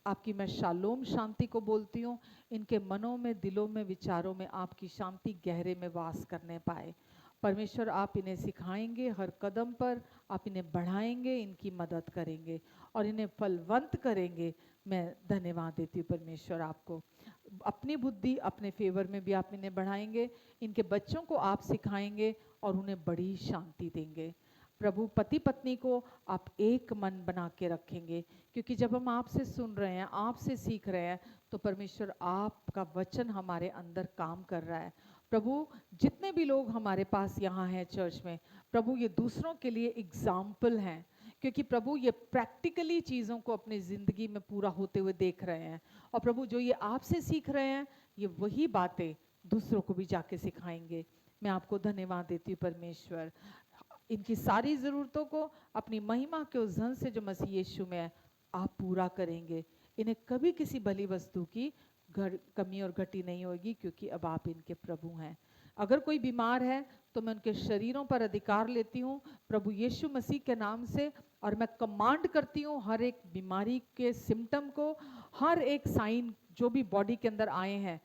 आपकी मैं शालोम शांति को बोलती हूँ, इनके मनों में, दिलों में, विचारों में आपकी शांति गहरे में वास करने पाए। परमेश्वर आप इन्हें सिखाएंगे, हर कदम पर आप इन्हें बढ़ाएंगे, इनकी मदद करेंगे और इन्हें फलवंत करेंगे। मैं धन्यवाद देती हूँ परमेश्वर आपको। अपनी बुद्धि, अपने फेवर में भी आप इन्हें बढ़ाएंगे, इनके बच्चों को आप सिखाएंगे और उन्हें बड़ी शांति देंगे। प्रभु पति पत्नी को आप एक मन बना के रखेंगे, क्योंकि जब हम आपसे सुन रहे हैं, आपसे सीख रहे हैं, तो परमेश्वर आपका वचन हमारे अंदर काम कर रहा है। प्रभु जितने भी लोग हमारे पास यहाँ हैं चर्च में, प्रभु ये दूसरों के लिए एग्जाम्पल हैं क्योंकि प्रभु ये प्रैक्टिकली चीज़ों को अपनी ज़िंदगी में पूरा होते हुए देख रहे हैं। और प्रभु जो ये आपसे सीख रहे हैं, ये वही बातें दूसरों को भी जाके सिखाएंगे। मैं आपको धन्यवाद देती हूँ परमेश्वर, इनकी सारी ज़रूरतों को अपनी महिमा के उस धन से जो मसीह यीशु में है आप पूरा करेंगे। इन्हें कभी किसी भली वस्तु की कमी और घटी नहीं होगी, क्योंकि अब आप इनके प्रभु हैं। अगर कोई बीमार है तो मैं उनके शरीरों पर अधिकार लेती हूँ प्रभु यीशु मसीह के नाम से, और मैं कमांड करती हूँ हर एक बीमारी के सिम्टम को, हर एक साइन जो भी बॉडी के अंदर आए हैं,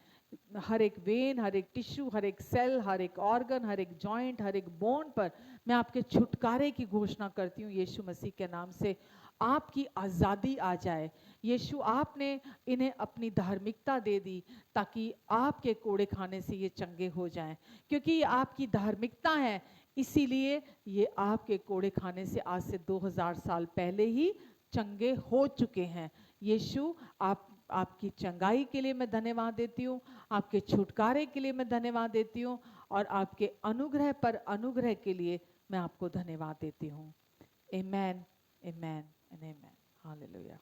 हर एक वेन, हर एक टिश्यू, हर एक सेल, हर एक ऑर्गन, हर एक जॉइंट, हर एक बोन पर मैं आपके छुटकारे की घोषणा करती हूँ यीशु मसीह के नाम से। आपकी आज़ादी आ जाए। यीशु आपने इन्हें अपनी धार्मिकता दे दी ताकि आपके कोड़े खाने से ये चंगे हो जाएं, क्योंकि ये आपकी धार्मिकता है, इसीलिए ये आपके कोड़े खाने से आज से 2000 साल पहले ही चंगे हो चुके हैं। यीशु आपकी चंगाई के लिए मैं धन्यवाद देती हूँ, आपके छुटकारे के लिए मैं धन्यवाद देती हूँ, और आपके अनुग्रह पर अनुग्रह के लिए मैं आपको धन्यवाद देती हूँ। आमेन, आमेन एंड आमेन। हालेलुया।